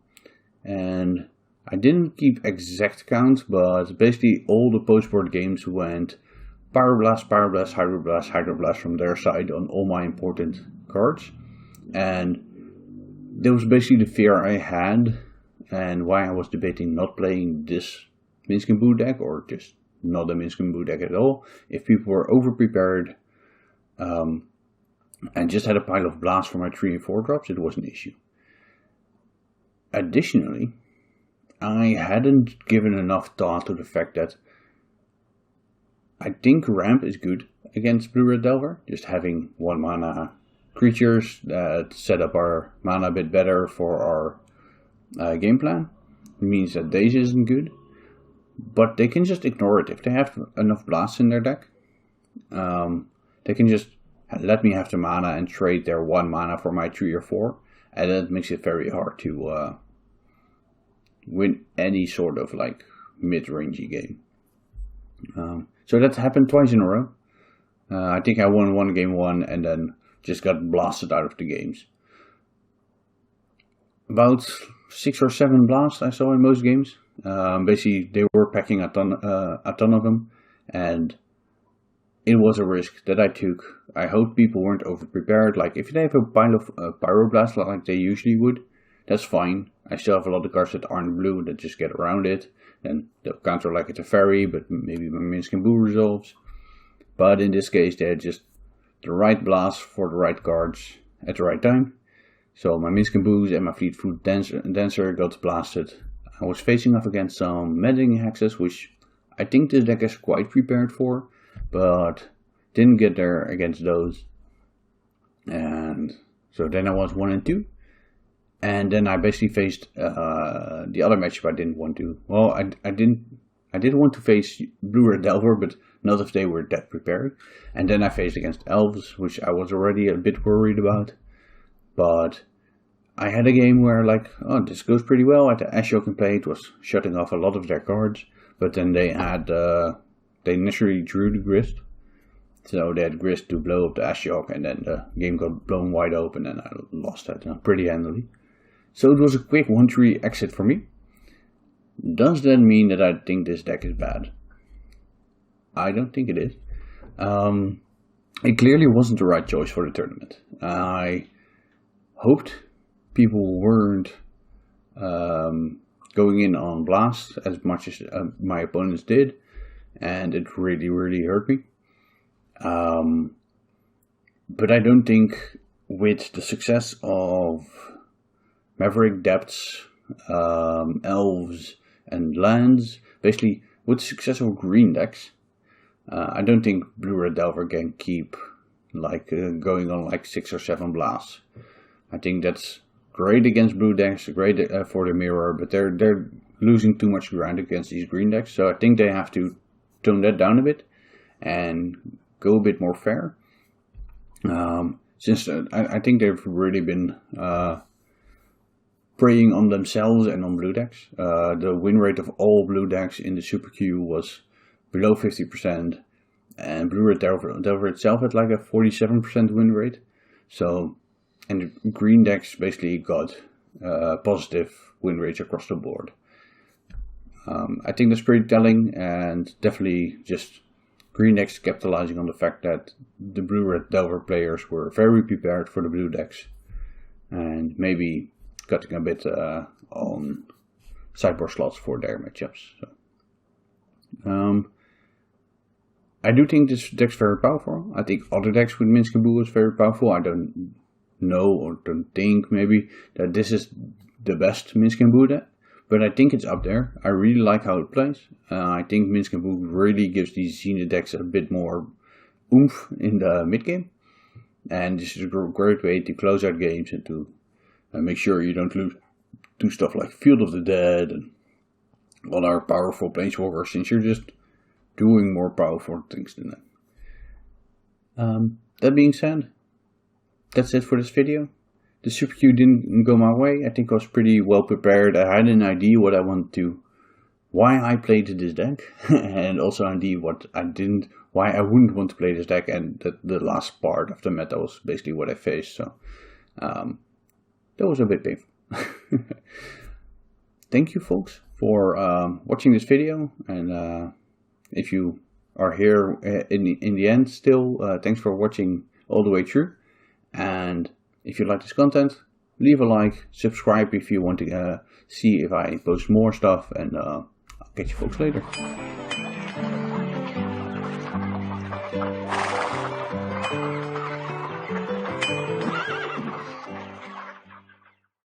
and I didn't keep exact count, but basically all the post-board games went Pyroblast, Pyroblast, Hydroblast, Hydroblast from their side on all my important cards. And that was basically the fear I had, and why I was debating not playing this Minsk and Boo deck, or just not a Minsk and Boo deck at all. If people were over-prepared and just had a pile of blasts for my 3 and 4 drops, it was an issue. Additionally, I hadn't given enough thought to the fact that I think ramp is good against Blue Red Delver. Just having 1 mana creatures that set up our mana a bit better for our game plan means that Daze isn't good. But they can just ignore it if they have enough blasts in their deck. They can just let me have the mana and trade their 1 mana for my 3 or 4, and that makes it very hard to win any sort of like mid-rangey game. So that happened twice in a row. I think I won game 1 and then just got blasted out of the games. About 6 or 7 blasts I saw in most games. Basically, they were packing a ton of them, and it was a risk that I took. I hope people weren't over-prepared. Like, if they have a pile of Pyroblast like they usually would, that's fine. I still have a lot of cards that aren't blue that just get around it. Then they'll counter like it's a fairy, but maybe my Minsc and Boo resolves. But in this case, they had just the right blast for the right cards at the right time. So my Minsc and Boos and my Fleetfoot Dancer got blasted. I was facing off against some Meddling Hexes, which I think this deck is quite prepared for, but didn't get there against those. And so then I was 1 and 2. And then I basically faced the other matchup I didn't want to. Well, I did want to face Blue Red Delver, but not if they were that prepared. And then I faced against Elves, which I was already a bit worried about. But I had a game where like, oh, this goes pretty well. At the Ashok and Plate was shutting off a lot of their cards, but then they had they initially drew the Grist, so they had Grist to blow up the Ashok, and then the game got blown wide open, and I lost that pretty handily. So it was a quick 1-3 exit for me. Does that mean that I think this deck is bad? I don't think it is. It clearly wasn't the right choice for the tournament. I hoped people weren't going in on blast as much as my opponents did, and it really hurt me. But I don't think with the success of Maverick, Depths, Elves, and Lands, basically with the success of green decks, I don't think Blue Red Delver can keep like going on like 6 or 7 blasts. I think that's great against blue decks, great for the mirror, but they're losing too much ground against these green decks. So I think they have to tone that down a bit and go a bit more fair. Since I think they've really been preying on themselves and on blue decks. The win rate of all blue decks in the SuperQ was below 50%, and Blue Red Delver itself had like a 47% win rate. So, and the green decks basically got positive win rates across the board. I think that's pretty telling, and definitely just green decks capitalizing on the fact that the Blue Red Delver players were very prepared for the blue decks, and maybe cutting a bit on sideboard slots for their matchups. So, I do think this deck's very powerful. I think other decks with Minsc and Boo is very powerful. I don't know or don't think maybe that this is the best Minsc and Boo deck, but I think it's up there. I really like how it plays. I think Minsc and Boo really gives these Zenith decks a bit more oomph in the mid game, and this is a great way to close out games and to make sure you don't lose to stuff like Field of the Dead and other powerful planeswalkers, since you're just doing more powerful things than them. That being said, that's it for this video. The SuperQ didn't go my way. I think I was pretty well prepared. I had an idea what I wanted to, why I played this deck, and also an idea why I wouldn't want to play this deck, and the last part of the meta was basically what I faced. So that was a bit painful. Thank you, folks, for watching this video, and if you are here in the end still, thanks for watching all the way through. And if you like this content, leave a like, subscribe if you want to see if I post more stuff, and I'll catch you folks later.